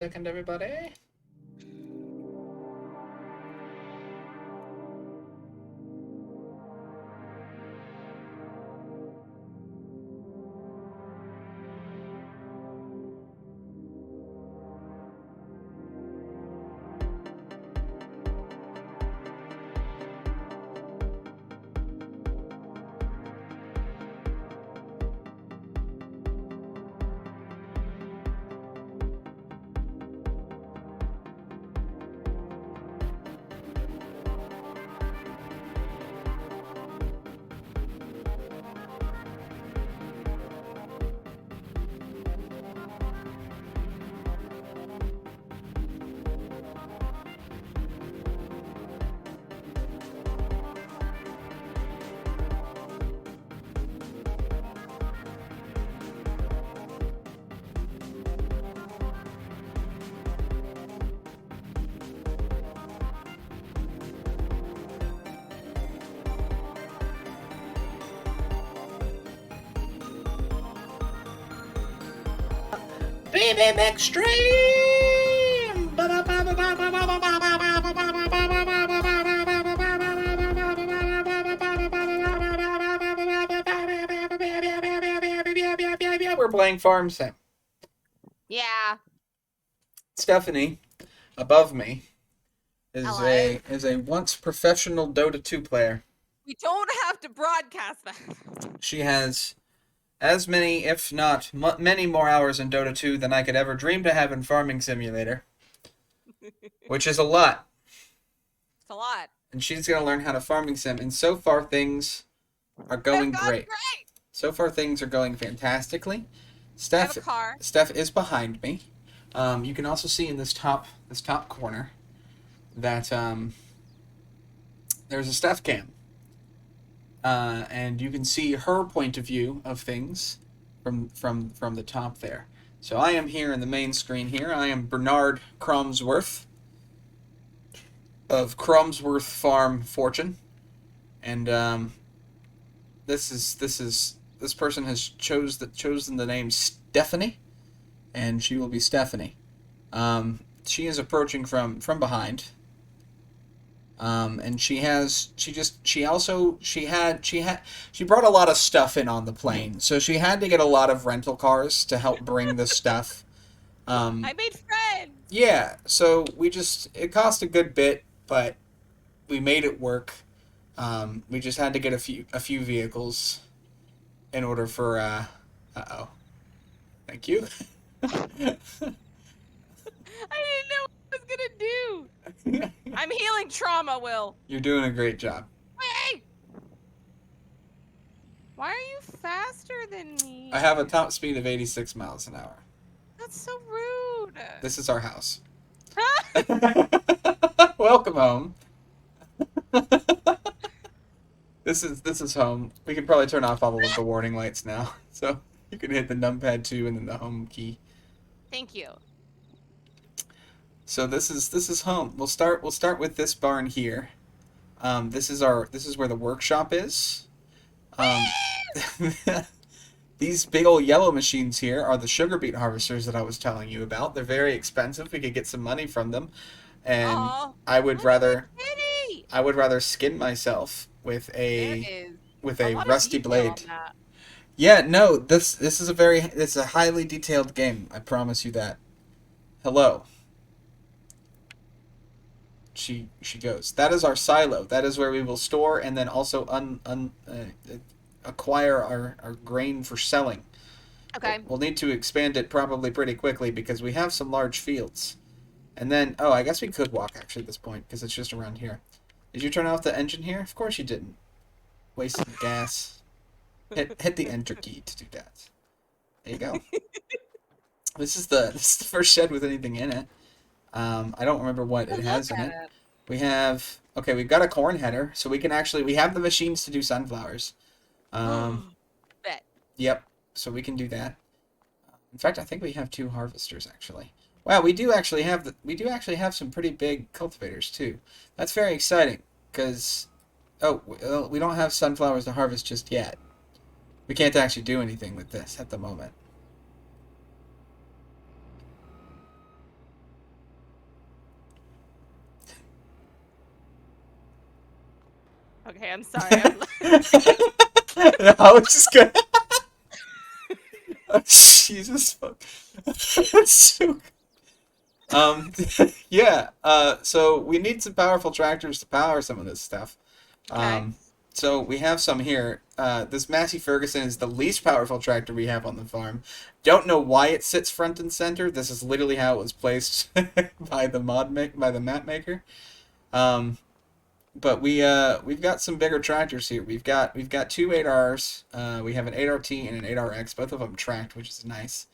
Second, everybody. BB Extreme! We're playing Farm Sim. Yeah. Stephanie, above me, is Hello. a once professional Dota 2 player. We don't have to broadcast that. She has as many, if not many more hours in Dota 2 than I could ever dream to have in Farming Simulator, which is a lot. It's a lot. And she's going to learn how to Farming Sim, and so far things are going They've gone great. great. So far things are going fantastically. I have a car. Steph is behind me. You can also see in this top corner that there's a Steph cam. And you can see her point of view of things from the top there. So I am here in the main screen here. I am Bernard Cromsworth of Cromsworth Farm Fortune, and this person has chosen the name Stephanie, and she will be Stephanie. She is approaching from behind. And she brought a lot of stuff in on the plane, so she had to get a lot of rental cars to help bring the stuff. I made friends. Yeah, so it cost a good bit, but we made it work. We just had to get a few vehicles in order for uh-oh. Thank you. I didn't know what I was gonna do. I'm healing trauma, Will. You're doing a great job. Hey! Why are you faster than me? I have a top speed of 86 miles an hour. That's so rude. This is our house. Welcome home. This is home. We can probably turn off all of the warning lights now. So you can hit the numpad 2 and then the home key. Thank you. So this is home. We'll start with this barn here. This is where the workshop is. These big old yellow machines here are the sugar beet harvesters that I was telling you about. They're very expensive. We could get some money from them, and Aww, I would rather pretty. skin myself with a lot of rusty detail blade. on that. Yeah, no, this is it's a highly detailed game. I promise you that. Hello. She goes. That is our silo. That is where we will store and then also acquire our grain for selling. Okay. We'll need to expand it probably pretty quickly because we have some large fields. And then, oh, I guess we could walk actually at this point because it's just around here. Did you turn off the engine here? Of course you didn't. Wasting gas. Hit the enter key to do that. There you go. This is the first shed with anything in it. I don't remember what it has in it. We've got a corn header, so we have the machines to do sunflowers. Bet. Yep, so we can do that. In fact, I think we have 2 harvesters actually. Wow, we do actually have some pretty big cultivators too. That's very exciting because we don't have sunflowers to harvest just yet. We can't actually do anything with this at the moment. Okay, I'm sorry. No, I was just gonna. Oh, Jesus fuck. That's so. Um, yeah. So we need some powerful tractors to power some of this stuff. Okay. So we have some here. This Massey Ferguson is the least powerful tractor we have on the farm. Don't know why it sits front and center. This is literally how it was placed by the by the map maker. Um, but we've got some bigger tractors here. We've got two 8Rs. We have an 8RT and an 8RX, both of them tracked, which is nice.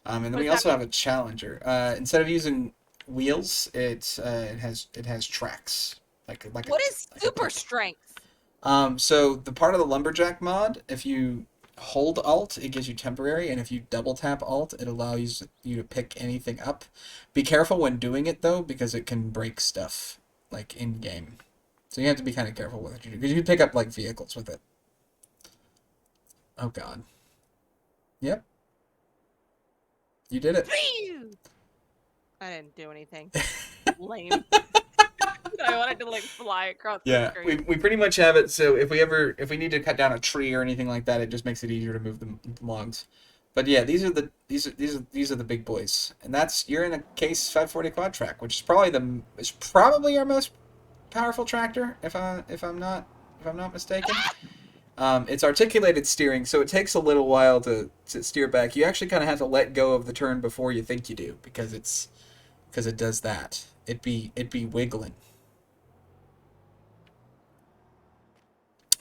And then What we does that also mean? have a Challenger. Instead of using wheels, it has tracks What is like a super pickup. strength? So the part of the lumberjack mod, if you hold Alt, it gives you temporary, and if you double tap Alt, it allows you to pick anything up. Be careful when doing it though, because it can break stuff like in game. So you have to be kind of careful with it because you can pick up like vehicles with it. Oh God. Yep, you did it. Phew! I didn't do anything. Lame. I wanted to like fly across the Yeah, we, screen. we pretty much have it. So if we need to cut down a tree or anything like that, it just makes it easier to move the logs. But yeah, these are the big boys, and that's you're in a Case 540 quad track, which is probably our most powerful tractor, if I'm not mistaken. It's articulated steering, so it takes a little while to steer back. You actually kind of have to let go of the turn before you think you do, because it does that. It be wiggling.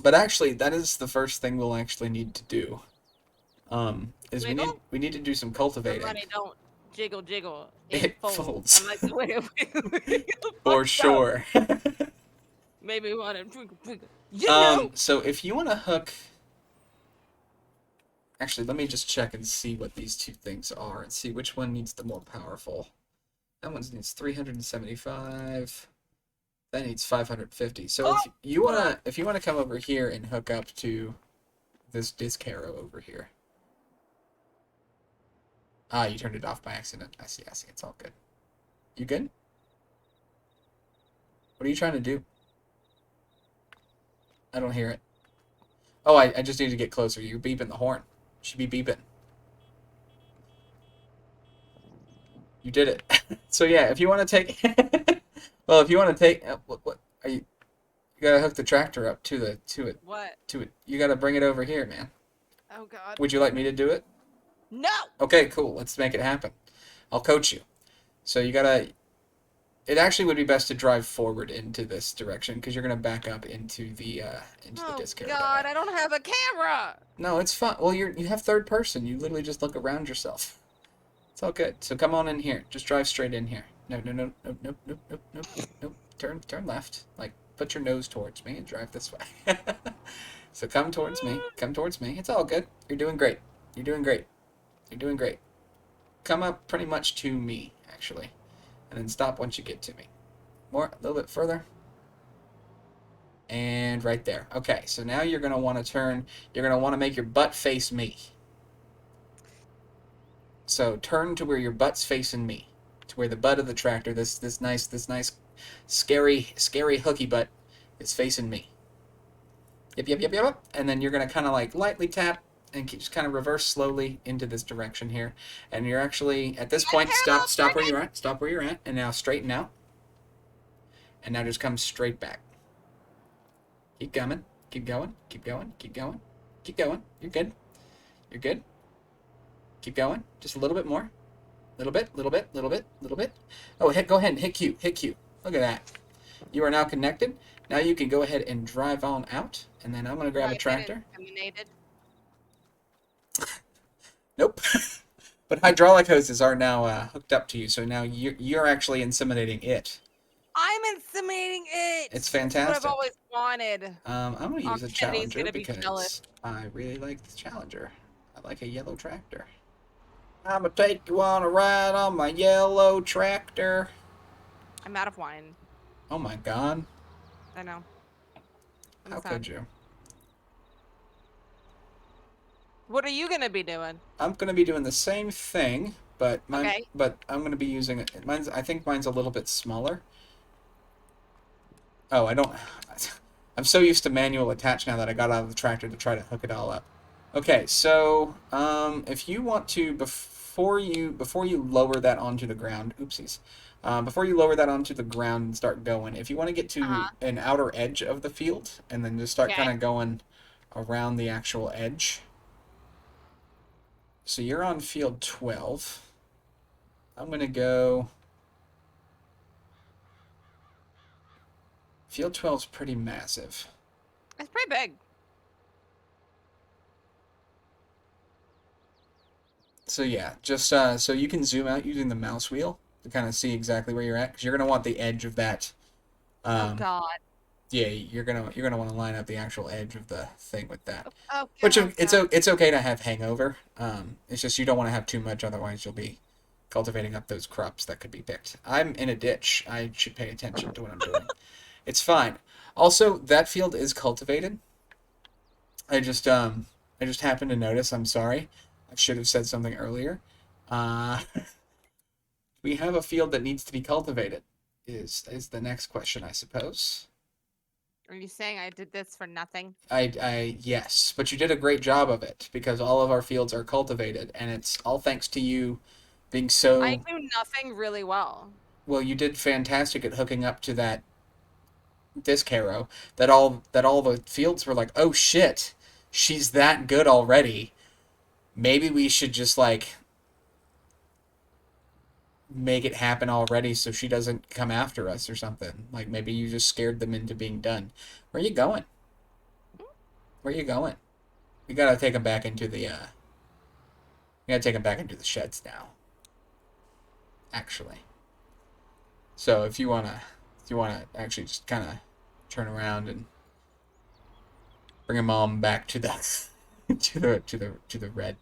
But actually, that is the first thing we'll actually need to do. Is we need Wiggle? we need to do some The cultivating. money don't jiggle jiggle. It It folds. folds I'm like, wait, for fucked up. sure. Maybe we want to twinkle twinkle. You know. So if you want to hook, actually, let me just check and see what these two things are and see which one needs the more powerful. That one needs 375. That needs 550. So Oh, if you wanna come over here and hook up to this disc harrow over here. Ah, you turned it off by accident. I see. It's all good. You good? What are you trying to do? I don't hear it. Oh, I just need to get closer. You're beeping the horn. Should be beeping. You did it. So yeah, if you want to take, well, if you want to take, what are you? You gotta hook the tractor up what? to it. You gotta bring it over here, man. Oh God. Would you like me to do it? No. Okay, cool. Let's make it happen. I'll coach you. So you gotta. It actually would be best to drive forward into this direction because you're gonna back up into the Oh disc arrow that way. God, I don't have a camera. No, it's fine. Well, you have third person. You literally just look around yourself. It's all good. So come on in here. Just drive straight in here. No, no, no, no, no, no, no, no, no. Turn left. Like put your nose towards me and drive this way. So come towards me. Come towards me. It's all good. You're doing great. You're doing great. You're doing great. Come up pretty much to me, actually, and then stop once you get to me. More, a little bit further. And right there. Okay, so now you're going to want to turn, you're going to want to make your butt face me. So turn to where your butt's facing me. To where the butt of the tractor, this nice scary hooky butt is facing me. Yep. And then you're going to kind of like lightly tap and just kind of reverse slowly into this direction here. And you're actually, at this point, stop where you're at. Stop where you're at. And now straighten out. And now just come straight back. Keep coming. Keep going. Keep going. Keep going. Keep going. You're good. You're good. Keep going. Just a little bit more. Little bit. Oh, go ahead and hit Q. Hit Q. Look at that. You are now connected. Now you can go ahead and drive on out. And then I'm going to grab a tractor. Nope. But hydraulic hoses are now hooked up to you. So now you're actually inseminating it. I'm inseminating it. It's That's what I've fantastic. always wanted. I'm going to use a Kennedy's Challenger gonna be jealous. because I really like the Challenger. I like a yellow tractor. I'm going to take you on a ride on my yellow tractor. I'm out of wine. Oh my God. I know. I'm How sad. could you? What are you gonna be doing? I'm going to be doing the same thing, but Okay. I'm going to be using it. I think mine's a little bit smaller. Oh, I I'm so used to manual attach now that I got out of the tractor to try to hook it all up. Okay, so if you want to before you lower that onto the ground, oopsies, before you lower that onto the ground and start going, if you want to get to Uh-huh. an outer edge of the field and then just start kind Okay. of going around the actual edge. So you're on field 12. I'm gonna go. Field 12 is pretty massive. It's pretty big. So yeah, just so you can zoom out using the mouse wheel to kind of see exactly where you're at, because you're gonna want the edge of that. Oh Um, God. yeah, you're gonna want to line up the actual edge of the thing with that. Oh, oh Which God. God. it's okay to have hangover. It's just you don't want to have too much, otherwise you'll be cultivating up those crops that could be picked. I'm in a ditch. I should pay attention to what I'm doing. It's fine. Also, that field is cultivated. I just I just happened to notice. I'm sorry. I should have said something earlier. Uh, we have a field that needs to be cultivated. Is the next question, I suppose. Are you saying I did this for nothing? I yes, but you did a great job of it because all of our fields are cultivated, and it's all thanks to you being I so do nothing really well. well. You did fantastic at hooking up to that disc harrow. That all the fields were like, oh shit, she's that good already. Maybe we should just like make it happen already so she doesn't come after us or something. Like maybe you just scared them into being done. Where are you going? Where are you going? We gotta take them back into the we gotta take them back into the sheds now. Actually, so if you wanna actually just kind of turn around and bring them all back to the to the red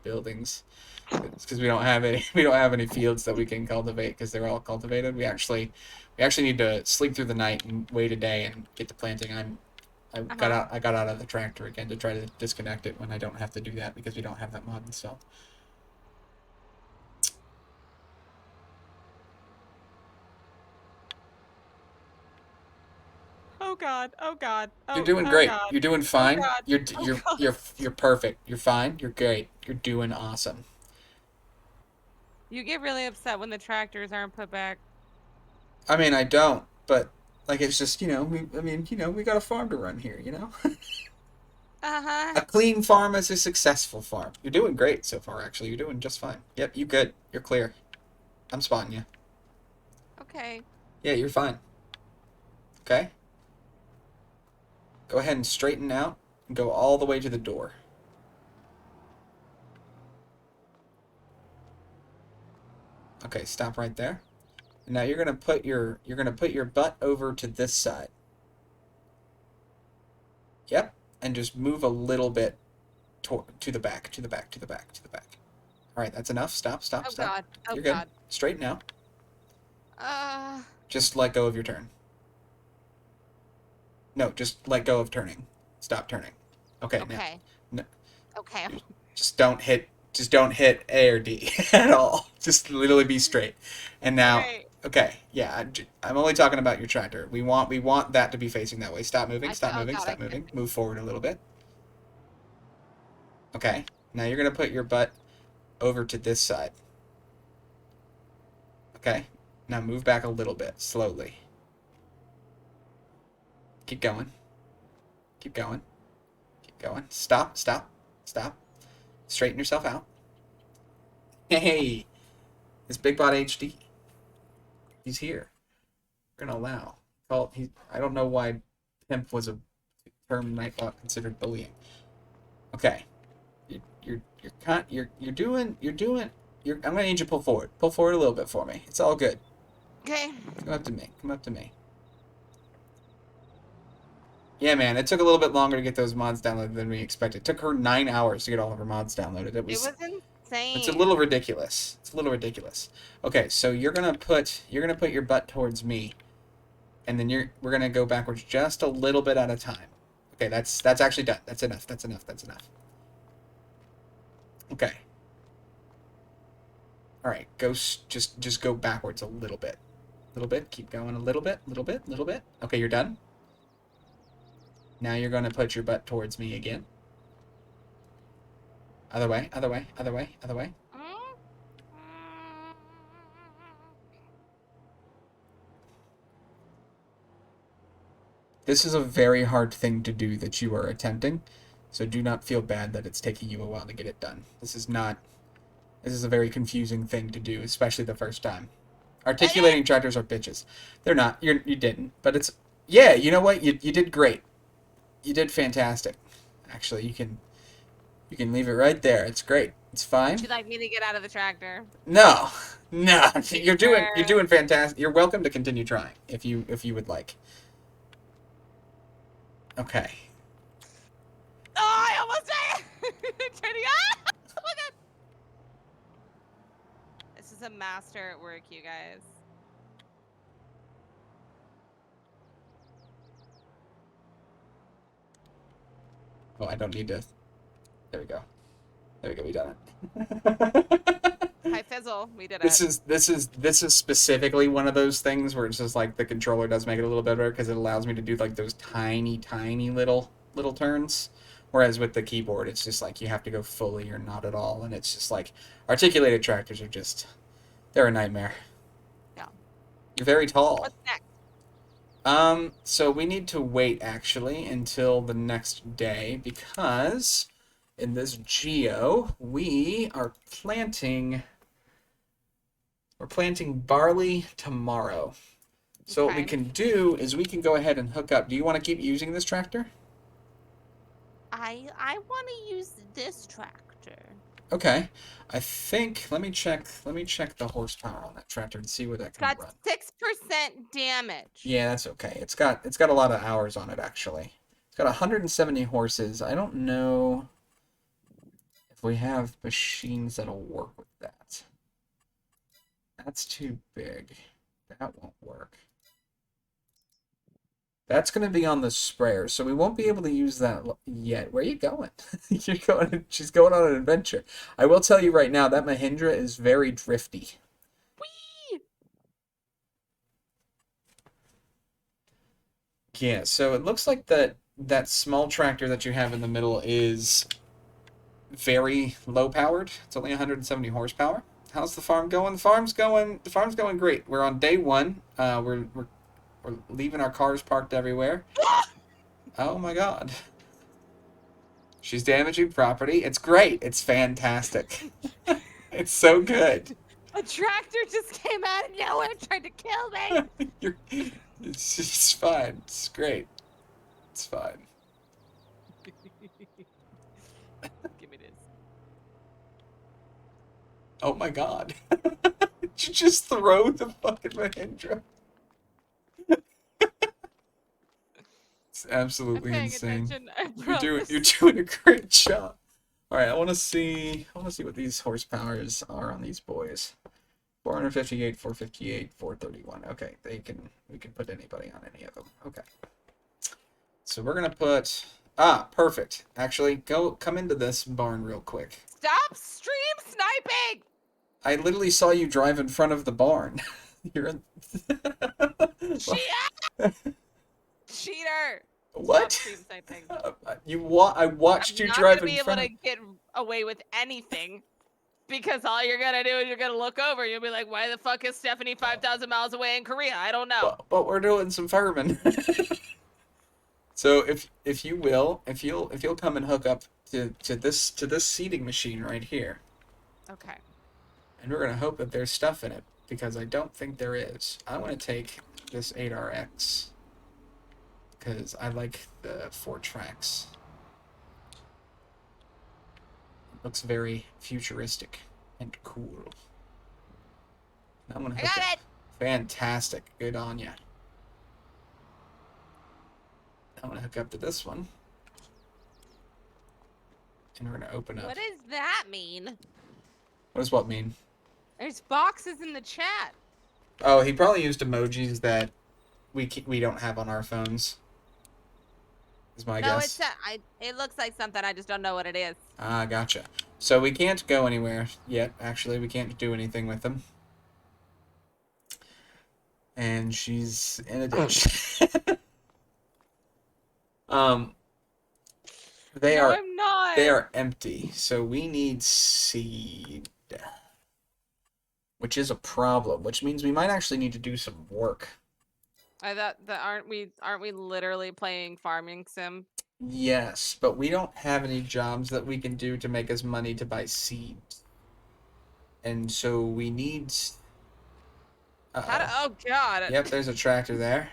buildings. It's because we don't have any we don't have any fields that we can cultivate because they're all cultivated. We actually need to sleep through the night and wait a day and get to planting. Uh-huh. I got out of the tractor again to try to disconnect it when I don't have to do that because we don't have that mod installed. Oh God. Oh God. You're Oh doing oh great. God. You're doing Oh fine. God. You're Oh you're God. you're you're perfect. You're fine. You're great. You're doing awesome. You get really upset when the tractors aren't put back. I mean, I don't, but like it's just we got a farm to run here. Uh-huh. A clean farm is a successful farm. You're doing great so far, actually. You're doing just fine. Yep, you good. You're clear. I'm spotting you. Okay. Yeah, you're fine. Okay? Go ahead and straighten out and go all the way to the door. Okay, stop right there. And now you're gonna put your butt over to this side. Yep, and just move a little bit to the back, to the back, to the back, to the back. All right, that's enough. Stop, stop, Oh stop. God. Oh You're good. God. Straighten out. Uh. Just let go of your turn. No, just let go of turning. Stop turning. Okay, now. Okay. No, Okay. just don't hit A or D at all. Just literally be straight. And now, Okay. okay, yeah, I'm only talking about your tractor. We want that to be facing that way. Stop moving. Stop Oh moving. God. I Stop can't moving. see. Move forward a little bit. Okay. Now you're gonna put your butt over to this side. Okay. Now move back a little bit slowly. Keep going. Keep going. Keep going. Stop. Stop. Stop. Straighten yourself out. Hey, it's Big Bot HD. He's here. We're gonna allow. Well, I don't know why pimp was a term Nightbot considered bullying. Okay, you're doing I'm gonna need you to pull forward. Pull forward a little bit for me. It's all good. Okay. Come up to me. Come up to me. Yeah, man, it took a little bit longer to get those mods downloaded than we expected. It took her 9 hours to get all of her mods downloaded. It was It's a little insane. ridiculous. It's a little ridiculous. Okay, so you're gonna put your butt towards me, and then we're gonna go backwards just a little bit at a time. Okay, that's actually done. That's enough. That's enough. That's enough. Okay. All right. Just go backwards a little bit. Little bit. Keep going a little bit. Little bit. Little bit. Okay, you're done. Now you're going to put your butt towards me again. Other way, other way, other way, other way. This is a very hard thing to do that you are attempting, so do not feel bad that it's taking you a while to get it done. This is a very confusing thing to do, especially the first time. Articulating tractors are bitches. They're not. You didn't. But it's... Yeah, you know what? You did great. You did fantastic. Actually, you can leave it right there. It's great. It's fine. Would you like me to get out of the tractor? No. No. You're doing fantastic. You're welcome to continue trying if you would like. Okay. Oh, I almost did it! Oh my god! This is a master at work, you guys. Oh, I don't need to... There we go. There we go. We done it. Hi, Fizzle. We did This it. is specifically one of those things where it's just like the controller does make it a little better because it allows me to do like those tiny little turns. Whereas with the keyboard, it's just like you have to go fully or not at all, and it's just like articulated tractors are just they're a nightmare. Yeah. You're very tall. What's next? So we need to wait actually until the next day because in this geo we are planting. We're planting barley tomorrow. So what we can do is we can go ahead and hook up. Do you want to keep using this tractor? I want to use this tractor. Okay. I think let me check the horsepower on that tractor and see what that can run. It's got 6% damage. Yeah, that's okay. It's got a lot of hours on it actually. It's got 170 horses. I don't know if we have machines that'll work with that. That's too big. That won't work. That's going to be on the sprayer, so we won't be able to use that yet. Where are you going? She's going on an adventure. I will tell you right now, that Mahindra is very drifty. Whee! Yeah, so it looks like that small tractor that you have in the middle is very low powered. It's only 170 horsepower. How's the farm going? The farm's going great. We're on day 1. We're leaving our cars parked everywhere. Oh my god. She's damaging property. It's great. It's fantastic. It's so good. A tractor just came out of nowhere and tried to kill me. It's fine. It's great. It's fine. Give me this. Oh my god. Did you just throw the fucking Mahindra? It's absolutely insane. You're doing a great job. All right, I want to see what these horsepowers are on these boys. 458, 458, 431. Okay, we can put anybody on any of them. Okay. So we're gonna put perfect. Actually, come into this barn real quick. Stop stream sniping! I literally saw you drive in front of the barn. You're in... Cheater! What? Stop stream sniping. I watched you drive in front. I'm not gonna be able to get away with anything because all you're gonna do is you're gonna look over. You'll be like, "Why the fuck is Stephanie 5,000 miles away in Korea? I don't know." But we're doing some firemen. So if you'll come and hook up to this seating machine right here. Okay. And we're gonna hope that there's stuff in it because I don't think there is. I want to take this 8RX because I like the 4 tracks. It looks very futuristic and cool. I'm gonna hook up. Fantastic. Good on ya. I'm gonna hook up to this one. And we're gonna open up. What does that mean? What does what mean? There's boxes in the chat. Oh, he probably used emojis that we don't have on our phones. Is my guess. No, it looks like something. I just don't know what it is. Ah, gotcha. So we can't go anywhere yet. Actually, we can't do anything with them. And she's in a ditch. Um, they No, are I'm they not. are empty, so we need seed, which is a problem, which means we might actually need to do some work. I thought that aren't we literally playing farming sim? Yes, but we don't have any jobs that we can do to make us money to buy seeds. And so we need. How to? Uh-oh. Oh God. Yep, there's a tractor there.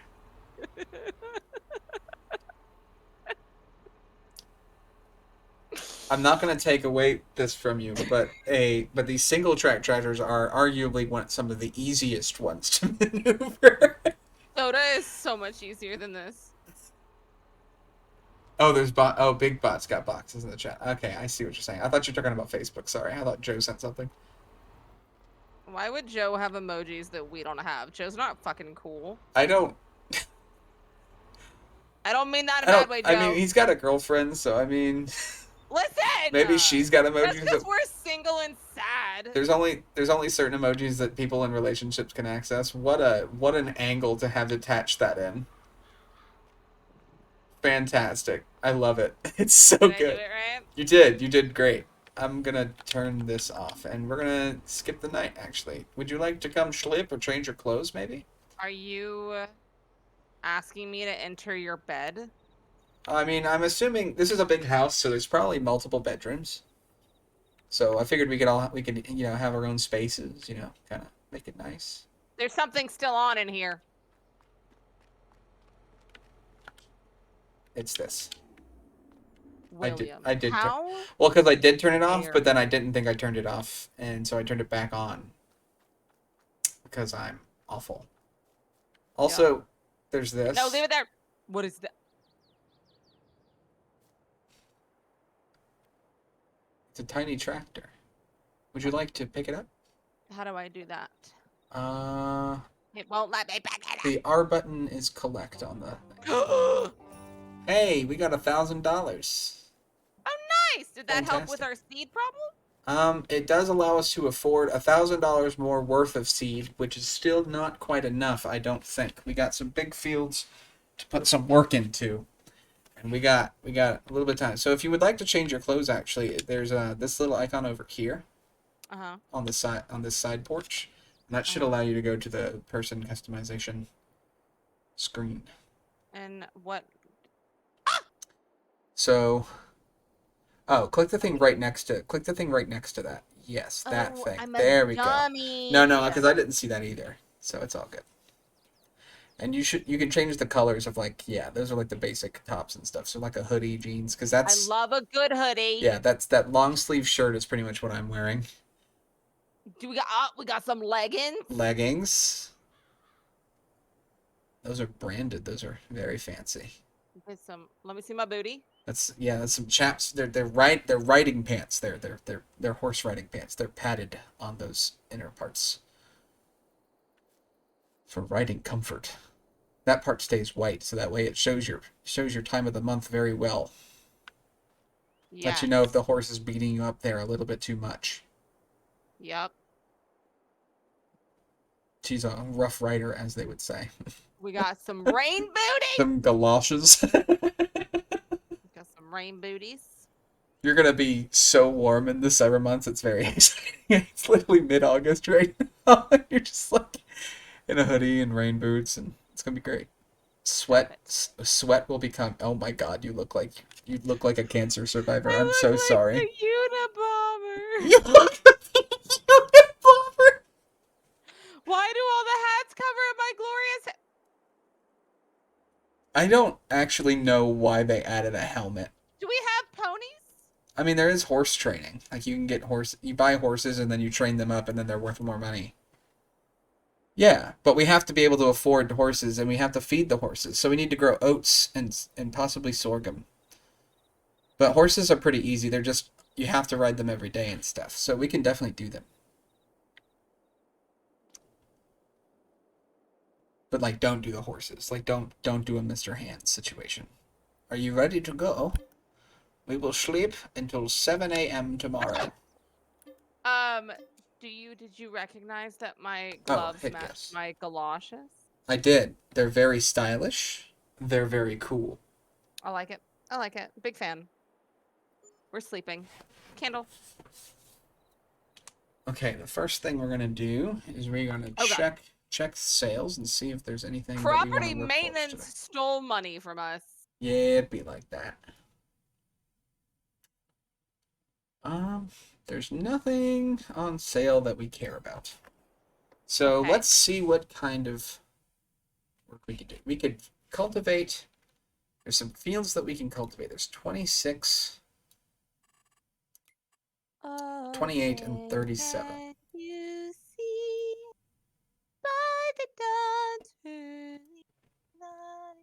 I'm not going to take away this from you, but these single track tractors are arguably some of the easiest ones to maneuver. DOTA is so much easier than this. Oh, Big Bot's got boxes in the chat. Okay, I see what you're saying. I thought you were talking about Facebook. Sorry, I thought Joe sent something. Why would Joe have emojis that we don't have? Joe's not fucking cool. I don't. I don't mean that in I a don't. bad way, I mean, Joe. he's got a girlfriend, so I mean, Listen! maybe she's got Just emojis that. because we're single and sad. There's only certain emojis that people in relationships can access. What an angle to have attached that in. Fantastic. I love it. It's so Did I do good. it right? You did great. I'm gonna turn this off and we're gonna skip the night actually. Would you like to come slip or change your clothes maybe? Are you asking me to enter your bed? I mean, I'm assuming this is a big house, so there's probably multiple bedrooms. So I figured we could have our own spaces, kind of make it nice. There's something still on in here. It's this. William. I did How? well, because I did turn it off, Dare but then I didn't think I turned it off, and so I turned it back on because I'm awful. Also, there's this. No, leave it there. What is that? It's a tiny tractor. Would you like to pick it up? How do I do that? Uh, It won't let me pick it the R button is collect on the thing. up. Hey, we got $1,000. Oh, nice. Did that help with Fantastic. our seed problem? It does allow us to afford $1,000 more worth of seed, which is still not quite enough, I don't think. We got some big fields to put some work into, and we got a little bit of time. So if you would like to change your clothes, actually, there's this little icon over here Uh-huh. on this side porch, and that should Uh-huh. allow you to go to the person customization screen. And what? So, oh, click the thing right next to that. Yes, that Oh, thing. I'm a There we go. dummy. No, because I didn't see that either. So it's all good. And you can change the colors of those are like the basic tops and stuff. So like a hoodie, jeans, because I love a good hoodie. yeah, that long sleeve shirt is pretty much what I'm wearing. Do we got some leggings? Leggings. Those are branded. Those are very fancy. Let me see my booty. That's some chaps. They're riding pants. They're horse riding pants. They're padded on those inner parts for riding comfort. That part stays white, so that way it shows your time of the month very well. Yeah. Let you know if the horse is beating you up there a little bit too much. Yep. She's a rough rider, as they would say. We got some rain booty. Some galoshes. Got some rain booties. You're gonna be so warm in the summer months. It's very exciting. It's literally mid-August right now. You're just like in a hoodie and rain boots, and it's gonna be great. Sweat will become. Oh my God, you look like a cancer survivor. I'm so like sorry. The Unabomber. You look like the Unabomber. Why do all the hats cover up my glorious? I don't actually know why they added a helmet. Do we have ponies? I mean, there is horse training. Like you buy horses and then you train them up and then they're worth more money. Yeah, but we have to be able to afford horses and we have to feed the horses. So we need to grow oats and possibly sorghum. But horses are pretty easy. They're just you have to ride them every day and stuff. So we can definitely do them. But like don't do the horses. Like don't do a Mr. Hands situation. Are you ready to go? We will sleep until 7 a.m. tomorrow. Did you recognize that my Oh, gloves hit matched yes. my galoshes? I did. They're very stylish. They're very cool. I like it. I like it. Big fan. We're sleeping. Candle. Okay, the first thing we're gonna do is we're gonna Oh god. check sales and see if there's anything that we want Property to work towards maintenance today. stole money from us. Yeah, it'd be like that. There's nothing on sale that we care about. So Okay. let's see what kind of work we could do. We could cultivate. There's some fields that we can cultivate. There's 26, 28, and 37. Can you see by the dawn's early light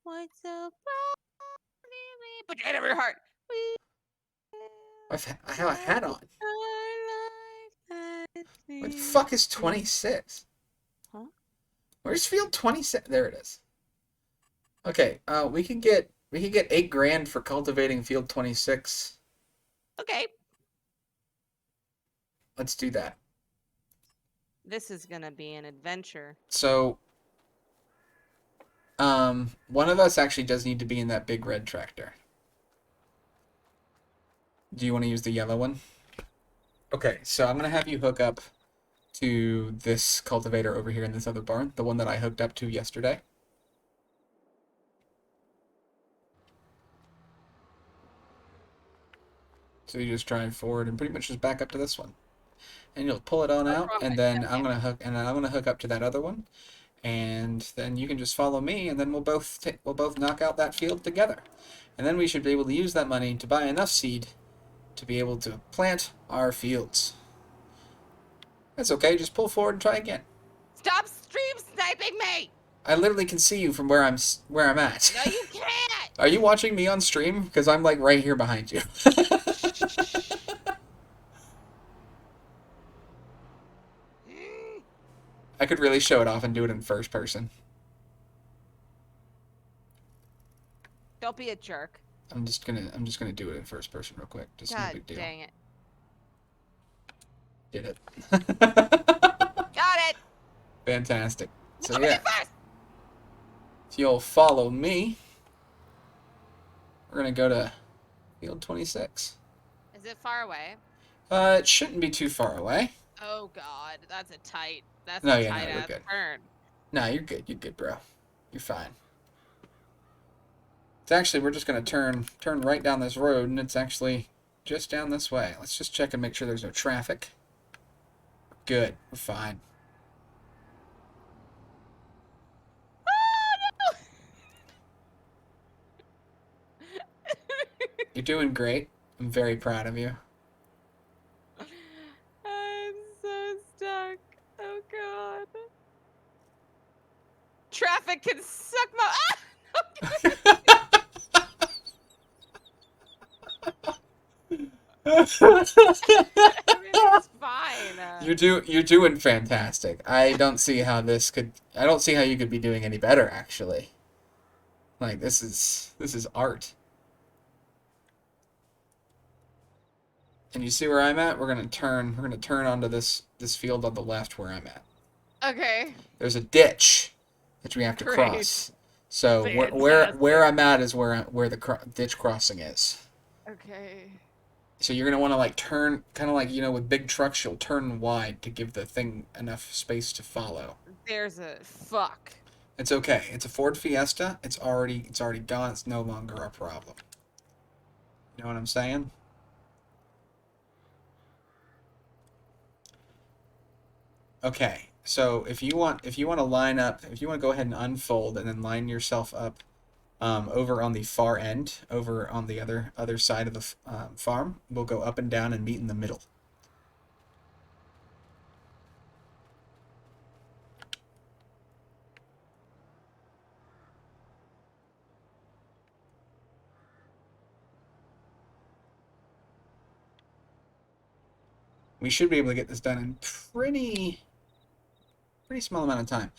what so proudly put your hand over your heart. I have a hat on. What the fuck is 26? Huh? Where's field 26? There it is. Okay, we could get $8 grand for cultivating field 26. Okay. Let's do that. This is gonna be an adventure. So, one of us actually does need to be in that big red tractor. Do you want to use the yellow one? Okay, so I'm gonna have you hook up to this cultivator over here in this other barn, the one that I hooked up to yesterday. So you just drive forward and pretty much just back up to this one, and you'll pull it on out, and then I'm gonna hook up to that other one, and then you can just follow me, and then we'll both knock out that field together, and then we should be able to use that money to buy enough seed to be able to plant our fields. That's okay. Just pull forward and try again. Stop stream sniping me! I literally can see you from where I'm at. No, you can't! Are you watching me on stream? Because I'm like right here behind you. I could really show it off and do it in first person. Don't be a jerk. I'm just gonna do it in first person real quick. Just no God big deal. dang it. Did it. Got it! Fantastic. So Nobody yeah, first! if you'll follow me, we're gonna go to field 26. Is it far away? It shouldn't be too far away. Oh god, that's a tight No, a yeah, no, tight you're ass good. turn. No, you're good. You're good, bro. You're fine. It's actually, we're just gonna turn right down this road, and it's actually just down this way. Let's just check and make sure there's no traffic. Good. We're fine. Oh no! You're doing great. I'm very proud of you. I'm so stuck. Oh god. Traffic can suck my Everything's fine. You're doing fantastic. I don't see how you could be doing any better, actually. Like this is art. And you see where I'm at? We're gonna turn onto this field on the left where I'm at. Okay. There's a ditch that we have to Great. cross. So Fantastic. where I'm at is where the ditch crossing is. Okay. So you're gonna want to like turn, kind of like with big trucks, you'll turn wide to give the thing enough space to follow. There's a fuck. It's okay. It's a Ford Fiesta. It's already gone. It's no longer a problem. You know what I'm saying? Okay. So if you want to line up, if you want to go ahead and unfold and then line yourself up over on the far end, over on the other side of the farm, we'll go up and down and meet in the middle. We should be able to get this done in pretty small amount of time.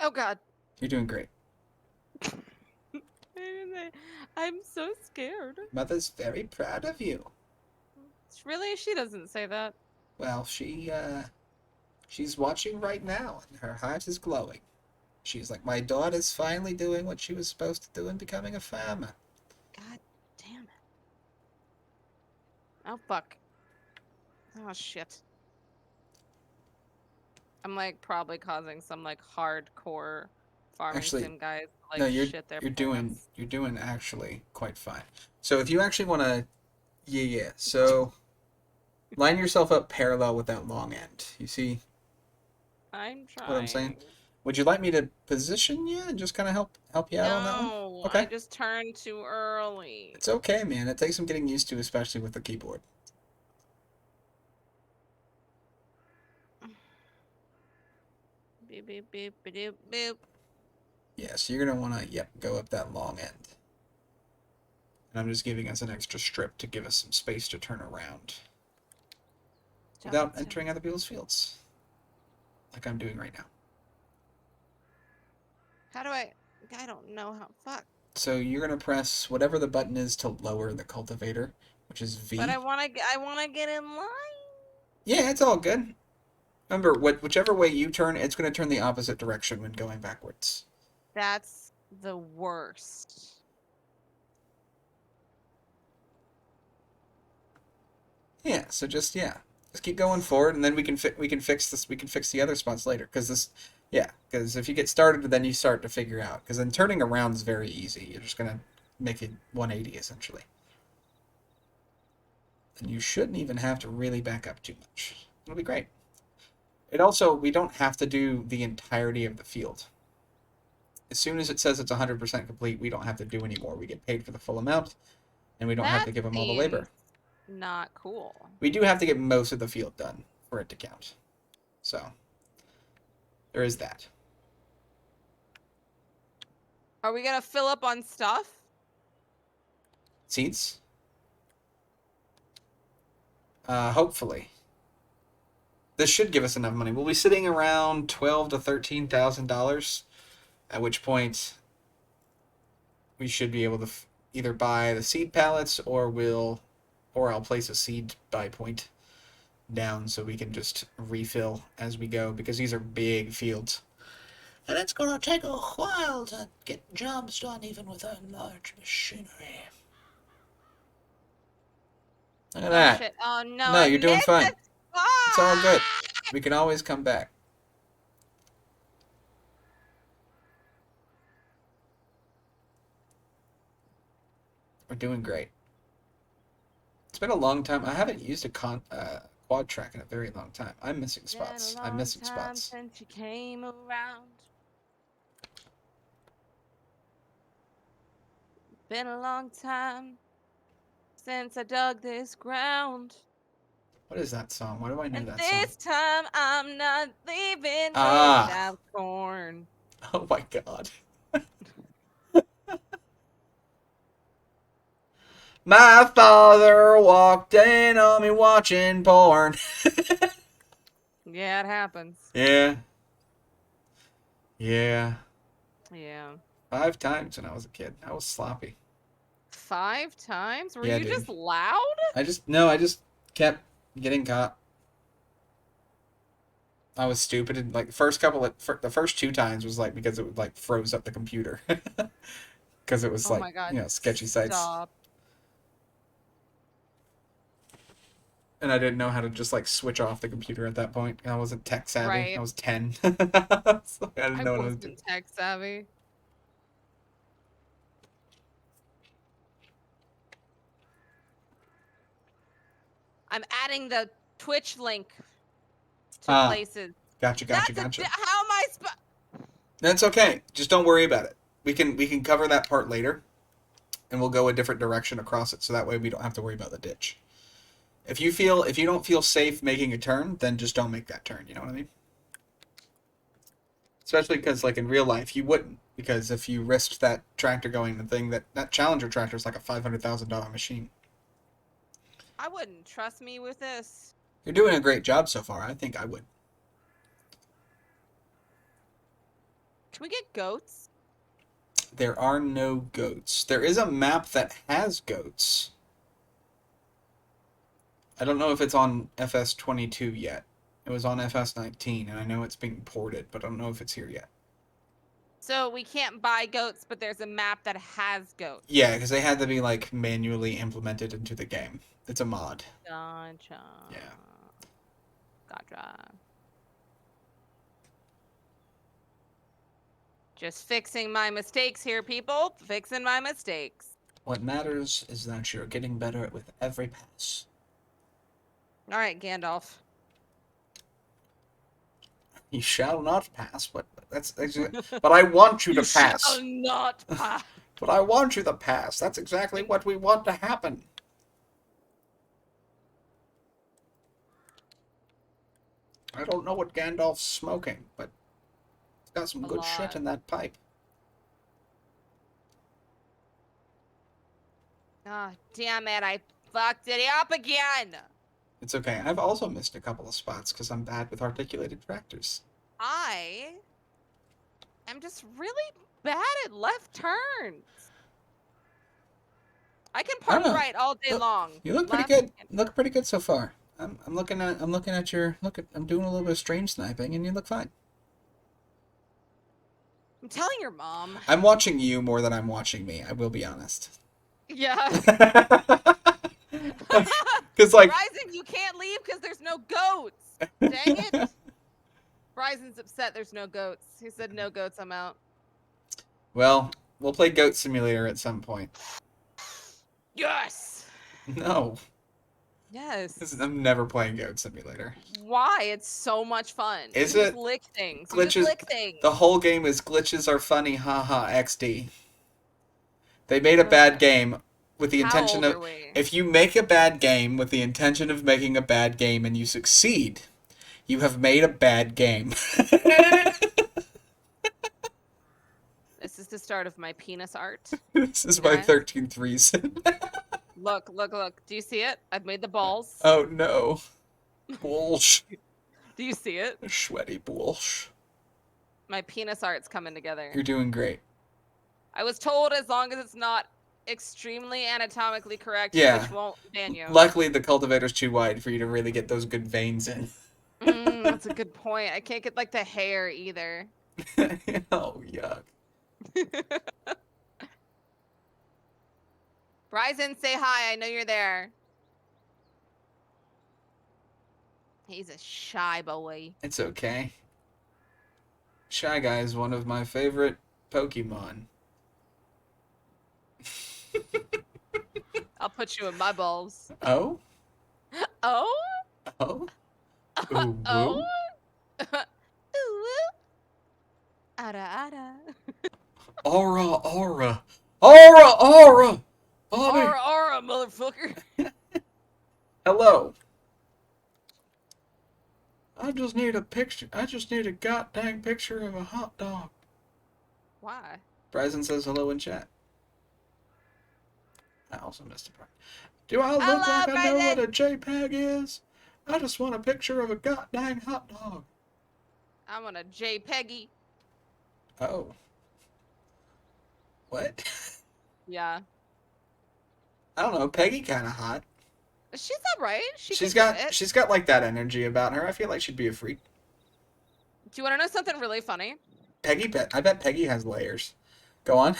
Oh god. You're doing great. I'm so scared. Mother's very proud of you. Really? She doesn't say that. Well, she's watching right now, and her heart is glowing. She's like, my daughter's finally doing what she was supposed to do and becoming a farmer. God damn it. Oh, fuck. Oh, shit. I'm, like, probably causing some, like, hardcore farming Actually, sim guys to, no, like, shit their pants. you're doing actually quite fine. So if you actually want to, yeah. So line yourself up parallel with that long end. You see I'm what I'm saying? trying. Would you like me to position you and just kind of help you out on that one? No, I Okay. just turned too early. It's okay, man. It takes some getting used to, especially with the keyboard. Beep, beep, beep, beep, beep. Yeah, so you're going to want to, yep, go up that long end. And I'm just giving us an extra strip to give us some space to turn around without entering other people's fields, like I'm doing right now. How do I don't know how. Fuck. So you're going to press whatever the button is to lower the cultivator, which is But V. I wanna get in line. Yeah, it's all good. Remember, whichever way you turn, it's going to turn the opposite direction when going backwards. That's the worst. Yeah, so just keep going forward, and then we can fix this. We can fix the other spots later, because because if you get started, then you start to figure out. Because then turning around is very easy. You're just gonna make it 180 essentially, and you shouldn't even have to really back up too much. It'll be great. It also, we don't have to do the entirety of the field. As soon as it says it's 100% complete, we don't have to do any more. We get paid for the full amount, and we don't have That to give them all the seems labor. not cool. We do have to get most of the field done for it to count. So, there is that. Are we gonna fill up on stuff? Seats? Hopefully. This should give us enough money. We'll be sitting around $12,000 to $13,000, at which point we should be able to either buy the seed pallets or I'll place a seed buy point down so we can just refill as we go, because these are big fields. And it's gonna take a while to get jobs done even with a large machinery. Look at Oh that. shit. Oh no, No, I you're doing missed fine. it. It's all good. Ah! We can always come back. We're doing great. It's been a long time. I haven't used a quad track in a very long time. I'm missing Been a spots. I'm long missing time spots. since you came around. Been a long time since I dug this ground. What is that song? Why do I know And that song? this time I'm not leaving Ah! without corn. Oh my god. My father walked in on me watching porn. Yeah, it happens. Yeah. Yeah. Yeah. 5 times when I was a kid. I was sloppy. 5 times? Were Yeah, you dude. just loud? I just kept getting caught. I was stupid, and like the first 2 times was like because it would like froze up the computer because it was Oh like my god. sketchy sites, Stop. and I didn't know how to just like switch off the computer at that point. I wasn't tech savvy. I Right. was 10. So I didn't I know what I was doing. wasn't tech savvy. I'm adding the Twitch link to Ah, places. gotcha. How am I That's okay. Just don't worry about it. We can cover that part later, and we'll go a different direction across it, so that way we don't have to worry about the ditch. If you don't feel safe making a turn, then just don't make that turn. You know what I mean? Especially because, like in real life, you wouldn't. Because if you risked that tractor going, the thing that Challenger tractor is like a $500,000 machine. I wouldn't trust me with this. You're doing a great job so far. I think I would. Can we get goats? There are no goats. There is a map that has goats. I don't know if it's on FS22 yet. It was on FS19, and I know it's being ported, but I don't know if it's here yet. So we can't buy goats, but there's a map that has goats. Yeah, because they had to be like manually implemented into the game. It's a mod. Gotcha. Yeah. Gotcha. Just fixing my mistakes here, people. Fixing my mistakes. What matters is that you're getting better with every pass. All right, Gandalf. You shall not pass, but but I want you to pass. Shall not pass. But I want you to pass. That's exactly what we want to happen. I don't know what Gandalf's smoking, but he's got some good shit in that pipe. Ah, damn it. I fucked it up again. It's okay. I've also missed a couple of spots because I'm bad with articulated tractors. I am just really bad at left turns. I can park right all day long. You look pretty good. You look pretty good so far. I'm looking at your I'm doing a little bit of strange sniping, and you look fine. I'm telling your mom. I'm watching you more than I'm watching me. I will be honest. Yeah. Because like Bryson, you can't leave because there's no goats. Dang it. Bryson's upset there's no goats. He said no goats, I'm out. Well, we'll play Goat Simulator at some point. Yes. No. Yes. I'm never playing Goat Simulator. Why? It's so much fun. Is you it? Just lick things. Glitches. You just lick things. The whole game is glitches are funny, haha, XD. They made a bad game with the intention of... If you make a bad game with the intention of making a bad game and you succeed, you have made a bad game. This is the start of my penis art. This is my 13th reason. Look. Do you see it? I've made the balls. Oh no. Bullsh. Do you see it? Sweaty bullsh. My penis art's coming together. You're doing great. I was told as long as it's not extremely anatomically correct, which won't ban you. Luckily, the cultivator's too wide for you to really get those good veins in. That's a good point. I can't get, like, the hair either. Oh, yuck. Bryson, say hi. I know you're there. He's a shy boy. It's okay. Shy Guy is one of my favorite Pokemon. I'll put you in my balls. Oh? Oh? Oh? Ooh, oh? Ooh. Ara. Aura, aura. Aura, aura! Bobby! Aura, motherfucker. Hello. I just need a picture. I just need a goddamn picture of a hot dog. Why? Bryson says hello in chat. I also missed a part. Do I look like I know what a JPEG is? I just want a picture of a goddamn hot dog. I want a JPEGgy. Oh. What? Yeah. I don't know. Peggy kind of hot. She's alright. She's got like that energy about her. I feel like she'd be a freak. Do you want to know something really funny? I bet Peggy has layers. Go on.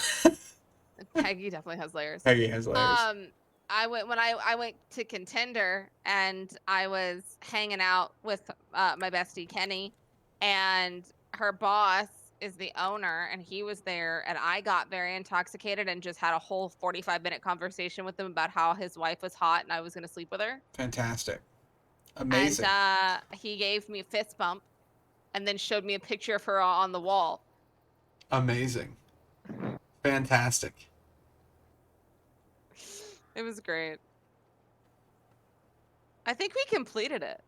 Peggy definitely has layers. Peggy has layers. I went to Contender and I was hanging out with my bestie Kenny, and her boss is the owner, and he was there, and I got very intoxicated and just had a whole 45-minute conversation with him about how his wife was hot and I was gonna sleep with her. Fantastic. Amazing. And he gave me a fist bump and then showed me a picture of her on the wall. Amazing. Fantastic. It was great. I think we completed it.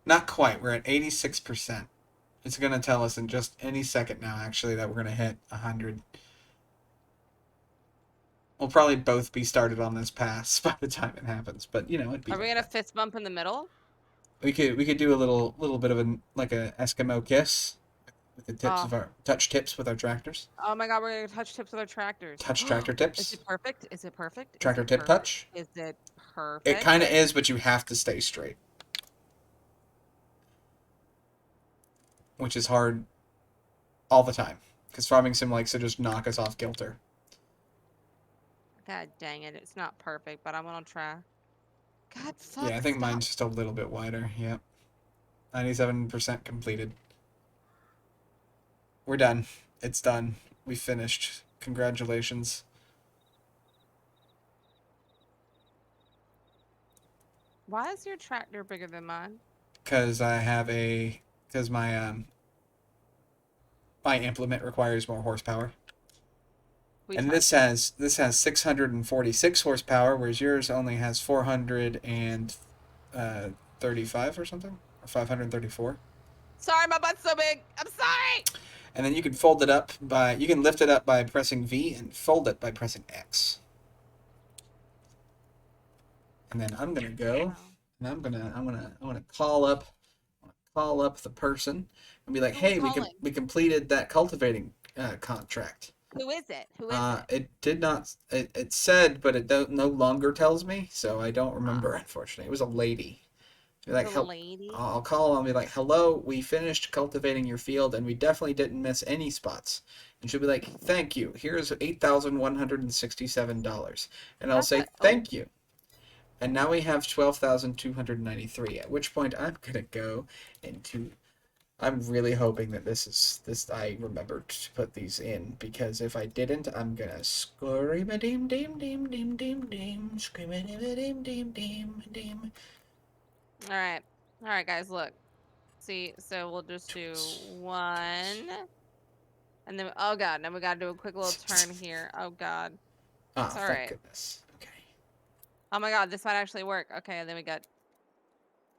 Not quite. We're at 86%. It's going to tell us in just any second now, actually, that we're going to hit 100. We'll probably both be started on this pass by the time it happens, but, you know, it'd be... Are we going to fist bump in the middle? We could do a little bit of a Eskimo kiss with the tips of our tips with our tractors. Oh my god, we're going to touch tips with our tractors. Touch tractor tips. Is it perfect? Is it perfect? Tractor tip touch. Is it perfect? It kind of is, but you have to stay straight. Which is hard all the time. Because Farming Sim likes to just knock us off kilter. God dang it. It's not perfect, but I'm going to try. God, Yeah, I fuck, think stop. mine's just a little bit wider. Yep. 97% completed. We're done. It's done. We finished. Congratulations. Why is your tractor bigger than mine? Because because my implement requires more horsepower. We And charge it. this has 646 horsepower, whereas yours only has 435 or something, or 534. Sorry, my butt's so big. I'm sorry. And then you can fold it up by you can lift it up by pressing V and fold it by pressing X. And then I'm gonna go Wow. and I'm gonna call up the person and be like, Who we hey, calling? we completed that cultivating contract. Who is it? Who is it? It did not. It said, but it don't, no longer tells me, so I don't Ah, remember. Unfortunately, it was a lady. Be it was like, a help. lady. I'll call and be like, hello. We finished cultivating your field, and we definitely didn't miss any spots. And she'll be like, thank you. Here's $8,167, and I'll That's say a. Oh, thank you. And now we have 12,293. At which point I'm gonna go into I'm really hoping that this I remembered to put these in because if I didn't, I'm gonna scream a dim dim dim dim dim dim scream a dim dim dim dim dim. all right. All right, guys, look. See, so we'll just do one. And then, oh God, then we got to do a quick little turn here. Oh God. Ah, It's all thank right. goodness. Okay. Oh my God, this might actually work. Okay, and then we got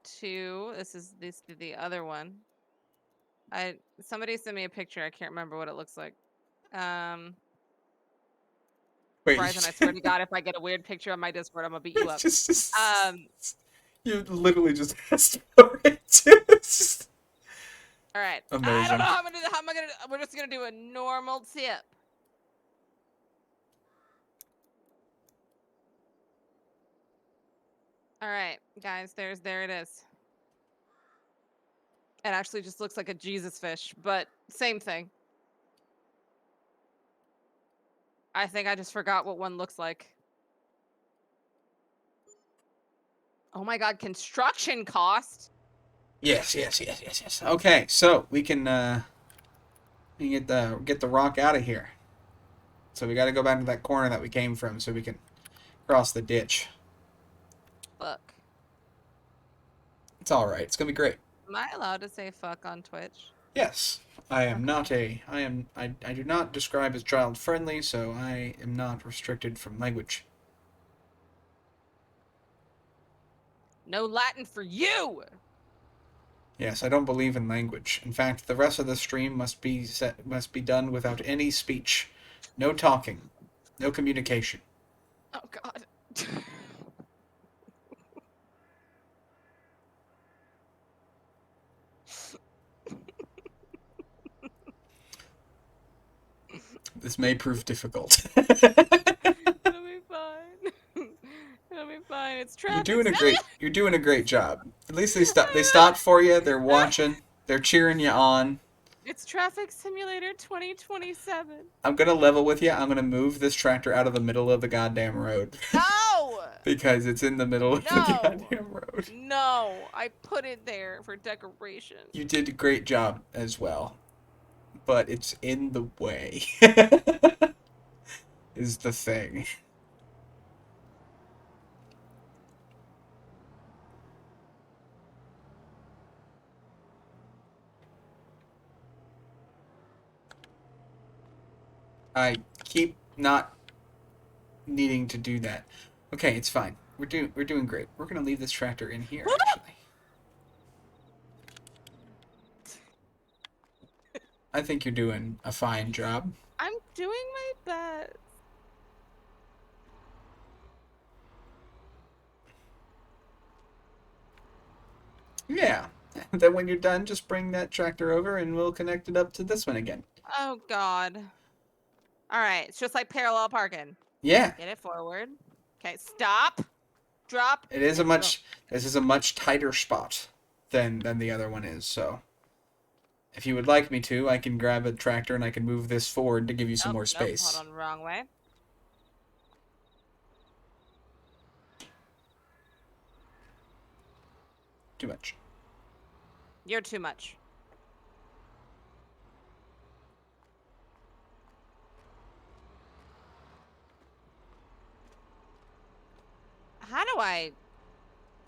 two. This is the other one. Somebody sent me a picture. I can't remember what it looks like. Um, Bryson, I Wait, swear to God, if I get a weird picture on my Discord, I'm gonna beat you up. just Um, you literally just asked for it. It's just all right. I don't know amazing. how I'm gonna do. How am I gonna? We're just gonna do a normal tip. All right, guys. There it is. It actually just looks like a Jesus fish, but same thing. I think I just forgot what one looks like. Oh my God, construction cost. Yes. Okay, so we can get the rock out of here. So we got to go back to that corner that we came from so we can cross the ditch. Fuck. It's all right. It's gonna be great. Am I allowed to say fuck on Twitch? Yes, I am Okay. not a. I do not describe as child friendly, so I am not restricted from language. No Latin for you. Yes, I don't believe in language. In fact, the rest of the stream must be done without any speech, no talking, no communication. Oh God. This may prove difficult. It'll be fine. It'll be fine. It's You're traffic doing a simulator. great you're doing a great job. At least they stopped for you. They're watching. They're cheering you on. It's Traffic Simulator 2027. I'm gonna level with you. I'm gonna move this tractor out of the middle of the goddamn road No! because it's in the middle of the No! goddamn road. No! I put it there for decoration. You did a great job as well, but it's in the way. Is the thing. I keep not needing to do that. Okay, it's fine. We're doing great. We're gonna leave this tractor in here actually. I think you're doing a fine job. I'm doing my best. Yeah. Then when you're done, just bring that tractor over and we'll connect it up to this one again. Oh God. All right. It's just like parallel parking. Yeah. Get it forward. Okay. Stop. Drop. It is a And go. much this is a much tighter spot than the other one is, so If you would like me to, I can grab a tractor and I can move this forward to give you some Oh, more nope. Hold space. on. Wrong way. Too much. You're too much. How do I?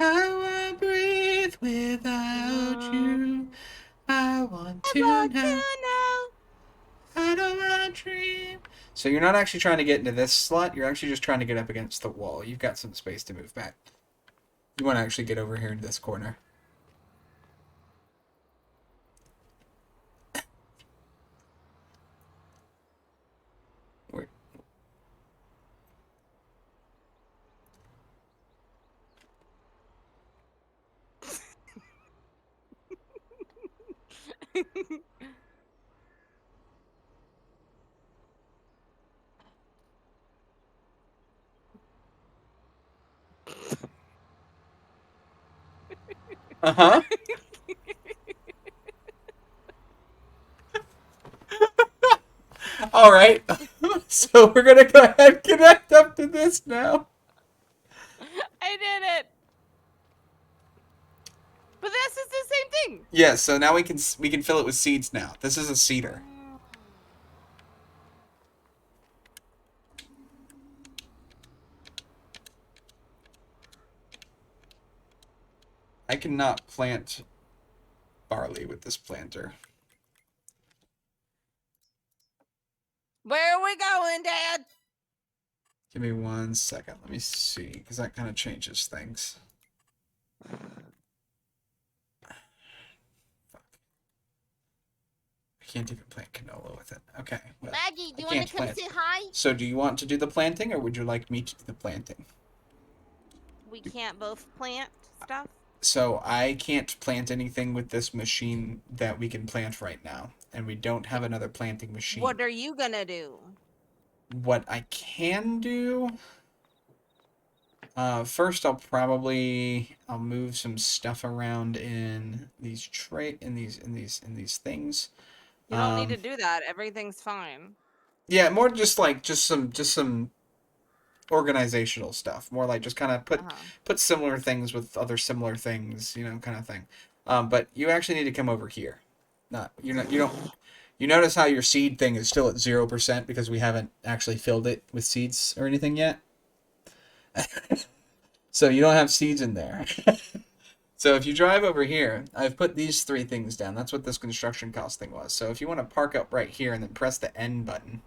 How I breathe without you. I want I to want to know. know. I don't want to dream. So you're not actually trying to get into this slot. You're actually just trying to get up against the wall. You've got some space to move back. You want to actually get over here into this corner. Wait. Uh-huh. All right. So we're going to go ahead and connect up to this now. I did it. But this is the same thing. Yeah, so now we can fill it with seeds now. This is a seeder. I cannot plant barley with this planter. Where are we going, Dad? Give me 1 second. Let me see, because that kind of changes things. I can't even plant canola with it. Okay. Well, Maggie, I do you want can't to come plant. say hi? So do you want to do the planting, or would you like me to do the planting? We can't both plant stuff. So I can't plant anything with this machine that we can plant right now, and we don't have another planting machine. What are you gonna do? What I can do, first I'll move some stuff around in these in these things. You don't need to do that. Everything's fine. Yeah, more just some organizational stuff. More like just kind of put similar things with other similar things, kind of thing. But you actually need to come over here. Not you don't. You notice how your seed thing is still at 0% because we haven't actually filled it with seeds or anything yet. So you don't have seeds in there. So if you drive over here, I've put these three things down. That's what this construction cost thing was. So if you want to park up right here and then press the N button,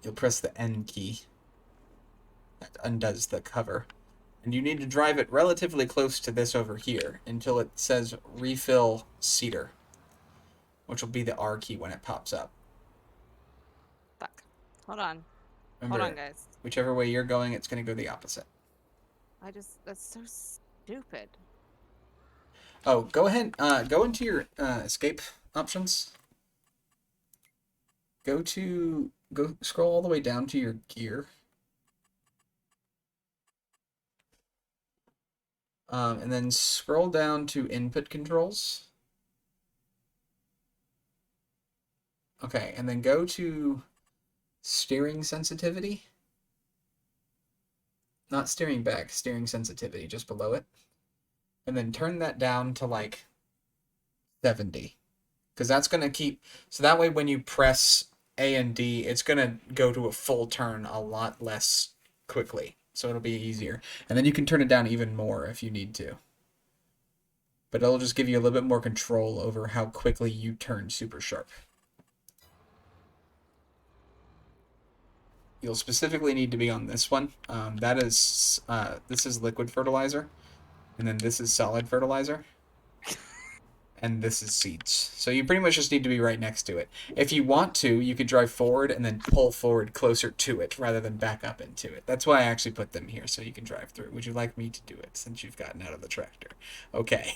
you'll press the N key. That undoes the cover. And you need to drive it relatively close to this over here until it says refill cedar, which will be the R key when it pops up. Fuck. Hold on. Remember, Hold on, guys. whichever way you're going, it's going to go the opposite. That's so stupid. Oh, go ahead. Go into your escape options. Go scroll all the way down to your gear. And then scroll down to input controls. Okay, and then go to steering sensitivity. Not steering back, steering sensitivity, just below it. And then turn that down to like 70. Because that's going to keep. So that way, when you press A and D, it's going to go to a full turn a lot less quickly. So it'll be easier. And then you can turn it down even more if you need to. But it'll just give you a little bit more control over how quickly you turn super sharp. You'll specifically need to be on this one. This is liquid fertilizer, and then this is solid fertilizer, and this is seeds. So you pretty much just need to be right next to it. If you want to, you could drive forward and then pull forward closer to it rather than back up into it. That's why I actually put them here, so you can drive through. Would you like me to do it since you've gotten out of the tractor? Okay.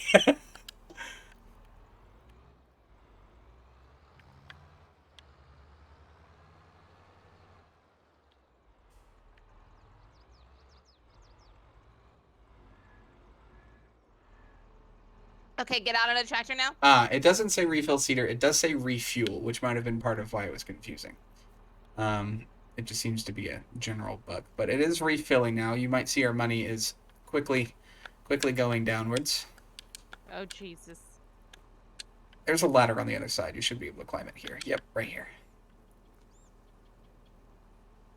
Okay, get out of the tractor now. It doesn't say refill seeder. It does say refuel, which might have been part of why it was confusing. It just seems to be a general bug, but it is refilling now. You might see our money is quickly going downwards. Oh Jesus. There's a ladder on the other side. You should be able to climb it here. Yep, right here.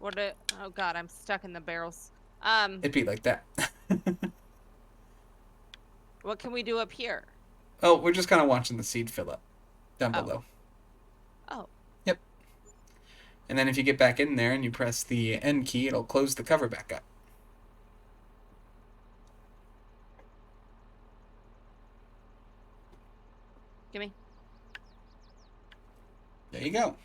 Oh God, I'm stuck in the barrels. It'd be like that. What can we do up here? Oh, we're just kind of watching the seed fill up down below. Oh. Yep. And then if you get back in there and you press the N key, it'll close the cover back up. Gimme. There you go.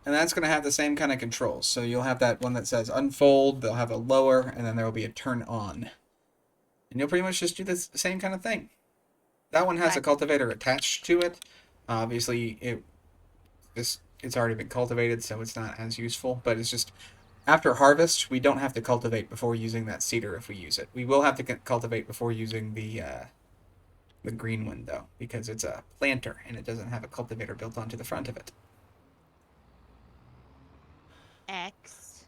And that's going to have the same kind of controls. So you'll have that one that says unfold, they'll have a lower, and then there will be a turn on. And you'll pretty much just do the same kind of thing. That one has Okay. a cultivator attached to it. Obviously, it's already been cultivated, so it's not as useful. But it's just, after harvest, we don't have to cultivate before using that seeder if we use it. We will have to cultivate before using the green one, though, because it's a planter, and it doesn't have a cultivator built onto the front of it. X.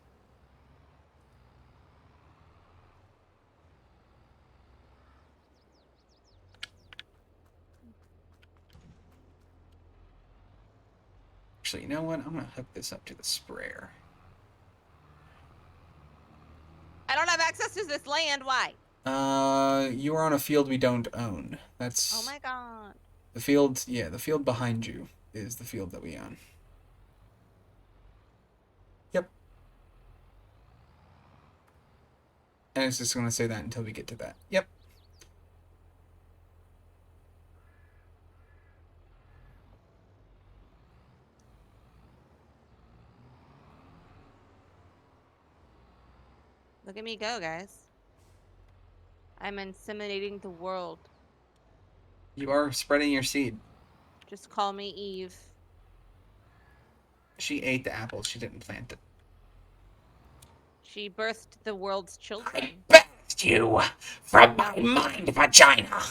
Actually, you know what? I'm going to hook this up to the sprayer. I don't have access to this land. Why? You are on a field we don't own. That's... Oh my God. The field, yeah, the field behind you is the field that we own. Yep. And it's just going to say that until we get to that. Yep. Look at me go, guys. I'm inseminating the world. You are spreading your seed. Just call me Eve. She ate the apple. She didn't plant it. She birthed the world's children. I birthed you from my mind vagina.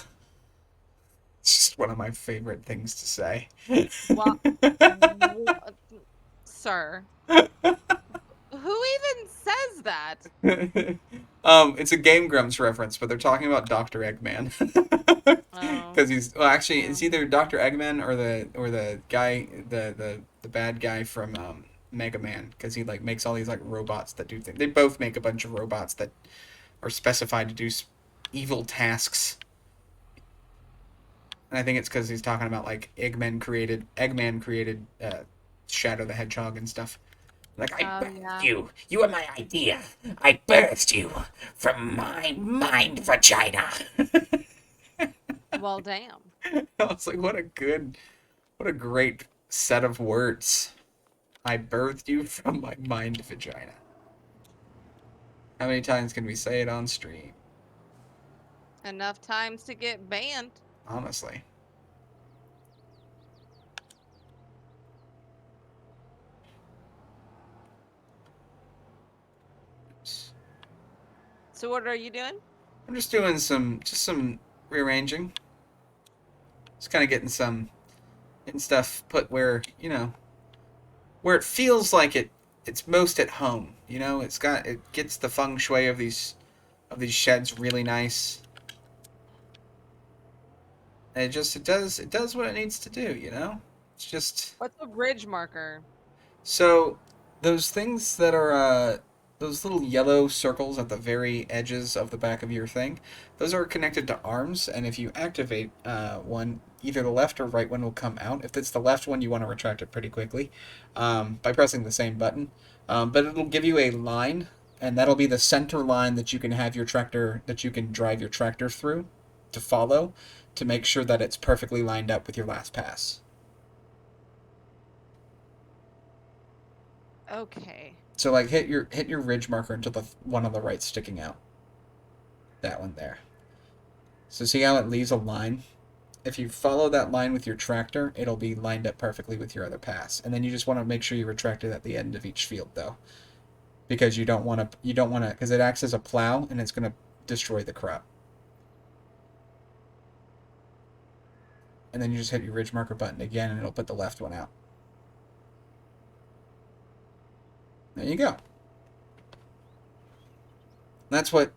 It's just one of my favorite things to say. What? Sir. Who even says that? It's a Game Grumps reference, but they're talking about Dr. Eggman. Oh. Because actually it's either Dr. Eggman or the guy the bad guy from Mega Man, because he like makes all these like robots that do things. They both make a bunch of robots that are specified to do evil tasks. And I think it's because he's talking about like Eggman created Shadow the Hedgehog and stuff. Like, I birthed you. You were my idea. I birthed you from my mind vagina. Well, damn. I was like, what a great set of words. I birthed you from my mind vagina. How many times can we say it on stream? Enough times to get banned. Honestly. Oops. So what are you doing? I'm just doing some rearranging. Just kind of getting stuff put where, where it feels like it's most at home. It gets the feng shui of these sheds really nice. And it does what it needs to do, It's just... What's a bridge marker? So, those things that are, those little yellow circles at the very edges of the back of your thing, those are connected to arms, and if you activate one, either the left or right one will come out. If it's the left one, you want to retract it pretty quickly by pressing the same button. But it'll give you a line, and that'll be the center line that you can have that you can drive your tractor through to follow, to make sure that it's perfectly lined up with your last pass. Okay. So like hit your ridge marker until the one on the right sticking out. That one there. So see how it leaves a line? If you follow that line with your tractor, it'll be lined up perfectly with your other pass. And then you just want to make sure you retract it at the end of each field though. Because you don't want to because it acts as a plow and it's going to destroy the crop. and then you just hit your ridge marker button again, and it'll put the left one out. There you go. That's what.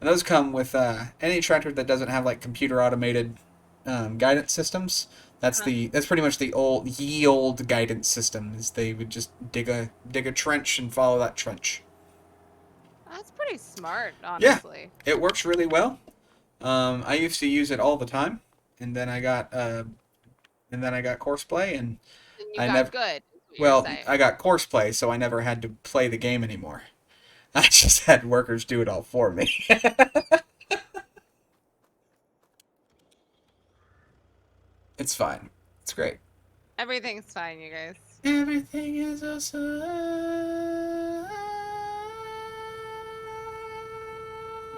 And those come with any tractor that doesn't have like computer automated guidance systems. That's pretty much the old guidance system. Is they would just dig a trench and follow that trench. That's pretty smart, Yeah, honestly. it works really well. I used to use it all the time, and then I got Courseplay, and And you I got never. good, is what you're Well, saying. I got Courseplay, so I never had to play the game anymore. I just had workers do it all for me. It's fine. It's great. Everything's fine, you guys. Everything is awesome.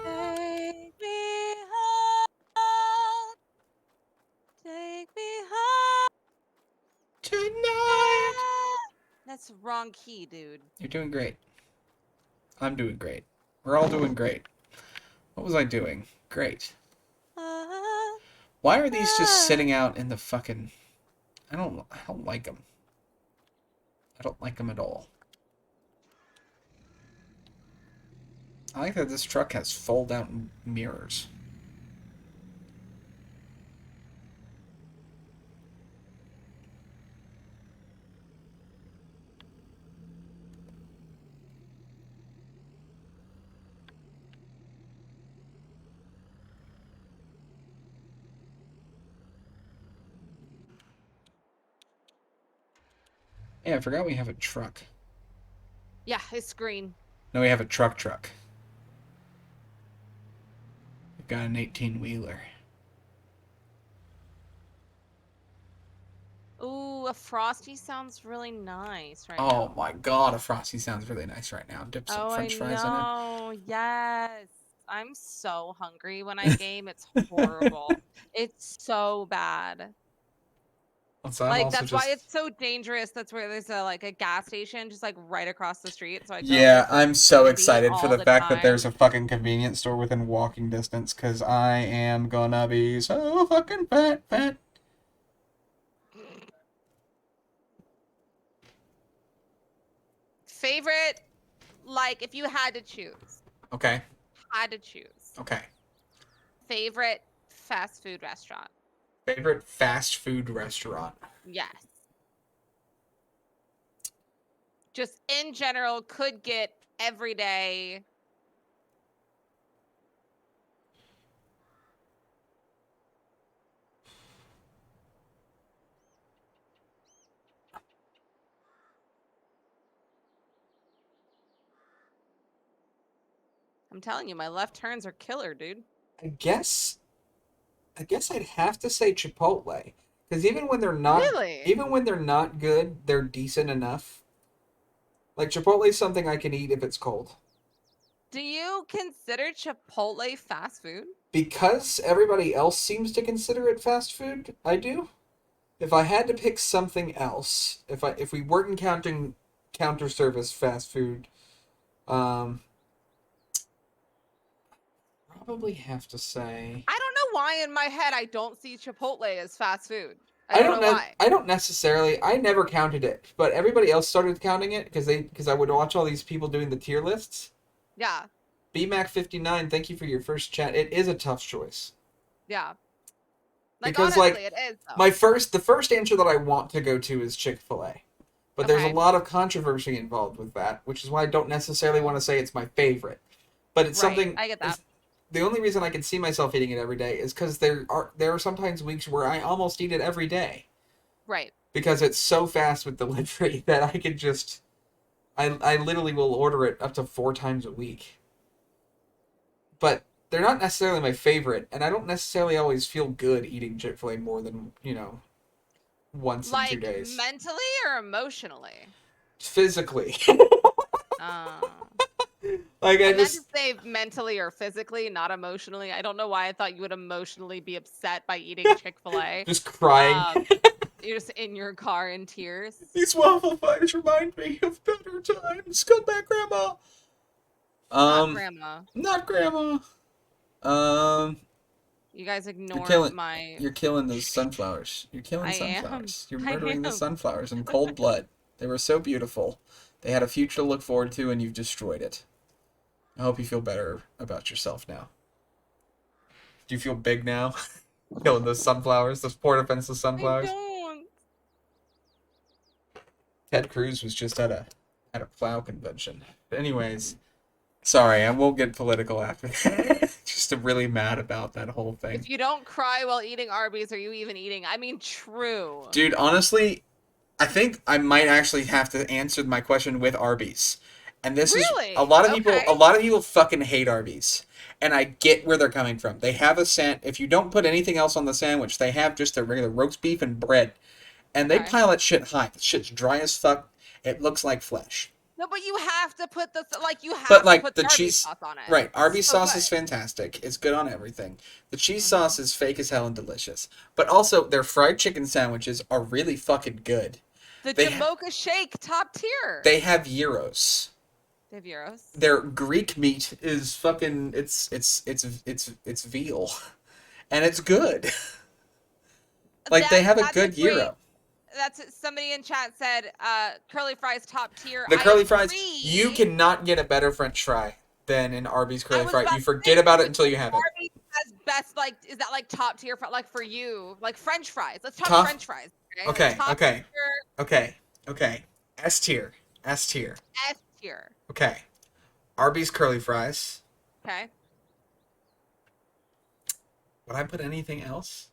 Take me home. Take me home. Tonight. That's the wrong key, dude. You're doing great. I'm doing great. We're all doing great. What was I doing? Great. Why are these just sitting out in the fucking... I don't like them. I don't like them at all. I like that this truck has fold-out mirrors. Yeah, I forgot we have a truck. Yeah, it's green. No, we have a truck. We've got an 18-wheeler. Ooh, a frosty sounds really nice right Oh now. my god, a Frosty sounds really nice right now. Dip some french fries in it. Oh, yes. I'm so hungry when I game. It's horrible. It's so bad. So I'm Like also that's why just... it's so dangerous. That's where there's a gas station just like right across the street. So I go there Yeah, for I'm so convenience excited for all the the fact that there's time. a fucking convenience store within walking distance, because I am gonna be so fucking fat. Favorite, like if you had to choose, Okay, had to choose. okay. Favorite fast food restaurant. Favorite fast food restaurant? Yes. Just in general, could get every day. I'm telling you, my left turns are killer, dude. I guess I'd have to say Chipotle, because Really? even when they're not good, they're decent enough. Like Chipotle is something I can eat if it's cold. Do you consider Chipotle fast food? Because everybody else seems to consider it fast food, I do. If I had to pick something else, if we weren't counting counter service fast food, um, probably have to say I don't know why in my head I don't see Chipotle as fast food. I don't know why. I don't necessarily. I never counted it, but everybody else started counting it because I would watch all these people doing the tier lists. Yeah, BMAC59, thank you for your first chat. It is a tough choice yeah. Like because honestly, like it is though. the first answer that I want to go to is Chick-fil-A. But there's a Okay. lot of controversy involved with that, which is why I don't necessarily want to say it's my favorite. But it's Right. something. I get that. The only reason I can see myself eating it every day is because there are sometimes weeks where I almost eat it every day Right. because it's so fast with delivery that I could just I literally will order it up to 4 times a week. But they're not necessarily my favorite, and I don't necessarily always feel good eating Chick-fil-A more than once in two Like days. mentally or emotionally? Physically. Uh, Like I I meant to just say mentally or physically, not emotionally. I don't know why I thought you would emotionally be upset by eating Chick-fil-A. just crying. You're just in your car in tears. These waffle fries remind me of better times. Come back, Grandma. Not grandma. Not Grandma. Um, You guys You're ignored killing. my. You're killing those sunflowers. You're killing I am. sunflowers. You're I murdering the am. sunflowers in cold blood. They were so beautiful. They had a future to look forward to, and you've destroyed it. I hope you feel better about yourself now. Do you feel big now? Killing those sunflowers, those poor defenseless I sunflowers. don't. Ted Cruz was just at a plow convention. But anyways, sorry, I won't get political after that. Just really mad about that whole thing. If you don't cry while eating Arby's, are you even eating? I mean, true. Dude, honestly, I think I might actually have to answer my question with Arby's. And this is Really? Okay. a lot of people fucking hate Arby's. And I get where they're coming from. They have if you don't put anything else on the sandwich, they have just a regular roast beef and bread. And they Okay. pile that shit high. The shit's dry as fuck. It looks like flesh. No, but you have to put the you have But to like put the the Arby's cheese, sauce on it. right? Arby's It's so sauce is good. fantastic. It's good on everything. The cheese Mhm. sauce is fake as hell and delicious. But also their fried chicken sandwiches are really fucking good. The They Jamocha shake, top tier. they have gyros. They have gyros. Their Greek meat is fucking it's veal, and it's good. Like they have a That's good great. gyro. That's somebody in chat said curly fries top tier. The I curly fries, agree. you cannot get a better French fry than an Arby's I curly was fry. about You to forget say, about it until you have it. Arby's has best is that like top tier for like for you like French fries? Let's talk Top- French fries. Okay, Like, top okay. tier, Okay. S tier. S tier. S tier. Okay. Arby's curly fries. Okay. Would I put anything else?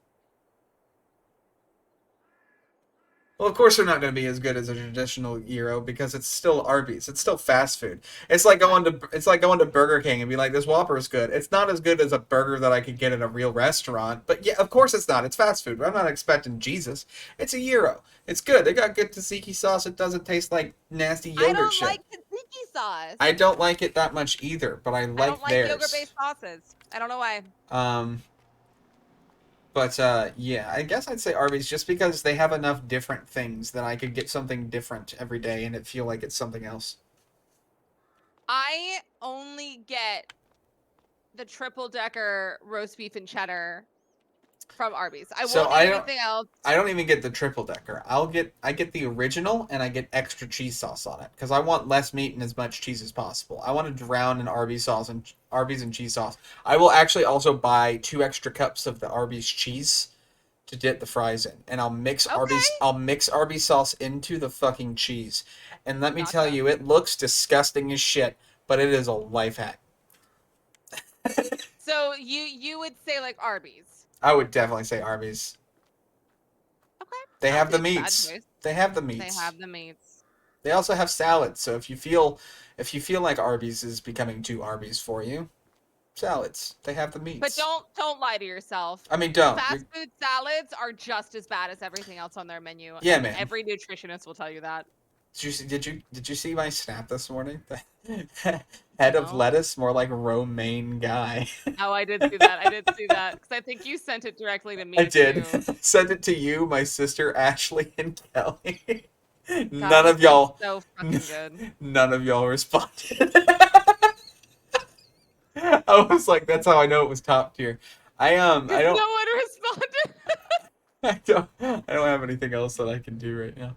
Well, of course they're not going to be as good as a traditional gyro because it's still Arby's. It's still fast food. It's like going to Burger King and be like, "This Whopper is good." It's not as good as a burger that I could get at a real restaurant. But yeah, of course it's not. It's fast food. I'm not expecting Jesus. It's a gyro. It's good. They got good tzatziki sauce. It doesn't taste like nasty I yogurt don't shit. like tzatziki sauce. I don't like it that much either, but I I like don't like theirs. yogurt-based sauces. I don't know why. But yeah, I guess I'd say Arby's just because they have enough different things that I could get something different every day and it feel like it's something else. I only get the triple decker roast beef and cheddar from Arby's. I So won't I get don't- anything else. I don't even get the triple decker. I get the original and I get extra cheese sauce on it because I want less meat and as much cheese as possible. I want to drown in Arby's and cheese sauce. I will actually also buy 2 extra cups of the Arby's cheese to dip the fries in, and I'll mix Arby's sauce into the fucking cheese. And let me tell Gotcha. you, it looks disgusting as shit, but it is a life hack. So you would say like Arby's. I would definitely say Arby's. Okay. They I'll have the take that meats. choice. They have the meats. They have the meats. They also have salads. So if you feel like Arby's is becoming too Arby's for you, salads. They have the meats. But don't lie to yourself. I mean, don't. Fast food salads are just as bad as everything else on their menu. Yeah, and man. Every nutritionist will tell you that. Did you see my snap this morning? Head of No. lettuce, more like romaine guy. Oh, I did see that. I did see that because I think you sent it directly to me. I did. Too. Send it to you, my sister Ashley, and Kelly. God, None this of y'all. is so fucking good. None of y'all responded. I was like, that's how I know it was top tier. I don't. No one responded. I don't have anything else that I can do right now.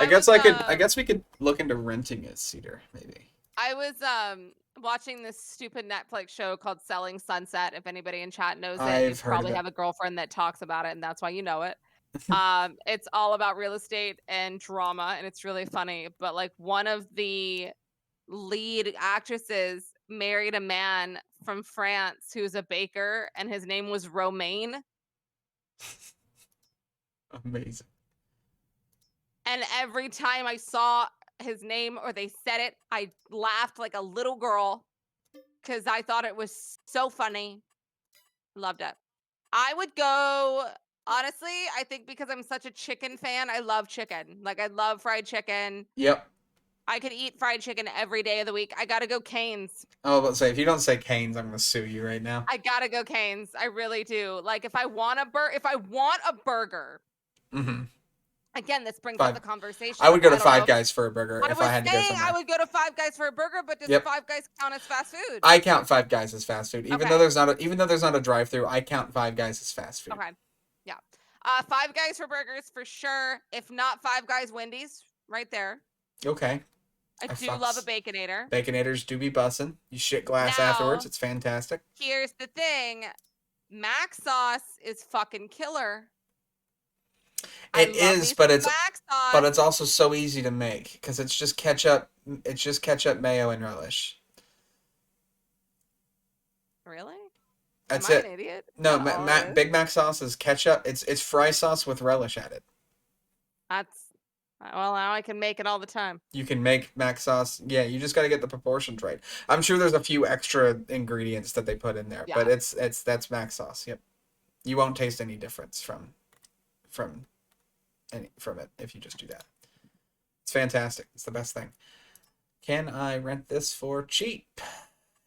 I I guess we could look into renting a Cedar, maybe. I was watching this stupid Netflix show called Selling Sunset. If anybody in chat knows it, I've you heard of probably it. have a girlfriend that talks about it, and that's why you know it. It's all about real estate and drama, and it's really funny. But like one of the lead actresses married a man from France who's a baker, and his name was Romaine. Amazing. And every time I saw his name or they said it, I laughed like a little girl because I thought it was so funny. Loved it. I would go, honestly, I think because I'm such a chicken fan, I love chicken. Like, I love fried chicken. Yep. I could eat fried chicken every day of the week. I gotta go Cane's. I was about to say, if you don't say Cane's, I'm gonna sue you right now. I gotta go Cane's. I really do. Like, if I want a burger, Mm-hmm. Again, this brings up Five. the conversation I of would go to I don't know Five if Guys for a burger I if I was had to go saying I somewhere. would go to Five Guys for a burger, but does Yep. Five Guys count as fast food? I count Five Guys as fast food, even though Okay. there's not a drive-through. I count Five Guys as fast food. Okay. Yeah. Five Guys for burgers for sure. If not Five Guys, Wendy's right there. Okay. I I do love a fucks. Baconator. Baconators do be bussin'. You shit glass afterwards. Now, It's fantastic. here's the thing. Mac sauce is fucking killer. I It love is, me some Mac but sauce. it's also so easy to make because it's just ketchup. It's just ketchup, mayo, and relish. Really? That's Am I it. an idiot? No, That all it is? Big Mac sauce is ketchup. It's fry sauce with relish added. That's well, now I can make it all the time. You can make mac sauce. Yeah, you just got to get the proportions right. I'm sure there's a few extra ingredients that they put in there, but Yeah. that's mac sauce. Yep. You won't taste any difference from it if you just do that. It's fantastic. It's the best thing. Can I rent this for cheap?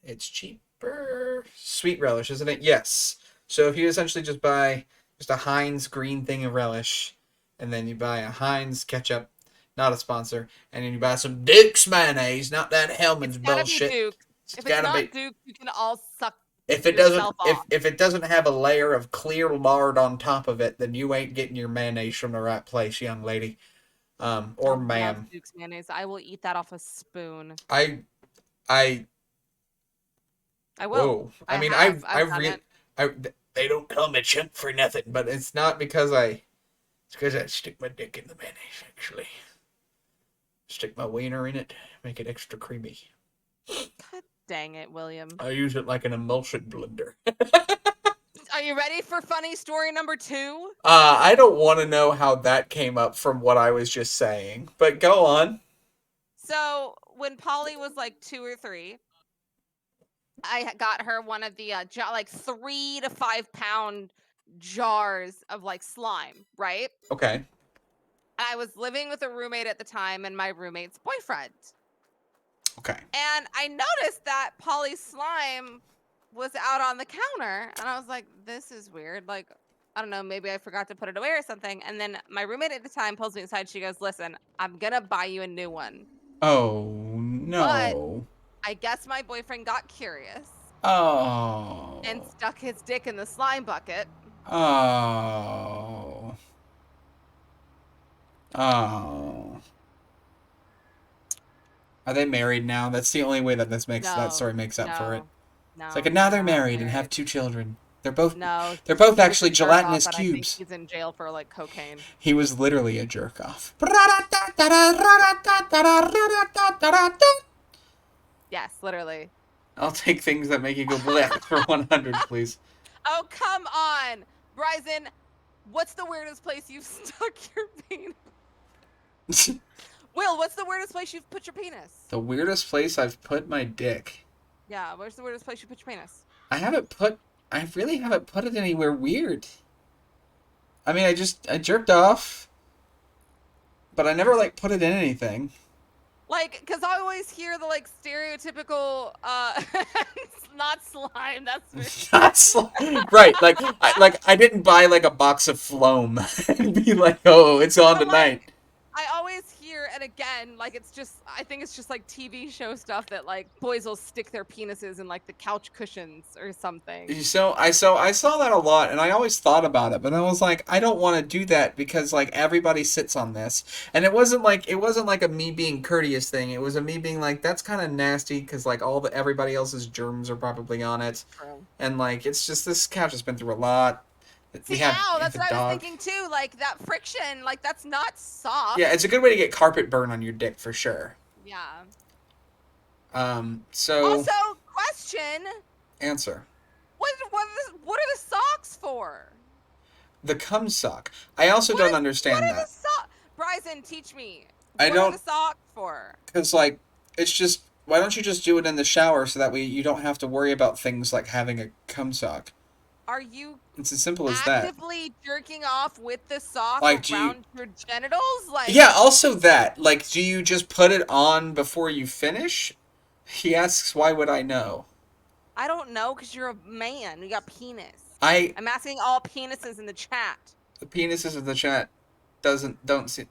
It's cheaper. Sweet relish, isn't it? Yes. So if you essentially just buy just a Heinz green thing of relish, and then you buy a Heinz ketchup, not a sponsor, and then you buy some Duke's mayonnaise, not that Hellman's It's gotta bullshit. be Duke. It's If it's gotta not be. Duke, you can all suck If it doesn't, yourself off. if it doesn't have a layer of clear lard on top of it, then you ain't getting your mayonnaise from the right place, young lady, or I love ma'am. Duke's mayonnaise. I will eat that off a spoon. I, I I will. Whoa. I I mean, have. I I've done really, it. they don't call me chunk for nothing, but it's not because it's because I stick my dick in the mayonnaise, actually. Stick my wiener in it, make it extra creamy. God dang it, William. I use it like an emulsion blender. Are you ready for funny story number 2? I don't want to know how that came up from what I was just saying, but go on. So when Polly was like 2 or 3, I got her one of the like 3 to 5 pound jars of like slime, right? Okay. I was living with a roommate at the time and my roommate's boyfriend. Okay. And I noticed that Polly's slime was out on the counter. And I was like, this is weird. Like, I don't know, maybe I forgot to put it away or something. And then my roommate at the time pulls me aside. She goes, listen, I'm going to buy you a new one. Oh, But no. I guess my boyfriend got curious Oh. and stuck his dick in the slime bucket. Oh. Oh. Are they married now? That's the only way that that story makes up for it. No, It's like now they're not married and have 2 children. They're both No, actually he's a jerk off, gelatinous and I think cubes. he's in jail for like cocaine. He was literally a jerk off. Yes, literally. I'll take things that make you go blech for 100, please. Oh, come on. Bryson, what's the weirdest place you've stuck your penis? Will, what's the weirdest place you've put your penis? The weirdest place I've put my dick. Yeah, where's the weirdest place you put your penis? I really haven't put it anywhere weird. I mean, I jerked off, but I never like put it in anything. Like, cause I always hear the like stereotypical, not slime. That's Not slime. Right, I didn't buy like a box of Floam and be like, oh, it's on tonight. I always hear, and again, like I think it's just like TV show stuff that like boys will stick their penises in like the couch cushions or something. So I saw that a lot, and I always thought about it, but I was like, I don't want to do that because like everybody sits on this, and it wasn't like a me being courteous thing. It was a me being like, that's kind of nasty because like everybody else's germs are probably on it, True. and like it's just this couch has been through a lot. See, that's what I was thinking too. Like that friction, like that's not soft. Yeah, it's a good way to get carpet burn on your dick for sure. Yeah. So. Also, question. Answer. What are the socks for? The cum sock. I also don't understand that. What are the socks? Bryson, teach me. What are the socks for? Because like, it's just. Why don't you just do it in the shower so that way you don't have to worry about things like having a cum sock? Are you It's as simple as that. actively jerking off with the sock Like, around your genitals? Like, yeah, also that. Like, do you just put it on before you finish? He asks, why would I know? I don't know, because you're a man. You got penis. I'm asking all penises in the chat. the penises in the chat. don't see.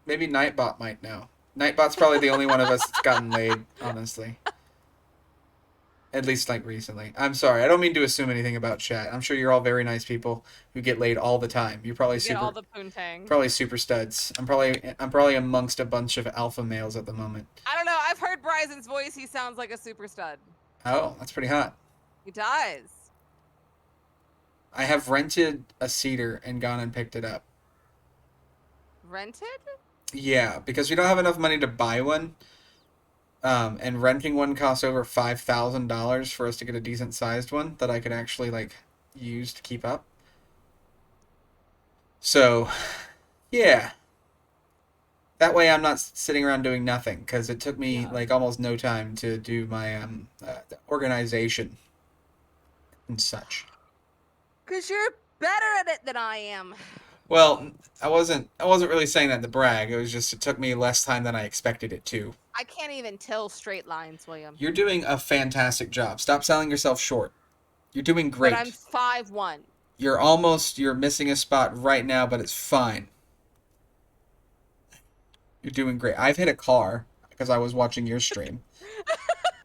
Maybe Nightbot might know. Nightbot's probably the only one of us that's gotten laid, honestly. At least like recently. I'm sorry. I don't mean to assume anything about chat. I'm sure you're all very nice people who get laid all the time. You're probably You get all the poontang. super studs. I'm probably amongst a bunch of alpha males at the moment. I don't know. I've heard Bryson's voice. He sounds like a super stud. Oh, that's pretty hot. He does. I have rented a cedar and gone and picked it up. Rented? Yeah, because we don't have enough money to buy one. And renting one costs over $5,000 for us to get a decent sized one that I could actually like use to keep up. So, yeah. That way I'm not sitting around doing nothing because it took me like almost no time to do my organization and such. Because you're better at it than I am. Well, I wasn't really saying that to brag. It was just it took me less time than I expected it to. I can't even tell straight lines, William. You're doing a fantastic job. Stop selling yourself short. You're doing great. But I'm 5'1". You're missing a spot right now, but it's fine. You're doing great. I've hit a car because I was watching your stream.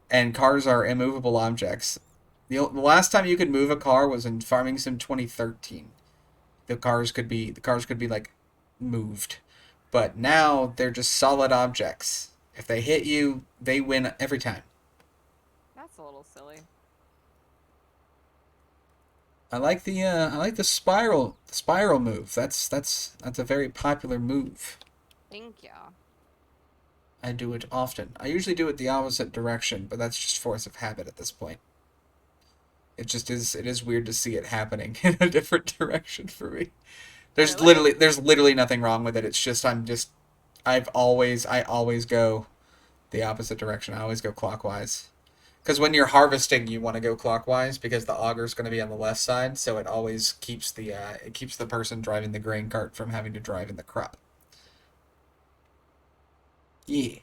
And cars are immovable objects. The last time you could move a car was in Farming Sim 2013. The cars could be like moved. But now they're just solid objects. If they hit you, they win every time. That's a little silly. I like the spiral move. That's a very popular move. Thank you. I do it often. I usually do it the opposite direction, but that's just force of habit at this point. It is weird to see it happening in a different direction for me. There's literally nothing wrong with it. It's just I always go the opposite direction. I always go clockwise. Because when you're harvesting, you want to go clockwise because the auger's going to be on the left side, so it always keeps the person driving the grain cart from having to drive in the crop. Yeah.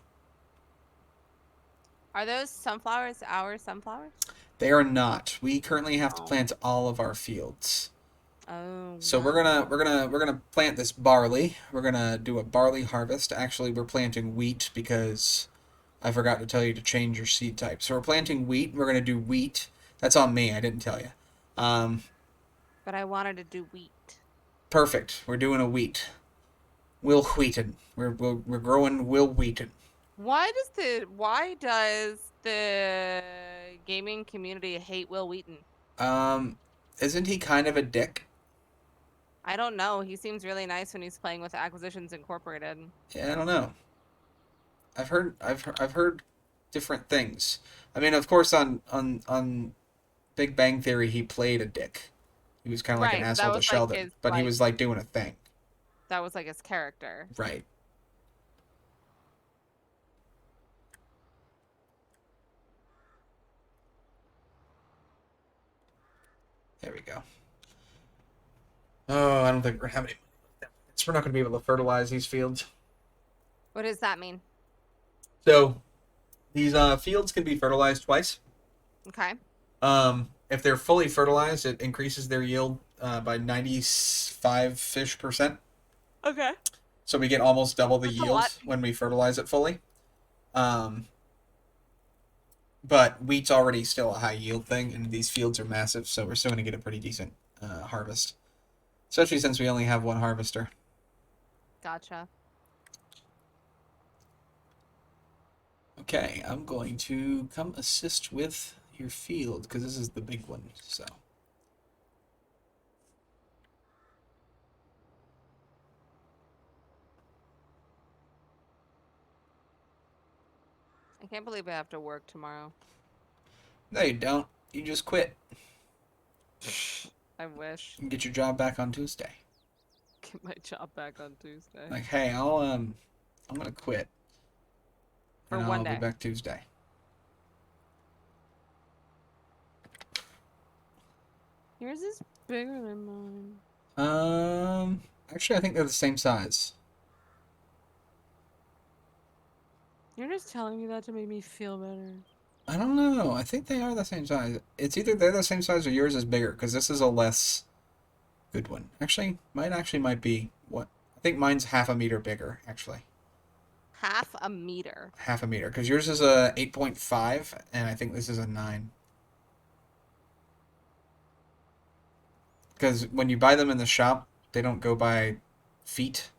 Are those sunflowers our sunflowers? They are not. We currently have to plant all of our fields. Oh. So no. we're gonna plant this barley. We're gonna do a barley harvest. Actually, we're planting wheat because I forgot to tell you to change your seed type. So we're planting wheat. We're gonna do wheat. That's on me. I didn't tell you. But I wanted to do wheat. Perfect. We're doing a wheat. Will Wheaton. We're growing Will Wheaton. Why does the gaming community hate Will Wheaton? Isn't he kind of a dick? I don't know. He seems really nice when he's playing with Acquisitions Incorporated. Yeah, I don't know. I've heard different things. I mean, of course, on Big Bang Theory, he played a dick. He was kind of like an asshole to Sheldon, but he was like doing a thing. That was like his character. Right. There we go. Oh, I don't think we're gonna have any. We're not gonna be able to fertilize these fields. What does that mean? So, these fields can be fertilized twice. Okay. If they're fully fertilized, it increases their yield by 95-ish%. Okay. So we get almost double the That's yield when we fertilize it fully. But wheat's already still a high yield thing, and these fields are massive, so we're still going to get a pretty decent harvest. Especially since we only have one harvester. Gotcha. Okay, I'm going to come assist with your field, because this is the big one, so... I can't believe I have to work tomorrow. No, you don't. You just quit. I wish. You can get your job back on Tuesday. Get my job back on Tuesday. Like, hey, I'm gonna quit. For and one I'll day. be back Tuesday. Yours is bigger than mine. Actually, I think they're the same size. You're just telling me that to make me feel better. I don't know. I think they are the same size. It's either they're the same size or yours is bigger, because this is a less good one. Actually might be what? I think mine's half a meter bigger, actually. Half a meter. Half a meter, because yours is a 8.5, and I think this is a 9. Because when you buy them in the shop, they don't go by feet.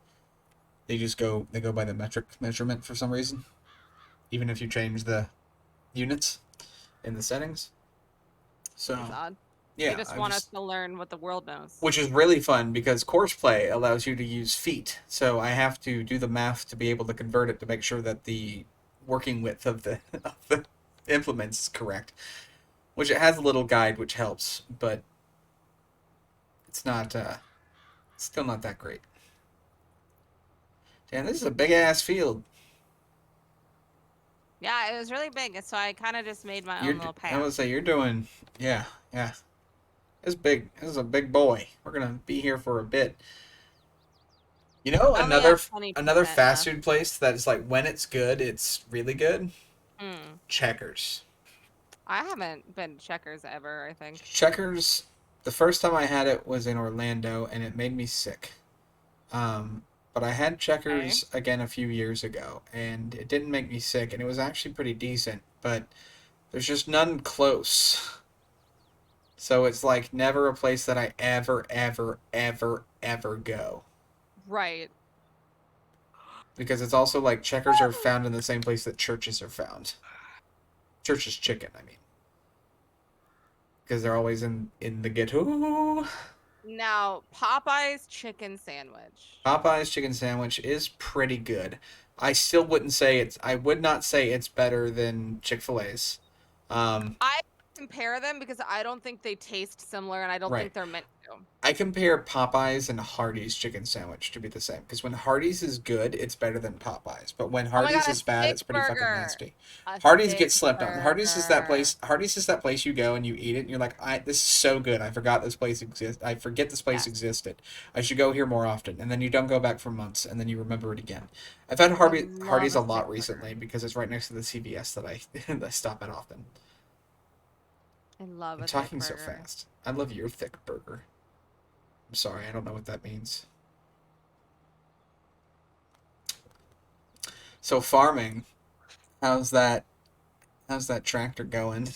They go by the metric measurement for some reason. Even if you change the units in the settings. So That's odd. They yeah, just want us to learn what the world knows. which is really fun because courseplay allows you to use feet. So I have to do the math to be able to convert it to make sure that the working width of the, of the implements is correct. Which it has a little guide which helps, but it's not still not that great. Damn, this is a big ass field. Yeah, it was really big, so I kind of just made my You're own little I path. would say you're doing yeah, yeah. It's big. This is a big boy. We're gonna be here for a bit. You know, I only have 20% another fast left. food place that is like when it's good, it's really good. Mm. Checkers. I haven't been to Checkers ever, I think. Checkers. The first time I had it was in Orlando, and it made me sick. But I had Okay. Checkers again a few years ago, and it didn't make me sick, and it was actually pretty decent. But there's just none close. So it's like never a place that I ever go. Right. Because it's also like Checkers are found in the same place that churches are found. Church's chicken, I mean. Because they're always in the ghetto. Now, Popeye's chicken sandwich. Popeye's chicken sandwich is pretty good. I still wouldn't say it's. I would not say it's better than Chick-fil-A's. Um, I compare them because I don't think they taste similar and I don't right. think they're meant to. I compare Popeyes and Hardee's chicken sandwich to be the same because when Hardee's is good, it's better than Popeyes. But when Oh my Hardee's god, a is bad, thick it's pretty fucking burger. nasty. A Hardee's thick gets slept on. Hardee's is that burger. place. Hardee's is that place you go and you eat it and you're like, this is so good. I forgot this place exists. I forget this place Yes. existed. I should go here more often. And then you don't go back for months and then you remember it again. I've had I love Hardee's a a thick lot burger. recently because it's right next to the CVS that I that I stop at often. I love I'm a thick talking so burger. fast. I love your thick burger. I'm sorry, I don't know what that means. So farming, how's that? How's that tractor going?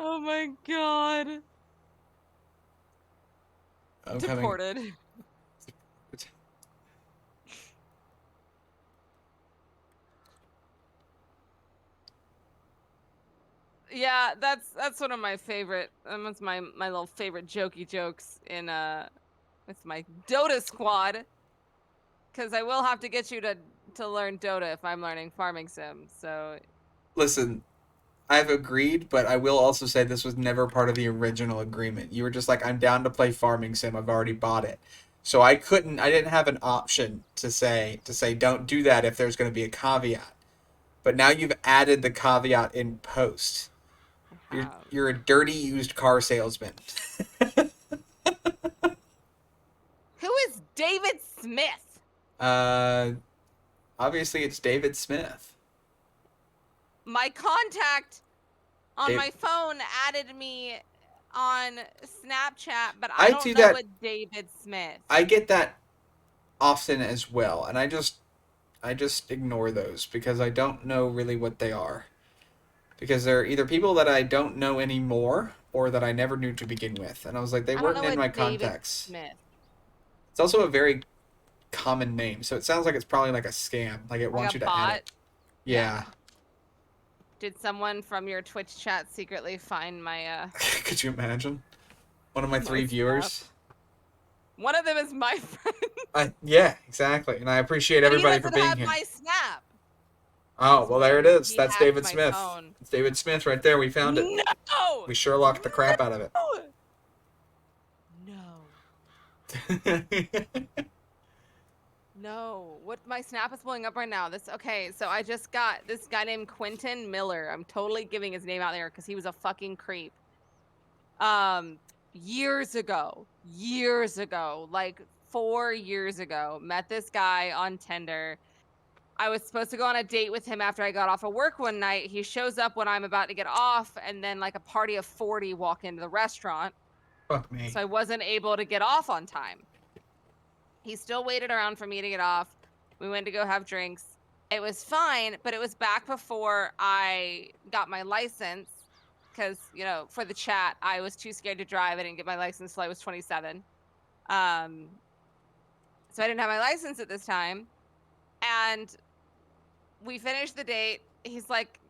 Oh my god. I'm coming. Deported. Yeah, that's one of my favorite. That's my little favorite jokey jokes in with my Dota squad. Because I will have to get you to learn Dota if I'm learning farming sim. So Listen, I've agreed, but I will also say this was never part of the original agreement. You were just like, I'm down to play farming sim. I've already bought it. So I couldn't. I didn't have an option to say don't do that if there's going to be a caveat. But now you've added the caveat in post. I have. You're a dirty used car salesman. Who is David Smith? uh, obviously it's David Smith. My contact on Dave, my phone added me on Snapchat, but I I don't do know that. a David Smith. I get that often as well, and I just ignore those because I don't know really what they are. Because they're either people that I don't know anymore or that I never knew to begin with. And I was like, they I don't weren't know in a my David contacts. Smith. It's also a very common name, so it sounds like it's probably like a scam. Like it Like wants a you to add bot. it. Yeah. Yeah. Did someone from your Twitch chat secretly find my Could you imagine? One of my my three snap? viewers. One of them is my friend, Yeah, exactly. And I appreciate but he everybody for doesn't being have here. my snap. Oh, He's well, there it weird. is. He That's hacked David my Smith. phone. It's David Smith right there. We found it. No! We Sherlocked the crap out of it. No. No. What my snap is pulling up right now. This okay, so I just got this guy named Quentin Miller. I'm totally giving his name out there because he was a fucking creep. Years ago, like 4 years ago, met this guy on Tinder. I was supposed to go on a date with him after I got off of work one night. He shows up when I'm about to get off, and then like a party of 40 walk into the restaurant. Fuck me. So I wasn't able to get off on time. He still waited around for me to get off. We went to go have drinks. It was fine, but it was back before I got my license because, for the chat, I was too scared to drive. I didn't get my license till I was 27. So I didn't have my license at this time. And we finished the date. He's like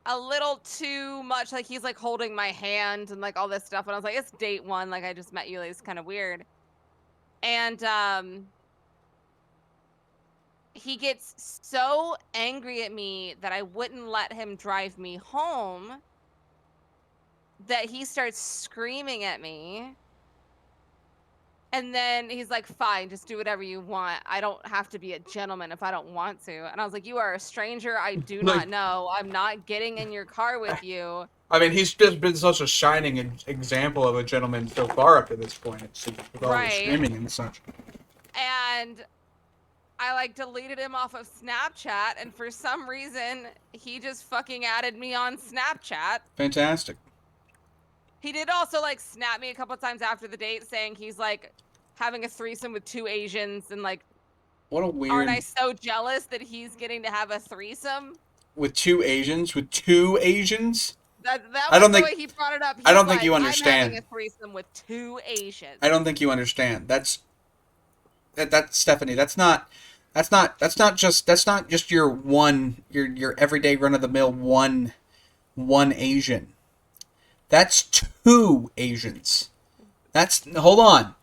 a little too much. Like, he's like holding my hand and like all this stuff. And I was like, it's date one. Like, I just met you. Like, it's kind of weird. And he gets so angry at me that I wouldn't let him drive me home that he starts screaming at me. And then he's like, fine, just do whatever you want. I don't have to be a gentleman if I don't want to. And I was like, you are a stranger I do Like, not know. I'm not getting in your car with you. I mean, he's just been such a shining example of a gentleman so far up to this point, it seems, with all the Right. screaming and such. And I like deleted him off of Snapchat. And for some reason, he just fucking added me on Snapchat. Fantastic. He did also like snap me a couple times after the date saying he's like having a threesome with 2 Asians and like, What a weird... aren't I so jealous that he's getting to have a threesome? With 2 Asians? With 2 Asians? That I was don't the think- way he brought it up. He's I don't think like, you I'm understand. having a threesome with 2 Asians. I don't think you understand. That's Stephanie, that's not just your everyday run of the mill one Asian. That's 2 Asians. Hold on.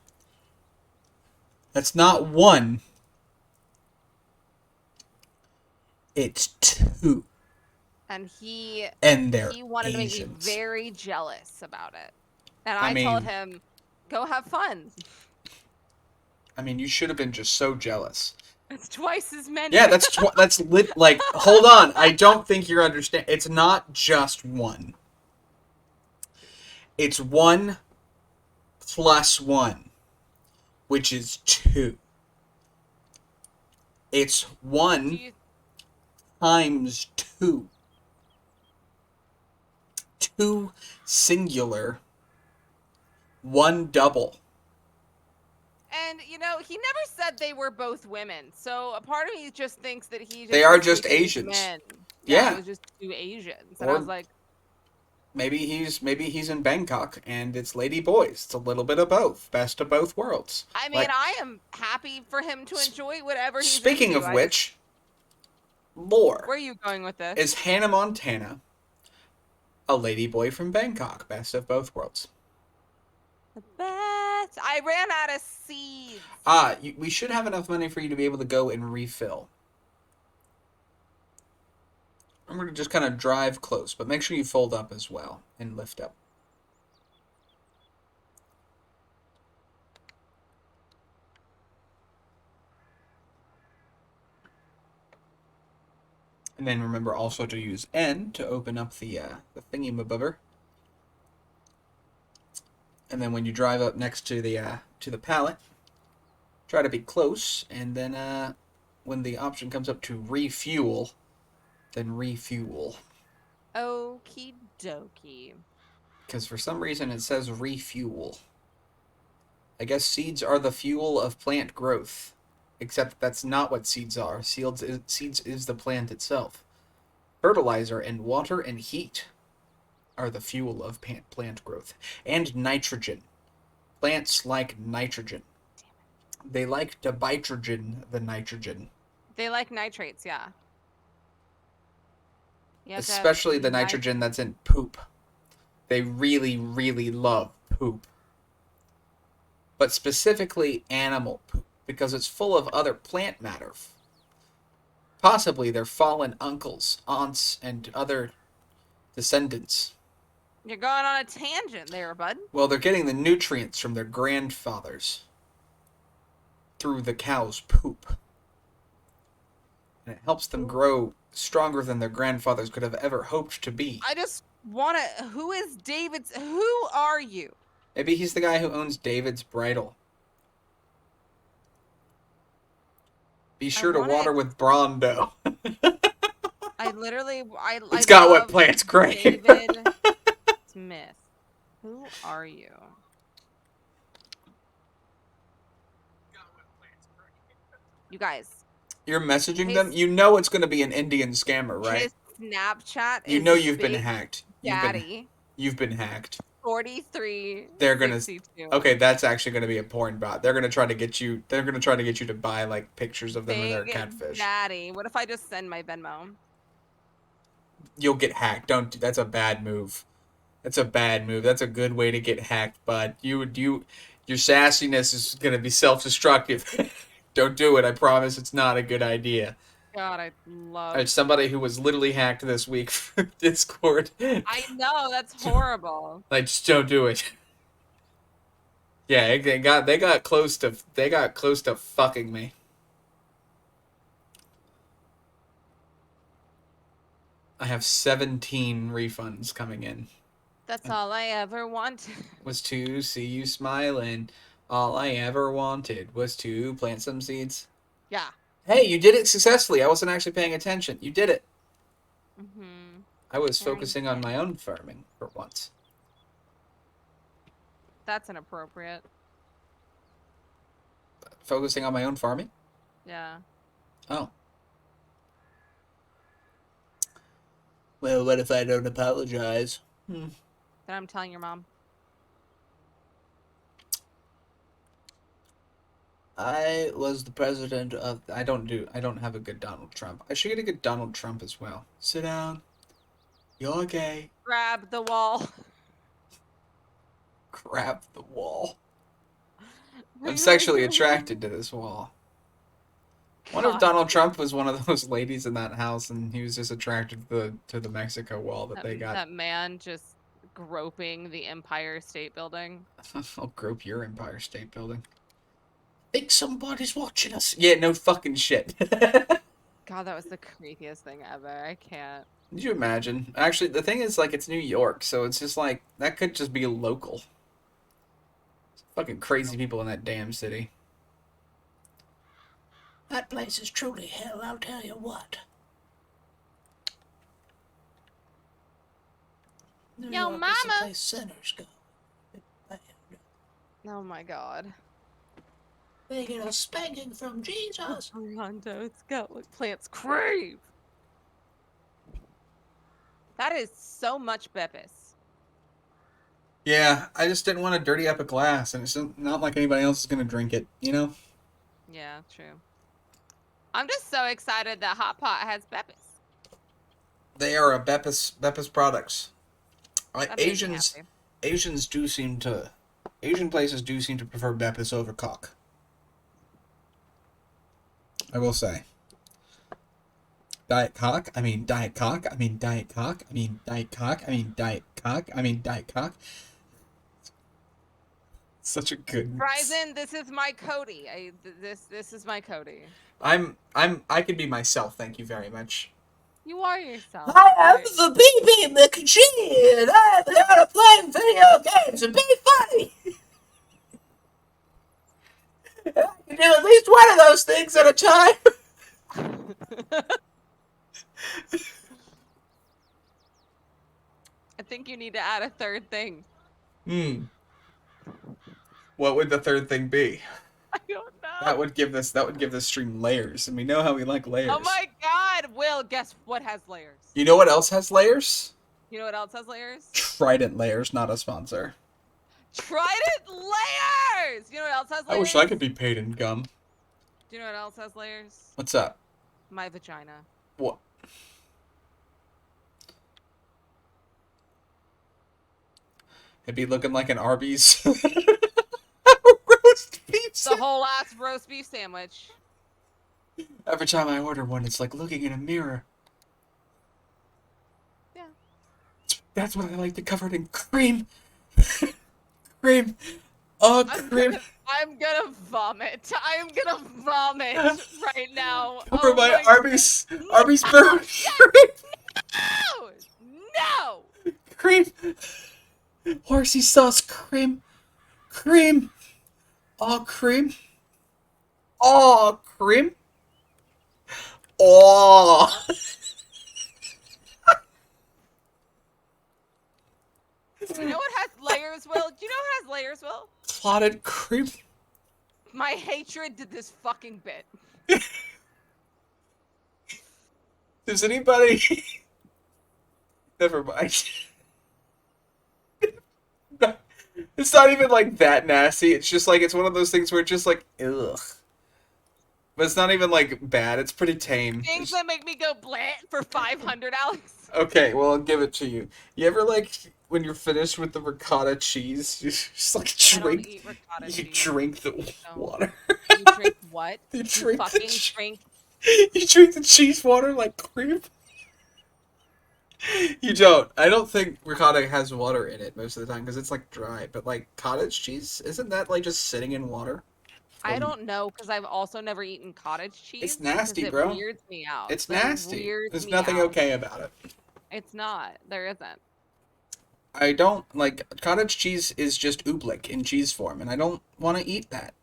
That's not 1. It's 2. And he Asians. wanted to make me very jealous about it. And I told him, go have fun. I mean, you should have been just so jealous. It's twice as many. Yeah, that's lit. Like, hold on. I don't think you're understand. It's not just 1. It's 1 plus 1, which is 2. It's 1 times 2. 2 singular, 1 double. And, he never said they were both women. So a part of me just thinks that he just... They are just Asians. Men. Yeah. It was just 2 Asians. And Or I was like... Maybe he's in Bangkok and it's lady boys. It's a little bit of both. Best of both worlds. I mean, I am happy for him to enjoy whatever he's Speaking into. of which, lore. Where are you going with this? Is Hannah Montana a lady boy from Bangkok? Best of both worlds. The best. I ran out of seeds. We should have enough money for you to be able to go and refill. I'm going to just kind of drive close, but make sure you fold up as well and lift up. And then remember also to use N to open up the thingy-mabobber. And then when you drive up next to the pallet, try to be close, and then when the option comes up to refuel, then refuel. Okie dokie. Because for some reason it says refuel. I guess seeds are the fuel of plant growth. Except that's not what seeds are. Seeds is the plant itself. Fertilizer and water and heat are the fuel of plant growth. And nitrogen. Plants like nitrogen. They like to bitrogen the nitrogen. They like nitrates, yeah. Especially the nitrogen that's in poop. They really, really love poop. But specifically animal poop, because it's full of other plant matter. Possibly their fallen uncles, aunts, and other descendants. You're going on a tangent there, bud. Well, they're getting the nutrients from their grandfathers through the cow's poop. And it helps them grow stronger than their grandfathers could have ever hoped to be. I just want to... Who is David's... Who are you? Maybe he's the guy who owns David's Bridal. Be sure to water with Brondo. I literally... It's got what plants crave. David Smith. Who are you? You guys, You're messaging them? his You know it's going to be an Indian scammer, right? his Snapchat You is know you've been Big hacked. Daddy You've been hacked. They're gonna 4362. Okay, that's actually gonna be a porn bot. They're gonna try to get you to buy like pictures of them or their Big catfish. Daddy. What if I just send my Venmo? You'll get hacked. Don't That's a bad move. That's a bad move. That's a good way to get hacked, but your sassiness is gonna be self-destructive. Don't do it. I promise it's not a good idea. God, I love. As somebody who was literally hacked this week from Discord, I know that's horrible. like just don't do it. Yeah, they got close to fucking me. I have 17 refunds coming in. That's all I ever wanted. Was to see you smiling. All I ever wanted was to plant some seeds. Yeah. Hey, you did it successfully. I wasn't actually paying attention. You did it. Mhm. I was Very focusing on nice. my own farming for once. That's inappropriate. Focusing on my own farming? Yeah. Oh. Well, what if I don't apologize? Then I'm telling your mom. I was the president of. I don't have a good Donald Trump. I should get a good Donald Trump as well. Sit down. You're gay. Grab the wall. Grab the wall. I'm sexually attracted to this wall. I wonder if Donald Trump was one of those ladies in that house and he was just attracted to the Mexico wall that they got. That man just groping the Empire State Building. I'll grope your Empire State Building. Think somebody's watching us. Yeah, no fucking shit. God, that was the creepiest thing ever. I can't. Did you imagine? Actually, the thing is, like, it's New York, so it's just like, that could just be local. Fucking crazy people in that damn city. That place is truly hell, I'll tell you what. New Yo, York is the mama! place sinners go. Oh my God. They get a spanking from Jesus. Rondo, it's got what plants crave. That is so much Beppis. Yeah, I just didn't want to dirty up a glass, and it's not like anybody else is going to drink it, you know? Yeah, true. I'm just so excited that Hot Pot has Beppis. They are a Beppis products. That makes me Asians happy. Asian places do seem to prefer Beppis over cock. I will say. Diet cock, I mean diet cock, I mean diet cock, I mean diet cock, I mean diet cock, I mean diet cock. Such a good. Ryzen, this is my Cody. This is my Cody. I can be myself, thank you very much. You are yourself. I am the BB McGee, and I'm here to play video games and be funny. I can do at least one of those things at a time. I think you need to add a third thing. What would the third thing be? I don't know. That would give this stream layers, and we know how we like layers. Oh my God, Will, guess what has layers? You know what else has layers? You know what else has layers? Trident layers, not a sponsor. Trident layers! You know what else has layers? I wish I could be paid in gum. Do you know what else has layers? What's up? My vagina. What? It'd be looking like an Arby's roast beef The whole ass roast beef sandwich. Every time I order one, it's like looking in a mirror. Yeah. That's what I like to cover it in cream. Cream. Oh, cream. I'm gonna vomit. I am gonna vomit right now. Cover my Arby's. God. Arby's No! burger. No! No! Cream. Horsey sauce. Cream. Cream. Oh, cream. Oh, cream. Oh. You know what has layers, Will? Do you know what has layers, Will? Clotted cream. My hatred to this fucking bit. Does anybody? Never mind. It's not even like that nasty. It's just like it's one of those things where it's just like ugh. But it's not even like bad. It's pretty tame. Things that make me go blat for 500, Alex. Okay, well I'll give it to you. You ever like when you're finished with the ricotta cheese, you just like I don't drink, eat ricotta you cheese. drink the Don't. water. You drink what? You You drink the fucking drink. you drink the cheese water like cream. You don't. I don't think ricotta has water in it most of the time because it's like dry. But like cottage cheese, isn't that like just sitting in water? I Or don't know because I've also never eaten cottage it's cheese because nasty, it bro. weirds me out. It's It nasty. weirds There's me nothing out. okay about it. It's not. There isn't. I don't like cottage cheese is just oobleck in cheese form, and I don't want to eat that.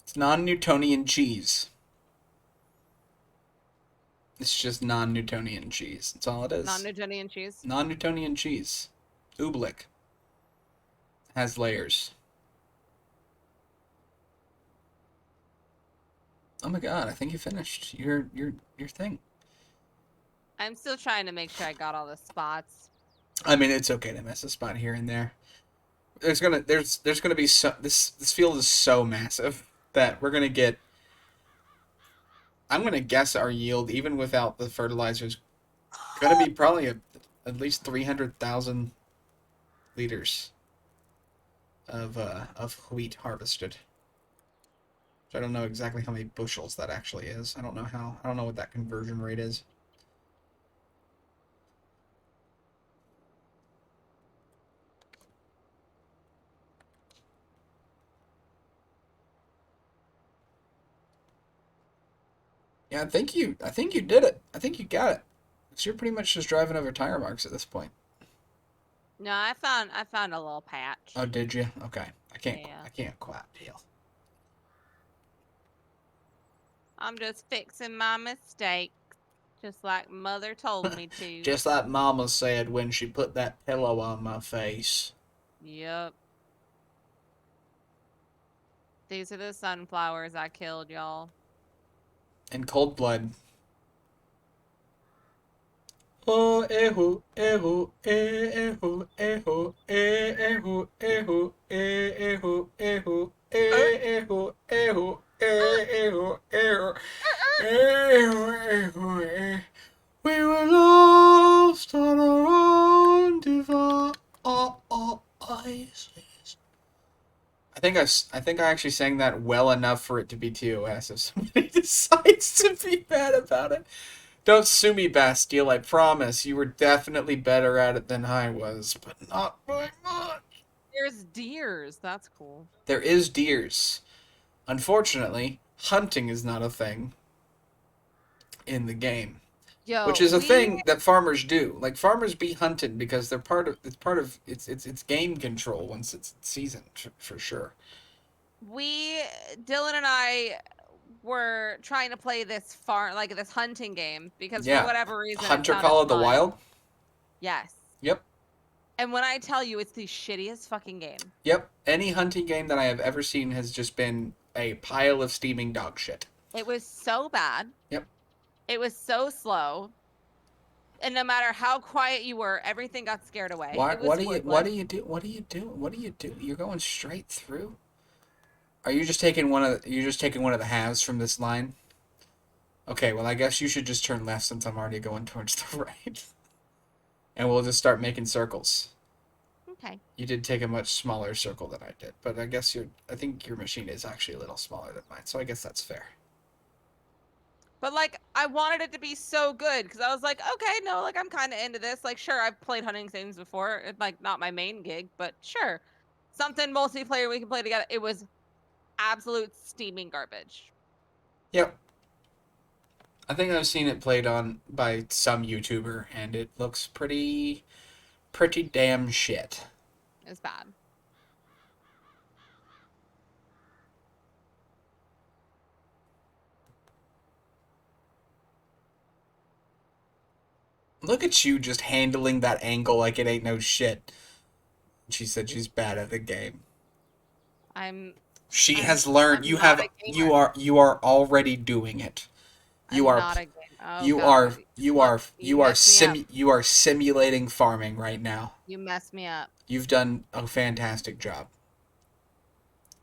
It's non-Newtonian cheese. It's just non-Newtonian cheese. That's all it is. Non-Newtonian cheese. Non-Newtonian cheese. Oobleck has layers. Oh my god! I think you finished your thing. I'm still trying to make sure I got all the spots. I mean, it's okay to miss a spot here and there. There's gonna be so this field is so massive that we're gonna get. I'm gonna guess our yield even without the fertilizers gonna be probably at least 300,000 liters of wheat harvested. I don't know exactly how many bushels that actually is. I don't know what that conversion rate is. Yeah, I think you did it. I think you got it. So you're pretty much just driving over tire marks at this point. No, I found a little patch. Oh, did you? Okay. Yeah. I can't quite deal. I'm just fixing my mistakes, just like Mother told me to. Just like Mama said when she put that pillow on my face. Yep. These are the sunflowers I killed, y'all. In cold blood. Oh, eho, eho, eho, eho, eho, eho, eho, eho, eho, eho, eho, eho, eho, we were lost on our own devices. I think I actually sang that well enough for it to be TOS if somebody decides to be mad about it. Don't sue me, Bastille, I promise. You were definitely better at it than I was, but not by much. There's deers. That's cool. There is deers. Unfortunately, hunting is not a thing in the game. Yo, Which is a we thing that farmers do. Like farmers be hunted because they're part of it's game control once it's season for sure. we Dylan and I were trying to play this like this hunting game because for Yeah. whatever reason it Hunter sounded Call of the fun. Wild? Yes. Yep. And when I tell you it's the shittiest fucking game. Yep. Any hunting game that I have ever seen has just been a pile of steaming dog shit. It was so bad. Yep. It was so slow. And no matter how quiet you were, everything got scared away. Why It was what do you do? What do you do? What do you do? You're going straight through? Are you just taking you're just taking one of the halves from this line? Okay, well I guess you should just turn left since I'm already going towards the right. And we'll just start making circles. Okay. You did take a much smaller circle than I did, but I think your machine is actually a little smaller than mine, so I guess that's fair. But like I wanted it to be so good because I was like, okay, no, like I'm kind of into this. Like, sure, I've played hunting games before. It's like not my main gig, but sure, something multiplayer we can play together. It was absolute steaming garbage. Yep. I think I've seen it played on by some YouTuber, and it looks pretty damn shit. It's bad. Look at you just handling that angle like it ain't no shit. She said she's bad at the game. I'm She I'm has learned. I'm not a gamer. You are already doing it. You I'm are not a game. Oh God. Look, you messed me up. you are simulating farming right now. You messed me up. You've done a fantastic job,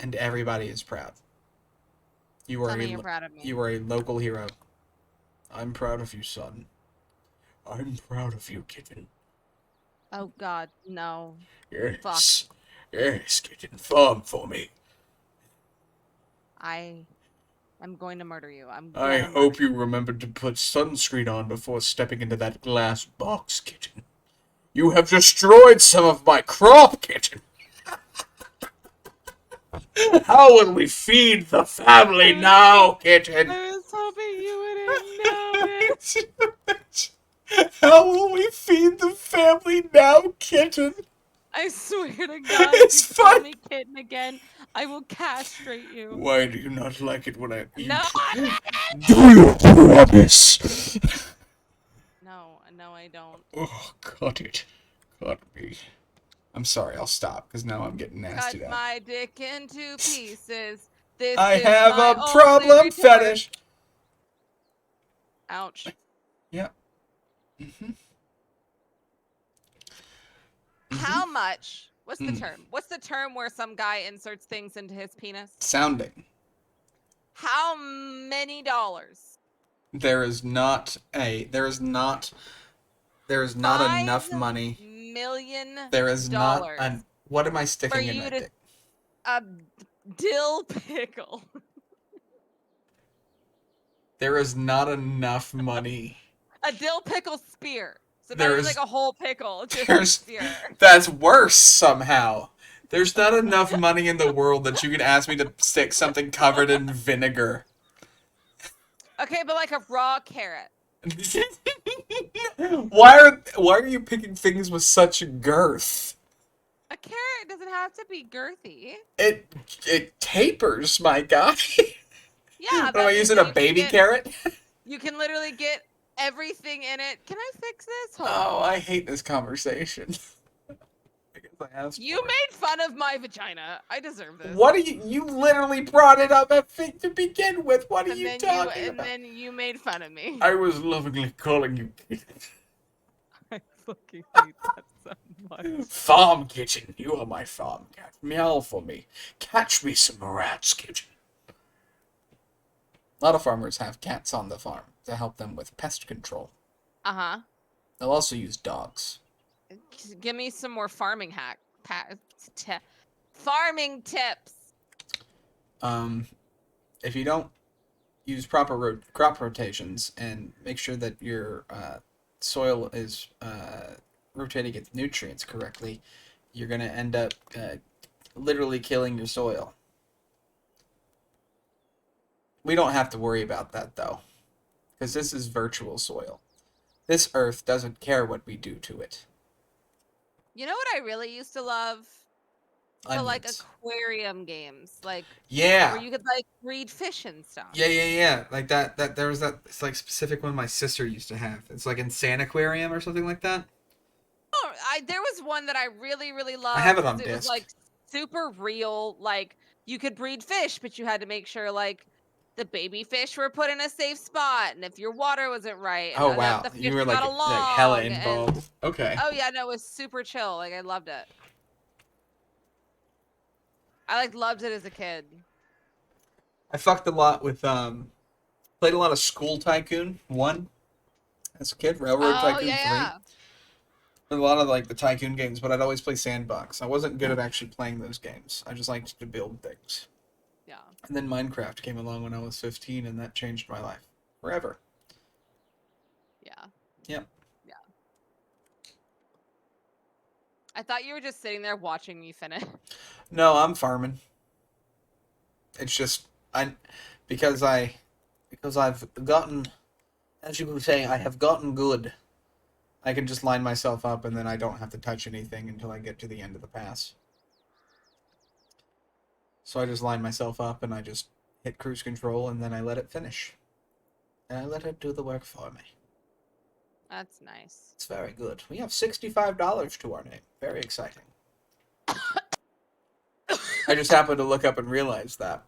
and everybody is proud. Tell me you're proud of me. You are a local hero. I'm proud of you, son. I'm proud of you, kitten. Oh God, no. Fuck. Yes. Yes, kitten. Farm for me. I am going to murder you. I'm I gonna murder hope you remembered to put sunscreen on before stepping into that glass box, kitten. You have destroyed some of my crop, kitten. How will we feed the family now, kitten? I was hoping you wouldn't know it. How will we feed the family now, kitten? I swear to God, if It's you call fun. me kitten again, I will castrate you. Why do you not like it when I No, do you promise? no, I don't. Oh, cut it. Cut me. I'm sorry, I'll stop, because now I'm getting Cut nasty now. my dick into pieces. This I is have my a only problem retort. fetish. Ouch. Yeah. Mm-hmm. How much? What's the Mm. term? What's the term where some guy inserts things into his penis? Sounding. How many dollars? There is not enough money. $5 million There is not an what am I for sticking in you my to dick? a dill pickle. There is not enough money. A dill pickle spear. So not There even is like a whole pickle, just a there's spear. that's worse somehow. There's not enough money in the world that you can ask me to stick something covered in vinegar. Okay, but like a raw carrot. Why are you picking things with such girth? A carrot doesn't have to be girthy. It it tapers, my guy. Yeah, What am I that means using that a baby carrot? you can literally get everything in it. Can I fix this? Hold Oh, on. I hate this conversation. I guess I asked You for it. made fun of my vagina. I deserve this. What do you literally brought it up to begin with? What are And you then talking about? you made fun of me. I was lovingly calling you I fucking hate that so much. farm kitchen. You are my farm cat. Meow for me. Catch me some rats, kitchen. A lot of farmers have cats on the farm to help them with pest control. Uh-huh. They'll also use dogs. Give me some more farming farming tips. If you don't use proper crop rotations and make sure that your soil is rotating its nutrients correctly, you're going to end up literally killing your soil. We don't have to worry about that, though, because this is virtual soil. This earth doesn't care what we do to it. You know what I really used to love? The like Onions. aquarium games, like Yeah. where you could like breed fish and stuff. Yeah. Like that there was that it's like specific one my sister used to have. It's like Insane Aquarium or something like that. Oh, there was one that I really, really I loved have it on because it was disc. like super real. Like you could breed fish, but you had to make sure like the baby fish were put in a safe spot, and if your water wasn't right, and Oh that wow. the You fish were got like hella along, and involved. Okay. oh yeah, no, it was super chill. Like I loved it. I like loved it as a kid. I fucked a lot with played a lot of School Tycoon 1 as a kid, Railroad Oh Tycoon 3. yeah, A lot of like the Tycoon games, but I'd always play Sandbox. I wasn't good at actually playing those games. I just liked to build things. yeah. And then Minecraft came along when I was 15 and that changed my life forever. Yeah. Yep. Yeah. I thought you were just sitting there watching me finish. No, I'm farming. It's just I because I've gotten, as you would say, I have gotten good. I can just line myself up and then I don't have to touch anything until I get to the end of the pass. So I just line myself up and I just hit cruise control and then I let it finish. And I let it do the work for me. That's nice. It's very good. We have $65 to our name. Very exciting. I just happened to look up and realize that.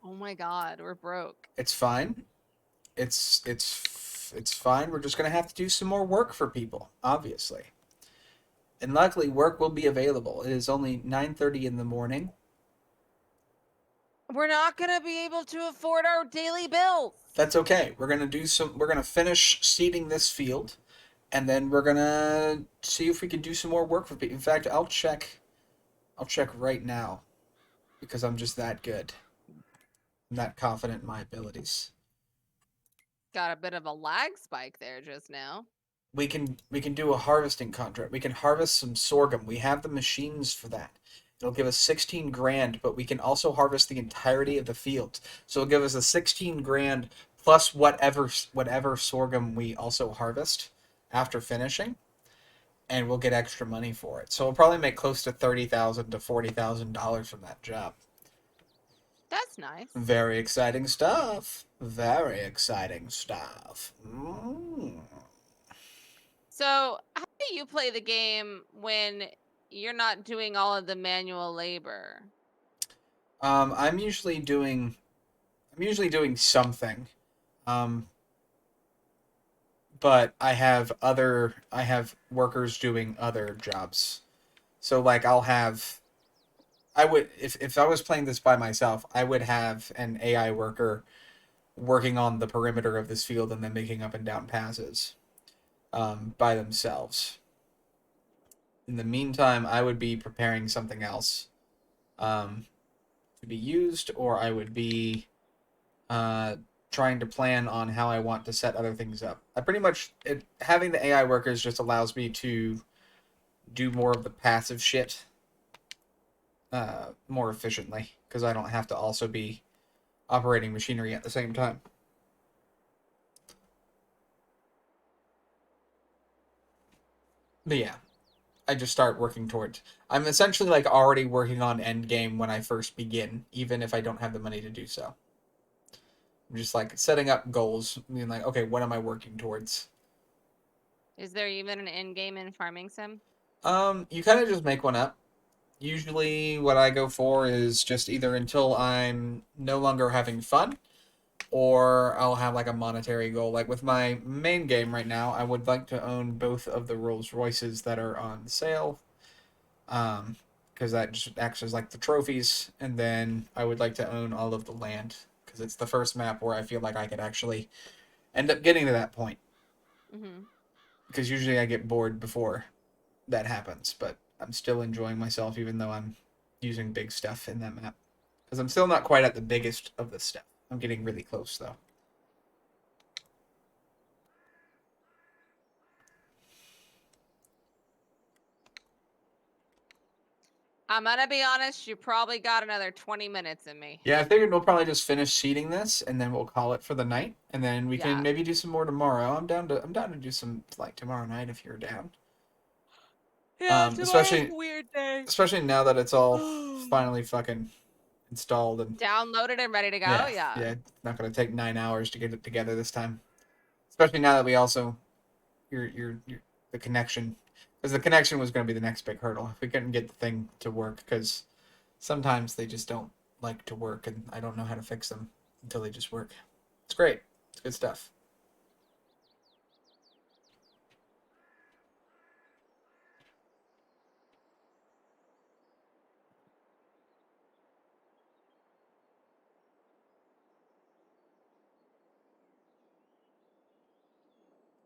Oh my God, we're broke. It's fine. It's fine. We're just gonna have to do some more work for people, obviously. And luckily, work will be available. It is only 9:30 in the morning. We're not gonna be able to afford our daily bills. That's okay. We're gonna finish seeding this field, and then we're gonna see if we can do some more work for people. In fact, I'll check. I'll check right now because I'm just that good. I'm that confident in my abilities. Got a bit of a lag spike there just now. We can do a harvesting contract. We can harvest some sorghum. We have the machines for that. It'll give us 16 grand, but we can also harvest the entirety of the field. So it'll give us a 16 grand plus whatever sorghum we also harvest after finishing, and we'll get extra money for it. So we'll probably make close to $30,000 to $40,000 from that job. That's nice. Very exciting stuff. Very exciting stuff. So, how do you play the game when you're not doing all of the manual labor? I'm usually doing something. Um, but I have workers doing other jobs. So like I would if I was playing this by myself, I would have an AI worker working on the perimeter of this field and then making up and down passes by themselves. In the meantime, I would be preparing something else um, to be used, or I would be uh, trying to plan on how I want to set other things up. I pretty much having the AI workers just allows me to do more of the passive shit more efficiently because I don't have to also be operating machinery at the same time. But yeah, I just start working towards. I'm essentially like already working on end game when I first begin, even if I don't have the money to do so. I'm just like setting up goals, being like, okay, what am I working towards? Is there even an end game in Farming Sim? You kind of just make one up. Usually, what I go for is just either until I'm no longer having fun, or I'll have like a monetary goal. Like with my main game right now, I would like to own both of the Rolls Royces that are on sale, because that just acts as like the trophies, and then I would like to own all of the land because it's the first map where I feel like I could actually end up getting to that point. Mm-hmm. Because usually I get bored before that happens, but I'm still enjoying myself even though I'm using big stuff in that map. Because I'm still not quite at the biggest of the stuff. I'm getting really close though. I'm gonna be honest, you probably got another 20 minutes in me. Yeah, I figured we'll probably just finish seeding this and then we'll call it for the night, and then we can Yeah. maybe do some more tomorrow. I'm down to do some like tomorrow night if you're down. Yeah, tomorrow's Especially a weird day. now that it's all finally fucking installed and Downloaded and ready to go? yeah, Yeah. yeah, it's not gonna take 9 hours to get it together this time. Especially now that we also your the connection, because the connection was going to be the next big hurdle. If we couldn't get the thing to work, because sometimes they just don't like to work, and I don't know how to fix them until they just work. It's great. It's good stuff.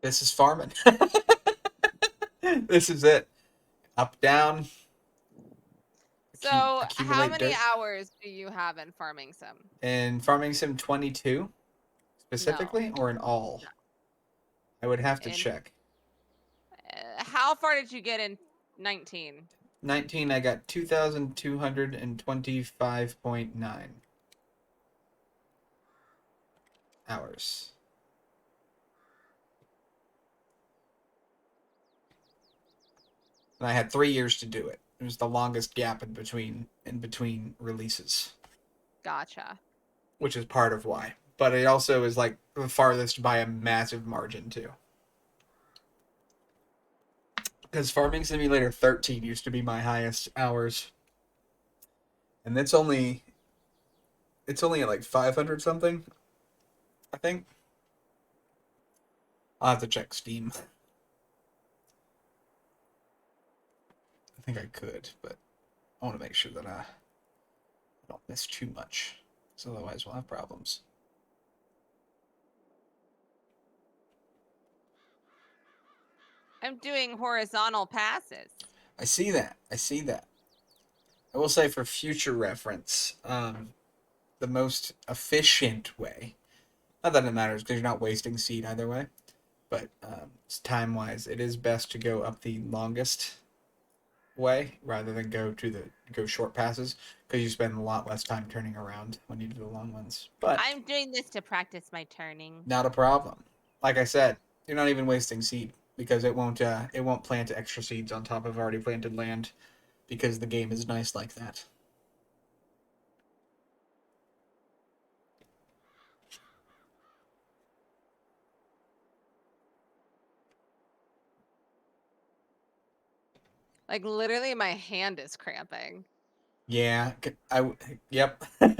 This is farming. This is it. Up, down, So, how accumulate many dirt. hours do you have in Farming Sim? In Farming Sim 22 No. specifically, or in all? No. I would have to In check. how far did you get in 19? 19, I got 2,225.9 hours. And I had 3 years to do it. It was the longest gap in between releases, Gotcha. which is part of why. But it also is like the farthest by a massive margin too. Because Farming Simulator 13 used to be my highest hours, And it's only at like 500 something, I think. I'll have to check Steam. I think I could, but I want to make sure that I don't miss too much, because otherwise we'll have problems. I'm doing horizontal passes. I see that. I see that. I will say for future reference, the most efficient way, not that it matters because you're not wasting seed either way, but time wise, it is best to go up the longest way rather than go short passes because you spend a lot less time turning around when you do the long ones. But I'm doing this to practice my turning. not a problem. Like I said, you're not even wasting seed because it won't plant extra seeds on top of already planted land because the game is nice like that. Like literally my hand is cramping. Yeah, yep. I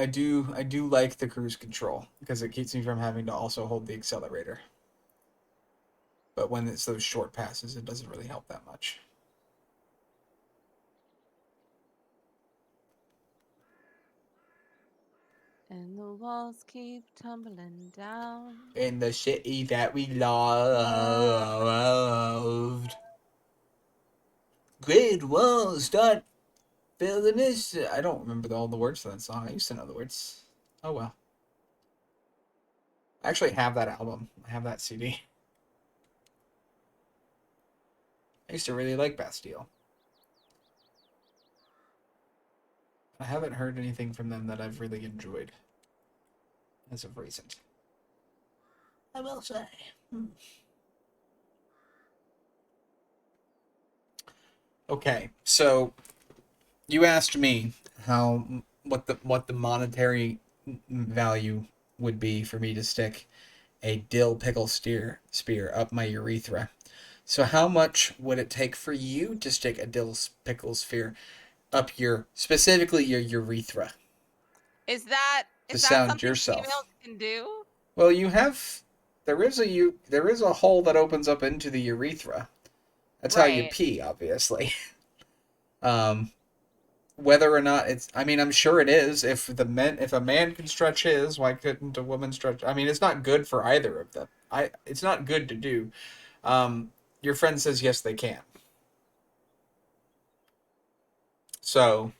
do like the cruise control because it keeps me from having to also hold the accelerator. But when it's those short passes, it doesn't really help that much. And the walls keep tumbling down. In the city that we loved. Great walls start building this. I don't remember all the words to that song. I used to know the words. Oh well. I actually have that album. I have that CD. I used to really like Bastille. I haven't heard anything from them that I've really enjoyed as of recent. I will say. Okay, so you asked me what the monetary value would be for me to stick a dill pickle spear up my urethra. So how much would it take for you to stick a dill pickle spear up specifically your urethra Is that to is that sound something yourself? females can do? Well, there is a hole that opens up into the urethra. That's how you Right. pee, obviously. Um, whether or not it's, I mean, I'm sure it is. If a man can stretch his, why couldn't a woman stretch? I mean, it's not good for either of them. It's not good to do. Um, your friend says yes, they can. So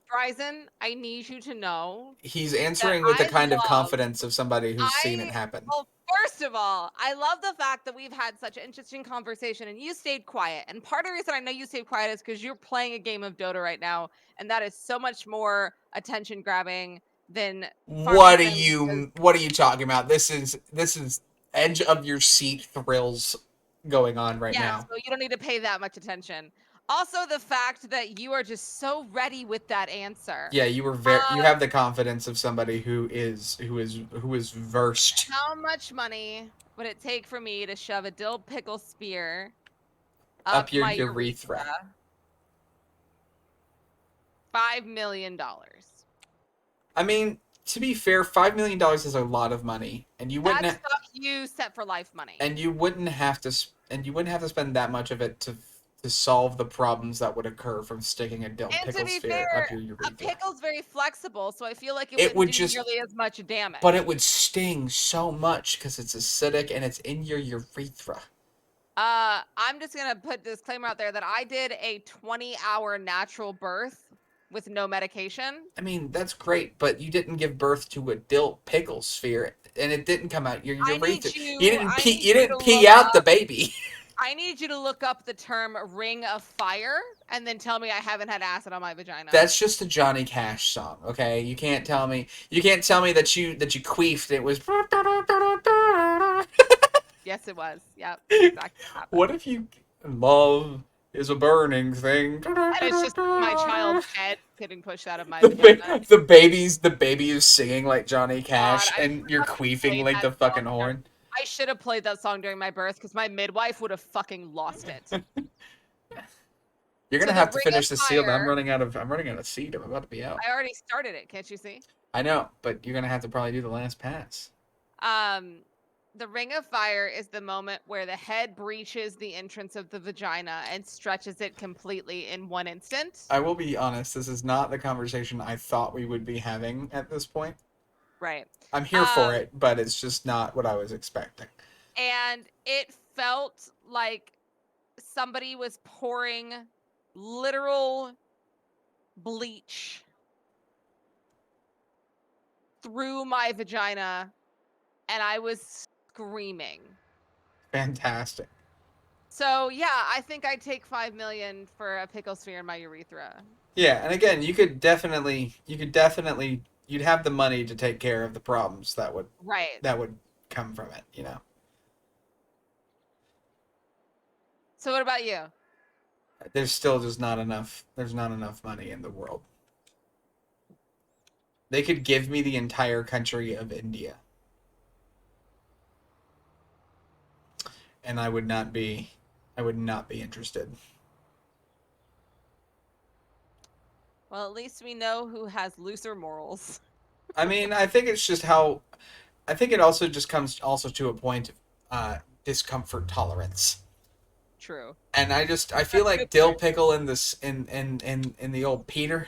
Bryson, I need you to know he's that answering with the I kind of love confidence of somebody who's seen it I happen. well, first of all, I love the fact that we've had such an interesting conversation and you stayed quiet. And part of the reason I know you stayed quiet is because you're playing a game of Dota right now, and that is so much more attention grabbing than farming sim. What are you talking about? This is edge of your seat thrills going on right Yeah, now. so you don't need to pay that much attention. Also, the fact that you are just so ready with that answer. Yeah, you have the confidence of somebody who is versed How much money would it take for me to shove a dill pickle spear up up your my urethra. urethra? $5 million. I mean, to be fair, $5 million is a lot of money, and That's fuck you set for life money. you wouldn't have to spend that much of it to solve the problems that would occur from sticking a dill And to pickle be sphere fair, up your a urethra. pickle's very flexible, so I feel like it It wouldn't would do just, nearly as much but damage. it would sting so much because it's acidic and it's in your urethra. I'm just gonna put disclaimer out there that I did a 20-hour natural birth with no medication. I mean, that's great, but you didn't give birth to a dill pickle sphere, and it didn't come out your urethra. I need You you to didn't look pee out the up baby. I need you to look up the term ring of fire and then tell me I haven't had acid on my vagina. That's just a Johnny Cash song, okay? You can't tell me that you queefed. It was. Yes, it was. Yep, that's exactly what happened. What if you love is a burning thing? And it's just my child's head getting pushed out of my vagina. The baby is singing like Johnny God, Cash, I and you're fucking queefing played like that the song fucking during, horn. I should have played that song during my birth because my midwife would have fucking lost it. You're So gonna the have to Ring of finish the sealed. I'm Fire. running out of. I'm running out of seed. I'm about to be out. I already started it. Can't you see? I know, but you're gonna have to probably do the last pass. Um, the Ring of Fire is the moment where the head breaches the entrance of the vagina and stretches it completely in one instant. I will be honest. This is not the conversation I thought we would be having at this point. Right. I'm here for it, but it's just not what I was expecting. And it felt like somebody was pouring literal bleach through my vagina, and I was screaming. Fantastic. So yeah, I think I'd take 5 million for a pickle sphere in my urethra. Yeah, and again, you'd have the money to take care of the problems Right. that would come from it, you know. So what about you? There's still just not enough. There's not enough money in the world. They could give me the entire country of India, and I would not be interested. Well, at least we know who has looser morals. I mean, I think it's just how. I think it also just comes also to a point of discomfort tolerance. True. And I feel That's a like good dill point. pickle in this in the old Peter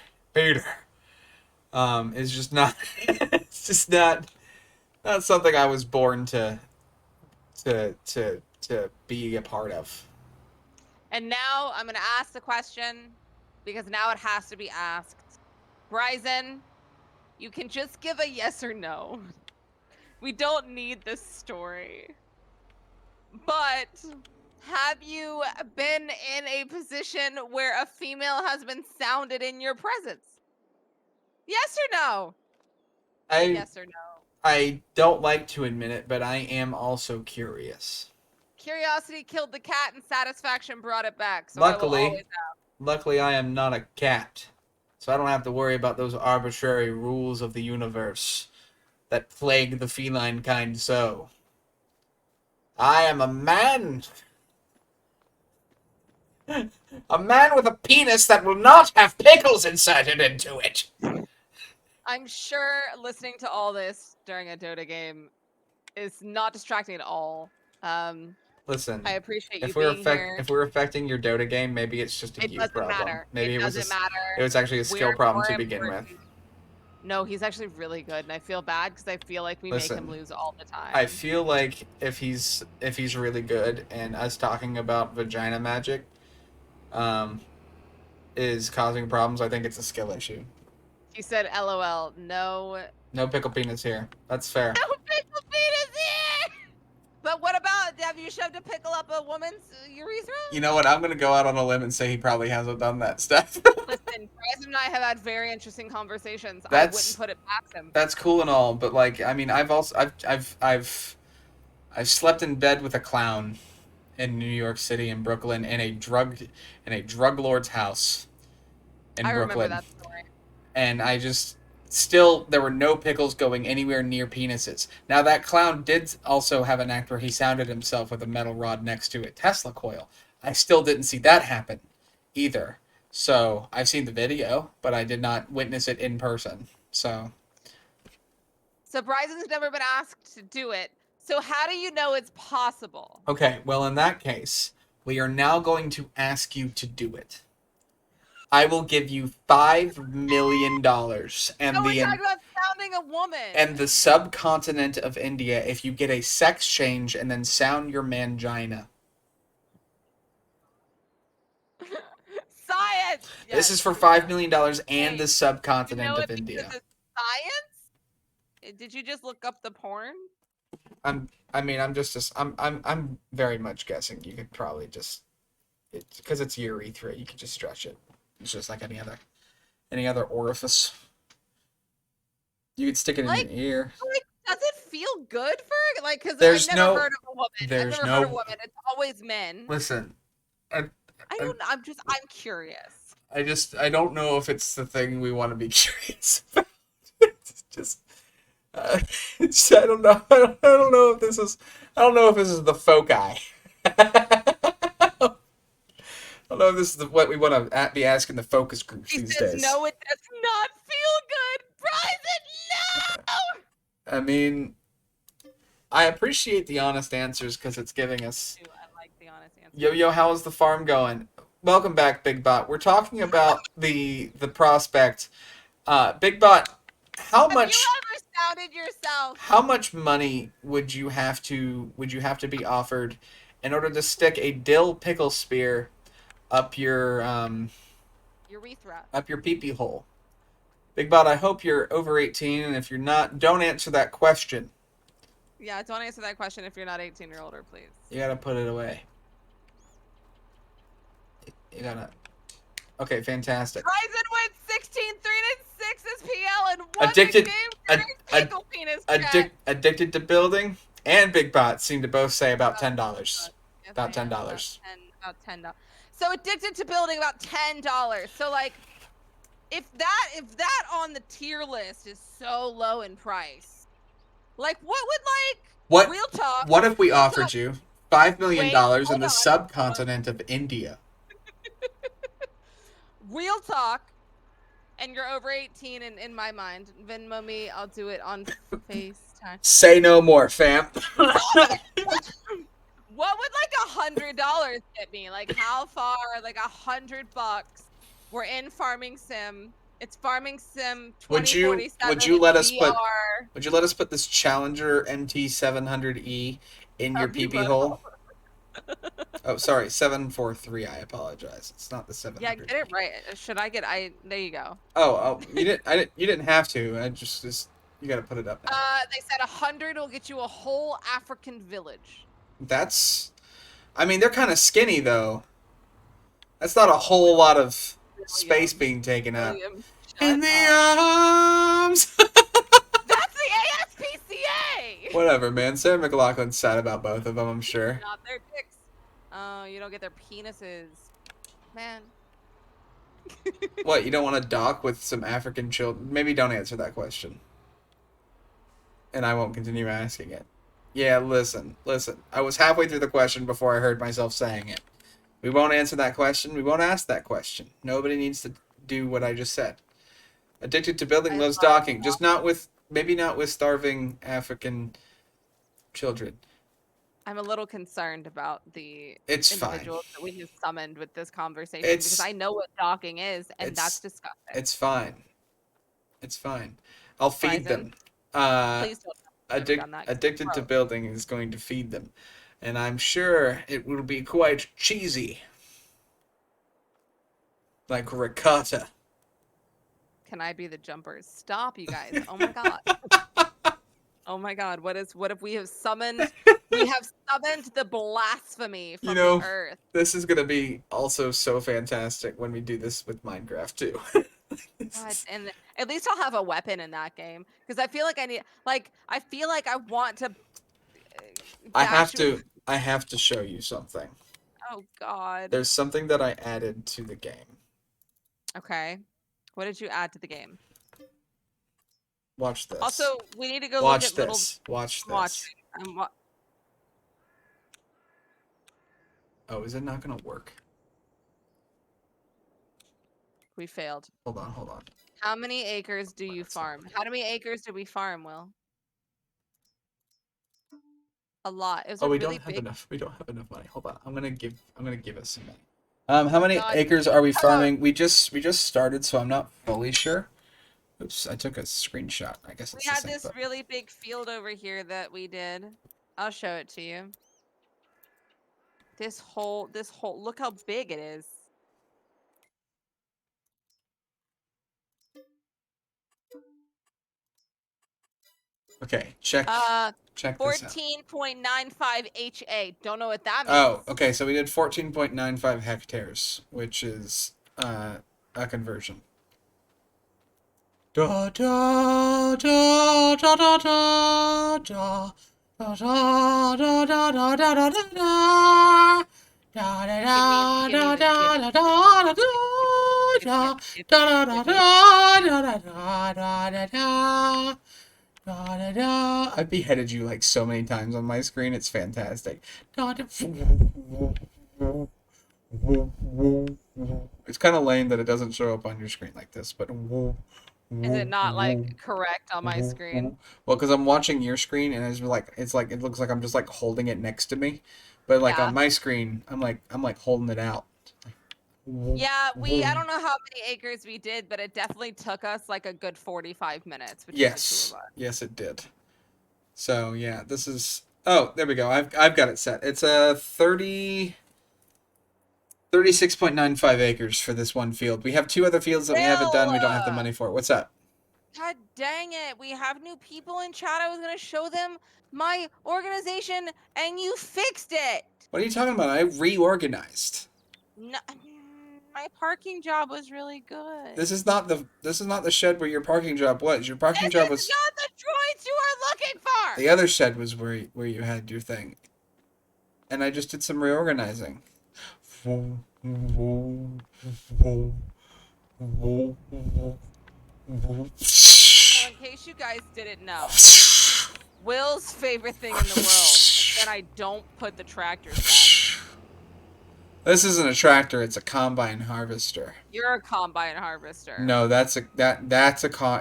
is just not it's just not something I was born to be a part of. And now I'm going to ask the question because now it has to be asked. Bryson, you can just give a yes or no. We don't need this story. But have you been in a position where a female has been sounded in your presence? Yes or no? I Yes or no? I don't like to admit it, but I am also curious. Curiosity killed the cat and satisfaction brought it back. So I will Luckily, always ask. luckily I am not a cat. So I don't have to worry about those arbitrary rules of the universe that plague the feline kind so. I am a man. A man with a penis that will not have pickles inserted into it. I'm sure listening to all this during a Dota game is not distracting at all. Listen, I appreciate you being here. if we're affecting your Dota game, maybe it's just a It you doesn't problem. matter. Maybe It doesn't it matter. was actually a skill We're problem more to begin with. important. No, he's actually really good, and I feel bad because I feel like we make him Listen, lose all the time. I feel like if he's really good and us talking about vagina magic um is causing problems, I think it's a skill issue. He said, "LOL." No, No pickle penis here. That's fair. no pickle penis here. But what about? Have you shoved a pickle up a woman's urethra? You know what? I'm gonna go out on a limb and say he probably hasn't done that stuff. Listen, Bryce and I have had very interesting conversations. I wouldn't That's put it past him. that's cool and all, but like, I mean, I've slept in bed with a clown in New York City and Brooklyn in a drug lord's house in I remember Brooklyn, that story. and I just still there were no pickles going anywhere near penises. Now that clown did also have an act where he sounded himself with a metal rod next to a Tesla coil. I still didn't see that happen either. So I've seen the video, but I did not witness it in person. So So Bryson's never been asked to do it. So how do you know it's possible? okay, well in that case, we are now going to ask you to do it. I will give you $5 million No, we're talking about sounding a woman. and the subcontinent of India if you get a sex change and then sound your mangina. Science. This Yes, is for we $5 million and Hey, the you subcontinent know of it because India. it's science. Did you just look up the porn? I'm very much guessing. You could probably just because it's urethra, you could just stretch it. It's just like any other orifice. You could stick it in Like, your ear. like, does it feel good for like? Because There's I've never no- heard of a woman. I've there's never heard of no- women. It's always men. Listen, I, I don't. I'm curious. I don't know if it's the thing we want to be curious about. It's just, uh, I don't know. I don't know if this is. I don't know if this is the foci. I don't know if this is what we want to be asking the focus groups He these says, days. no, it does not feel good. Bryson, no! I mean, I appreciate the honest answers because it's giving us. I like the honest answer. Yo, how's the farm going? Welcome back, Big Bot. We're talking about the prospect. Big Bot, how Have you much ever sounded yourself? how much money would you have to be offered in order to stick a dill pickle spear up Urethra. up your pee pee hole? Big Bot, I hope you're over 18, and if you're not, don't answer that question. Yeah, don't answer that question if you're not 18 or older, please. You gotta put it away. You gotta. Okay, fantastic. Ryzen went 16, 3 and 6 SPL and won Addicted- the game ad- during ad- pickle penis chat. Addicted to building and Big Bot seem to both say about $10. Yes, About I am. $10. About $10. So addicted to building about $10. So like, if that on the tier list is so low in price, like what would What real talk? What if we real offered talk, you $5 million in the hold on. subcontinent of India? Real talk, and you're over 18 in my mind. Venmo me, I'll do it on FaceTime. Say no more, fam. What would like $100 get me? Like how far? Like $100. We're in Farming Sim. It's Farming Sim 2047. Would you let us VR. Would you let us put this Challenger MT700E in your pee pee will. hole? Oh, sorry, 743. I apologize. It's not the 700. Yeah, get it right. Should I get? There you go. Oh, you didn't. You didn't have to. I just you got to put it up now. They said 100 will get you a whole African village. That's. I mean, they're kind of skinny though. That's not a whole lot of space being taken up. In the arms. That's the ASPCA. Whatever, man. Sarah McLaughlin's sad about both of them, I'm sure. Not their dicks. Oh, you don't get their penises, man. What, you don't want to dock with some African children? Maybe don't answer that question. And I won't continue asking it. Yeah, listen. I was halfway through the question before I heard myself saying it. We won't answer that question. We won't ask that question. Nobody needs to do what I just said. Addicted to building, loves docking. Just maybe not with starving African children. I'm a little concerned about the individuals that we have summoned with this conversation because I know what docking is, and that's disgusting. It's fine. I'll feed them. Please don't. Addicted to building is going to feed them. And I'm sure it will be quite cheesy. Like ricotta. Can I be the jumpers? Stop, you guys. Oh my god. Oh my god. What if we have summoned the blasphemy from the earth? This is gonna be also so fantastic when we do this with Minecraft too. God, and at least I'll have a weapon in that game. Because I feel like I feel like I want to I have to show you something. Oh god. There's something that I added to the game. Okay. What did you add to the game? Watch this. Also, we need to go Watch look at this. Watch this. Watching. Oh, is it not gonna work? We failed. Hold on. How many acres do you farm? How many acres do we farm, Will? A lot. It was we don't have enough. We don't have enough money. Hold on. I'm gonna give us some money. How many acres are we farming? We just started, so I'm not fully sure. Oops, I took a screenshot. I guess it's we had this really big field over here that we did. I'll show it to you. This whole look how big it is. Okay, check this 14.95 HA. Don't know what that means. Oh, okay, so we did 14.95 hectares, which is a conversion. Da da da da da da da da da da da da da da da. Da da da da da da da da da da da da da da. I've beheaded you like so many times on my screen. It's fantastic. It's kind of lame that it doesn't show up on your screen like this, but Is it not like correct on my screen? well, because I'm watching your screen and it's like it looks like I'm just like holding it next to me, but like on Yeah. my screen, I'm like holding it out. Yeah, I don't know how many acres we did, but it definitely took us like a good 45 minutes between the two of Yes, us. yes, it did. So yeah, this is. Oh, there we go. I've got it set. It's a 36.95 acres for this one field. We have two other fields that we haven't Bill! done. We don't have the money for. What's up? God dang it. We have new people in chat. I was going to show them my organization and you fixed it. What are you talking about? I reorganized. No, my parking job was really good. This is not the shed where your parking job was. Your parking This job is was not the droids you are looking for. the other shed was where you had your thing. And I just did some reorganizing. So in case you guys didn't know, Will's favorite thing in the world is when I don't put the tractors back. This isn't a tractor, it's a combine harvester. You're a combine harvester. No, that's a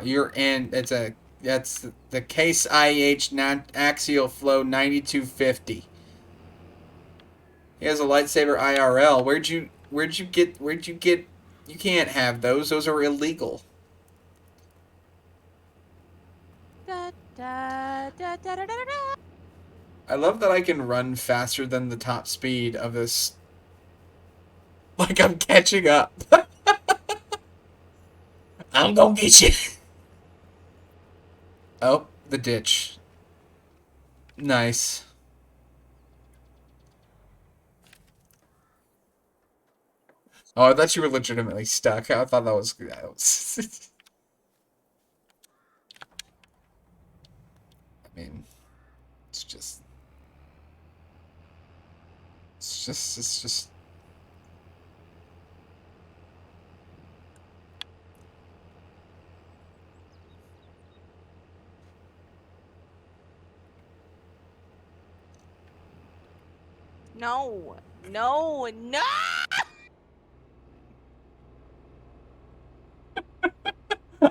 you're in that's the Case IH axial flow 9250. He has a lightsaber IRL. Where'd you get you can't have those. Those are illegal. Da, da, da, da, da, da, da. I love that I can run faster than the top speed of this. Like I'm catching up. I'm gonna get you. Oh, the ditch. Nice. Oh, I thought you were legitimately stuck. I thought that was I mean, it's just. It's just. No, no, no!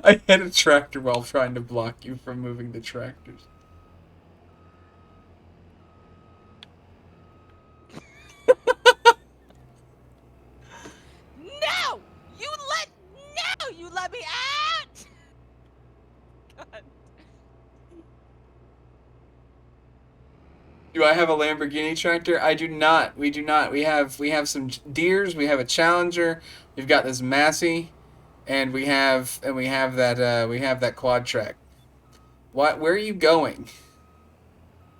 I hit a tractor while trying to block you from moving the tractors. No! You let me out! God. Do I have a Lamborghini tractor? I do not. We do not. We have some Deers. We have a Challenger. We've got this Massey, and we have that quad track. Where are you going?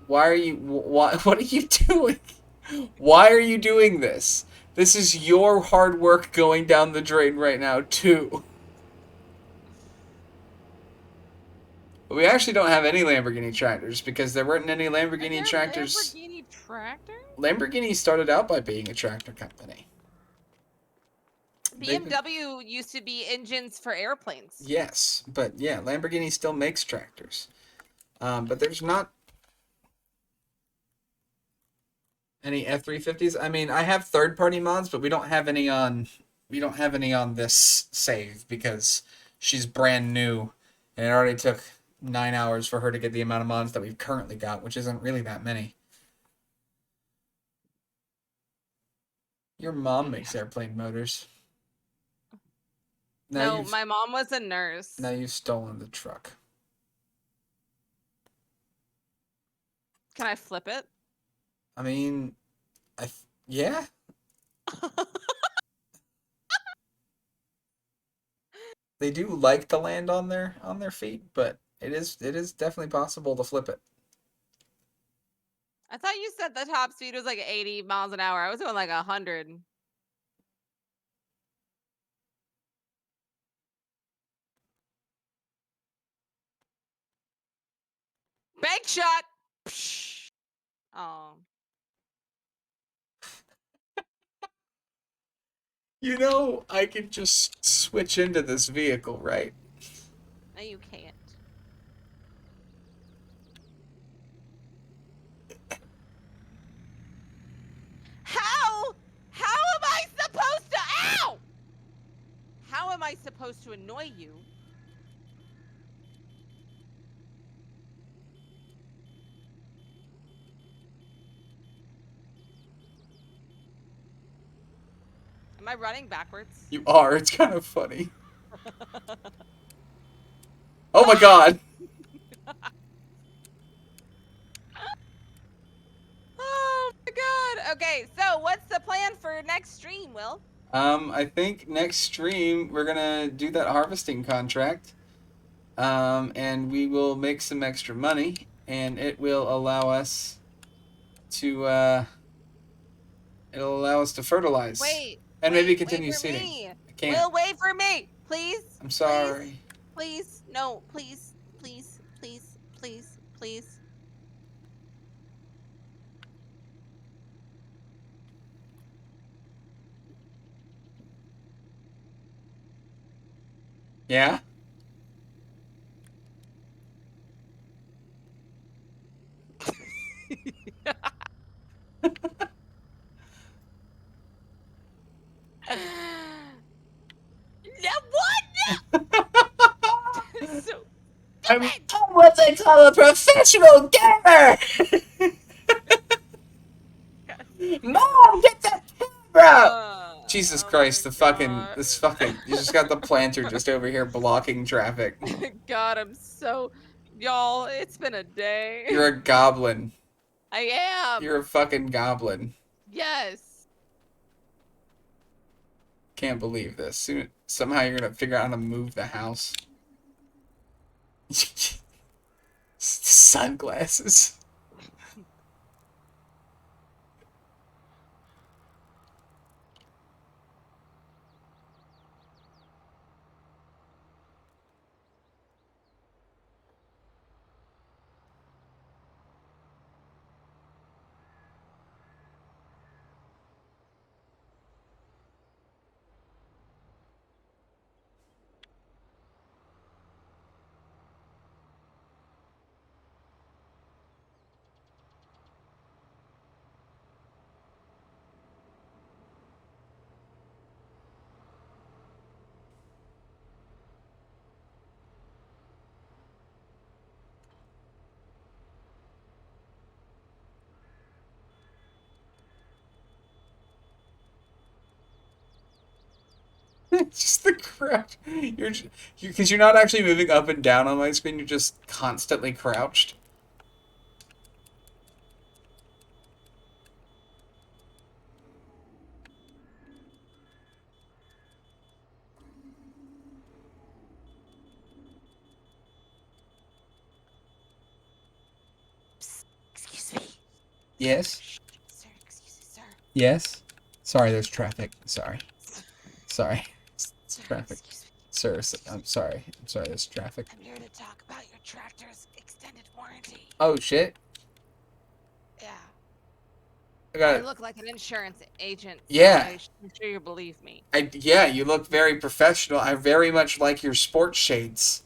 Why are you why what are you doing? Why are you doing this? This is your hard work going down the drain right now too. But we actually don't have any Lamborghini tractors because there weren't any Lamborghini Are there tractors. Lamborghini tractors? Lamborghini started out by being a tractor company. BMW used to be engines for airplanes. Yes, but yeah, Lamborghini still makes tractors. But there's not any F350s. I mean, I have third-party mods, but we don't have any on this save because she's brand new, and it already took 9 hours for her to get the amount of mods that we've currently got, which isn't really that many. Your mom makes airplane motors. No, my mom was a nurse. Now you've stolen the truck. Can I flip it? I mean, yeah. They do like to land on their feet, but it is definitely possible to flip it. I thought you said the top speed was like 80 miles an hour. I was going like 100. Bank shot! Psh. Oh. You know, I could just switch into this vehicle, right? No, you can't. How? How am I I supposed to annoy you? Am I running backwards? You are. It's kind of funny. Oh my god. Oh my god. Okay, so what's the plan for next stream, Will? I think next stream we're gonna do that harvesting contract. And we will make some extra money, and it will allow us to fertilize and maybe Wait continue for seeding. me. I can't. Will, wait for me. Please, I'm please, sorry. please. No, please, please, please, please, please. Yeah. No, what? So I'm stupid. what they call a professional gamer. Mom, get that camera. Jesus Oh my Christ, god. you just got the planter just over here blocking traffic. God, I'm so, y'all, it's been a day. You're a goblin. I am. You're a fucking goblin. Yes. Can't believe this. Somehow you're gonna figure out how to move the house. Sunglasses. Just the crouch. Because you're not actually moving up and down on my screen. You're just constantly crouched. Psst, excuse me. Yes. Shh, sir, excuse me, sir. Yes. Sorry, there's traffic. Sorry. Sorry. Sir, Traffic. excuse me. Sir, I'm sorry. I'm sorry, there's traffic. I'm here to talk about your tractor's extended warranty. Oh, shit. Yeah. I got I it. look like an insurance agent. So Yeah. I'm sure you believe me. Yeah, you look very professional. I very much like your sports shades.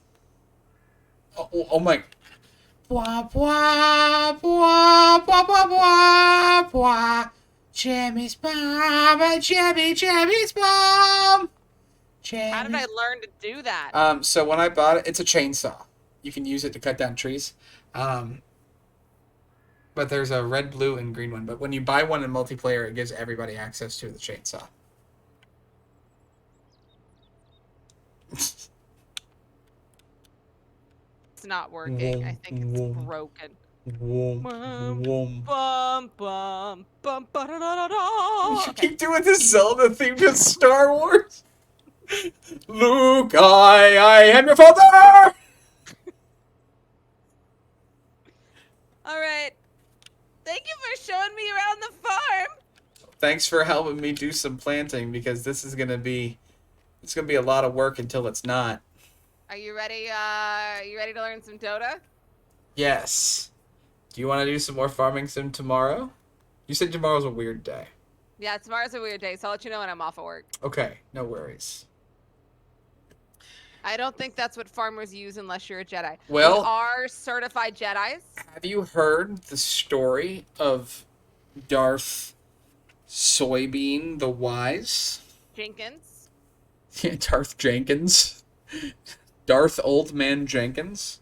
Oh my. Blah, blah, blah, blah, blah, blah, blah. Jimmy's bomb, Jimmy's bomb. How did I learn to do that? So when I bought it, it's a chainsaw. You can use it to cut down trees. But there's a red, blue, and green one. But when you buy one in multiplayer, it gives everybody access to the chainsaw. It's not working. I think it's broken. Bum, bum, bum, bum, You okay. keep doing this Zelda theme to Star Wars. Luke, I am your father. All right. Thank you for showing me around the farm. Thanks for helping me do some planting because this is gonna be a lot of work until it's not. Are you ready? You ready to learn some Dota? Yes. Do you want to do some more farming sim tomorrow? You said tomorrow's a weird day. Yeah, tomorrow's a weird day, so I'll let you know when I'm off of work. Okay, no worries. I don't think that's what farmers use unless you're a Jedi. Well, we are certified Jedis. Have you heard the story of Darth Soybean the Wise? Jenkins. Yeah, Darth Jenkins. Darth Old Man Jenkins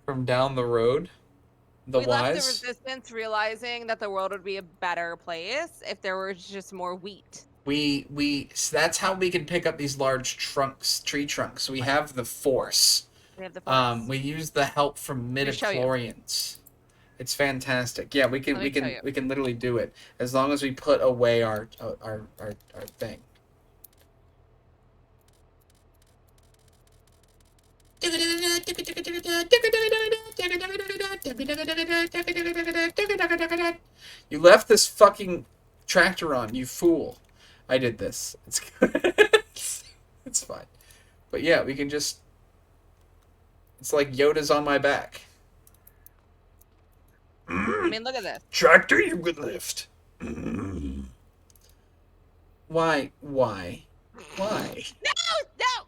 from down the road. The We left the Wise. resistance realizing that the world would be a better place if there was just more wheat. So that's how we can pick up these large trunks, tree trunks. We Right. have the Force. We have the force. We use the help from Let me show you. midichlorians. It's fantastic. Yeah, we can Let me show you. we can literally do it as long as we put away our thing. You left this fucking tractor on, you fool. I did this. It's good. It's fine. But yeah, we can just. It's like Yoda's on my back. I mean, look at this. Tractor, you can lift. Why? Why? Why? No!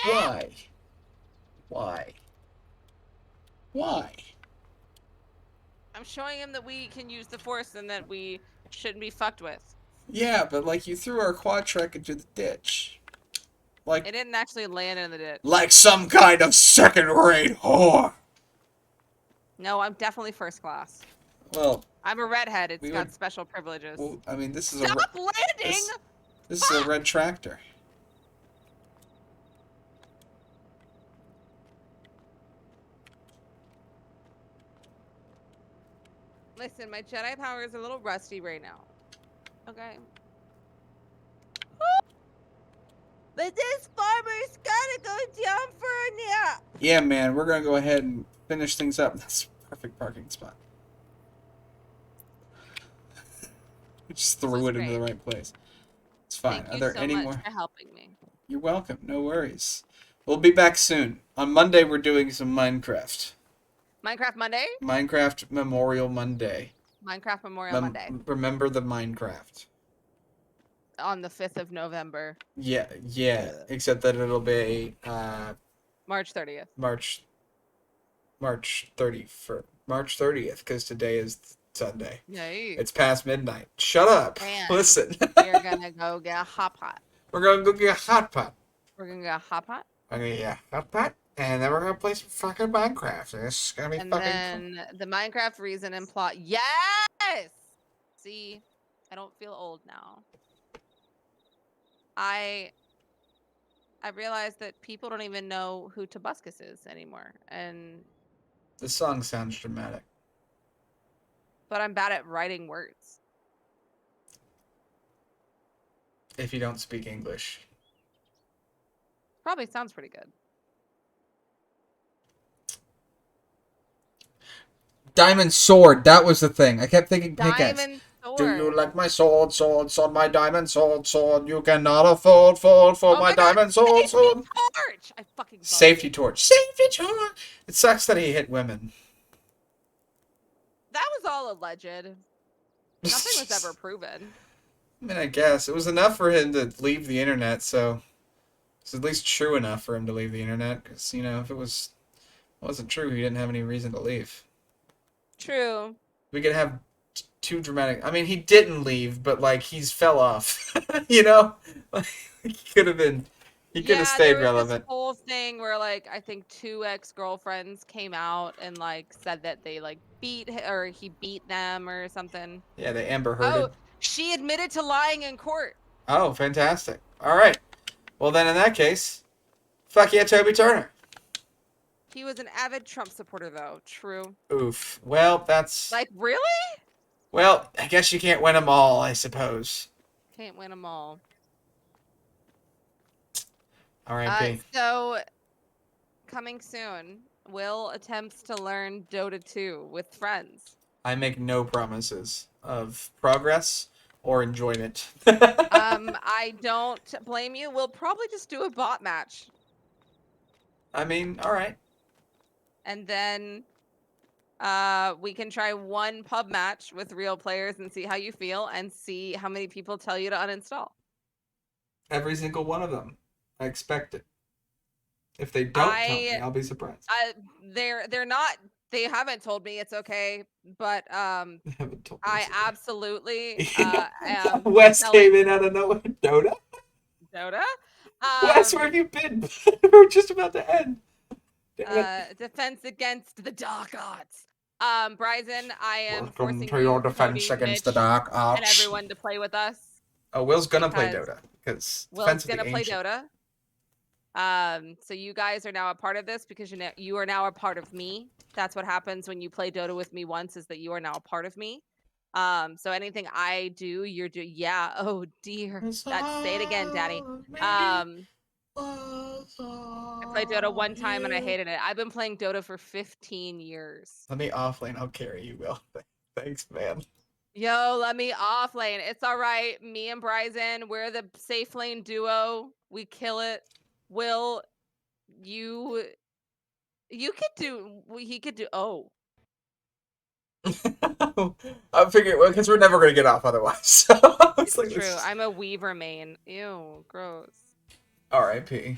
Why? Why? Why? I'm showing him that we can use the force and that we shouldn't be fucked with. Yeah, but like you threw our quad trek into the ditch. It didn't actually land in the ditch. Like some kind of second-rate whore. No, I'm definitely first class. Well, I'm a redhead. It's got special privileges. Well, I mean, this is Stop landing! This is a red tractor. Listen, my Jedi power is a little rusty right now. Okay. But this farmer's gotta go down for a nap. Yeah, man, we're gonna go ahead and finish things up. That's a perfect parking spot. We just threw it into the right place. It's fine. Thank Are you there so any much more? for helping me. You're welcome. No worries. We'll be back soon. On Monday, we're doing some Minecraft. Minecraft Monday? Minecraft Memorial Monday. Minecraft Memorial Monday. Remember the Minecraft. On the 5th of November. Yeah. Except that it'll be March 30th. March 30th. March 30th, because today is Sunday. Yay. It's past midnight. Shut up. And listen. We're gonna go get a hot pot. We're gonna go get a hot pot. We're gonna get a hot pot. We're gonna get a hot pot, and then we're gonna play some fucking Minecraft. And it's gonna be And fucking then the Minecraft reason and plot. Yes! See, I don't feel old now. I realized that people don't even know who Tobuscus is anymore, and The song sounds dramatic. but I'm bad at writing words. If you don't speak English. Probably sounds pretty good. Diamond sword, that was the thing. I kept thinking pickaxe. Diamond sword. Do you like my sword, my diamond sword? You cannot afford for my diamond sword. Torch! I fucking Safety torch. It sucks that he hit women. That was all alleged. Nothing was ever proven. I mean, I guess. It was enough for him to leave the internet, so it's at least true enough for him to leave the internet, because, you know, if it wasn't true, he didn't have any reason to leave. True. We could have too dramatic. I mean, he didn't leave, but, like, he's fell off. You know? He could have been... He could have stayed relevant. This whole thing where, like, I think 2 ex-girlfriends came out and, like, said that they, like, he beat them or something. Yeah, they Amber Hearded. Oh, she admitted to lying in court. Oh, fantastic. All right. Well, then in that case, fuck yeah, Toby Turner. He was an avid Trump supporter, though. True. Oof. Well, that's... Like, really? Well, I guess you can't win them all, I suppose. Can't win them all. R.I.P. So, coming soon, Will attempts to learn Dota 2 with friends. I make no promises of progress or enjoyment. I don't blame you. We'll probably just do a bot match. I mean, all right. And then we can try one pub match with real players and see how you feel and see how many people tell you to uninstall. Every single one of them. I expect it. If they don't tell me, I'll be surprised. They're not. They haven't told me it's okay, but They haven't told me I absolutely am. am Wes came in out of nowhere. Dota? Dota. Wes, where have you been? We're just about to end. Damn it. Defense against the dark arts. Bryson, I am Welcome forcing to your you, defense Cody, against the Mitch, dark and arts. everyone to play with us Oh, Will's gonna play because Dota because Will's Defense of the gonna play Ancient. Dota. So you guys are now a part of this because you are now a part of me. That's what happens when you play Dota with me once, is that you are now a part of me. So anything I do, you're do. Yeah. Oh dear. That's say it again, Daddy. I played Dota one time and I hated it. I've been playing Dota for 15 years. Let me offlane. I'll carry you, Will. Thanks, man. Yo, let me off lane. It's all right. Me and Bryson, we're the safe lane duo. We kill it. Will, you could do. He could do. Oh, I figured, well, because we're never gonna get off otherwise. So it's like, true. I'm a Weaver main. Ew, gross. R.I.P.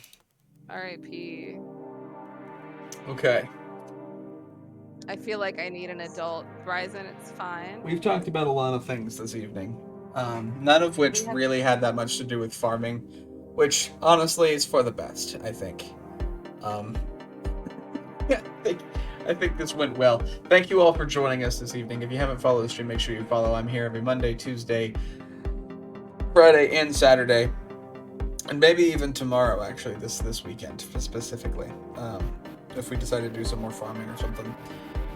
R.I.P. Okay. I feel like I need an adult. Bryson, it's fine. We've talked about a lot of things this evening, none of which really had that much to do with farming, which honestly is for the best, I think. Yeah, I think this went well. Thank you all for joining us this evening. If you haven't followed the stream, make sure you follow. I'm here every Monday, Tuesday, Friday, and Saturday, and maybe even tomorrow. Actually, this weekend specifically, if we decide to do some more farming or something.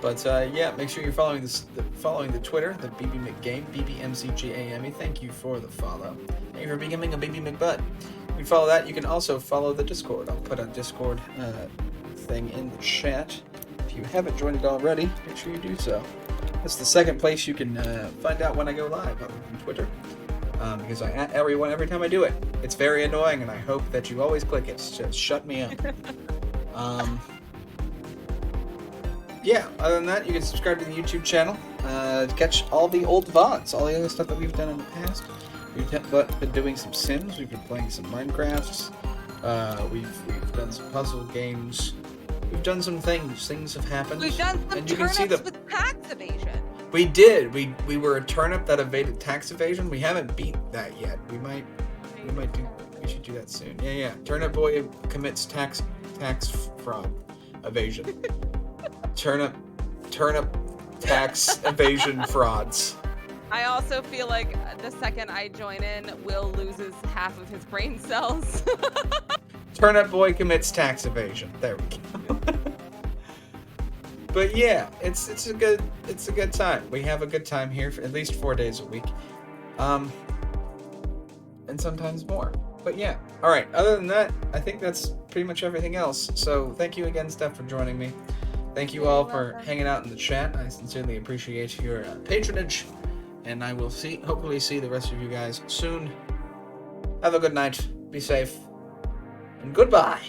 But yeah, make sure you're following the Twitter, the BB McGame, BBMCGAME. Thank you for the follow. Thank you for becoming a BB McButt. You can follow that. You can also follow the Discord. I'll put a Discord thing in the chat. If you haven't joined it already, make sure you do so. That's the second place you can find out when I go live, other than Twitter. Because I at everyone every time I do it. It's very annoying, and I hope that you always click it. Just shut me up. Yeah, other than that, you can subscribe to the YouTube channel to catch all the old VODs, all the other stuff that we've done in the past. We've been doing some Sims, we've been playing some Minecrafts, we've done some puzzle games, we've done some things. Things have happened. We've done some and you can see with tax evasion. We did. We were a turnip that evaded tax evasion. We haven't beat that yet. We should do that soon. Yeah. Turnip boy commits tax fraud evasion. Turnip tax evasion frauds. I also feel like the second I join in, Will loses half of his brain cells. Turnip boy commits tax evasion. There we go. But yeah, it's a good time. We have a good time here for at least 4 days a week, and sometimes more. But yeah, all right. Other than that, I think that's pretty much everything else. So thank you again, Steph, for joining me. Thank you all for hanging out in the chat. I sincerely appreciate your patronage, and I will hopefully see the rest of you guys soon. Have a good night. Be safe, and goodbye.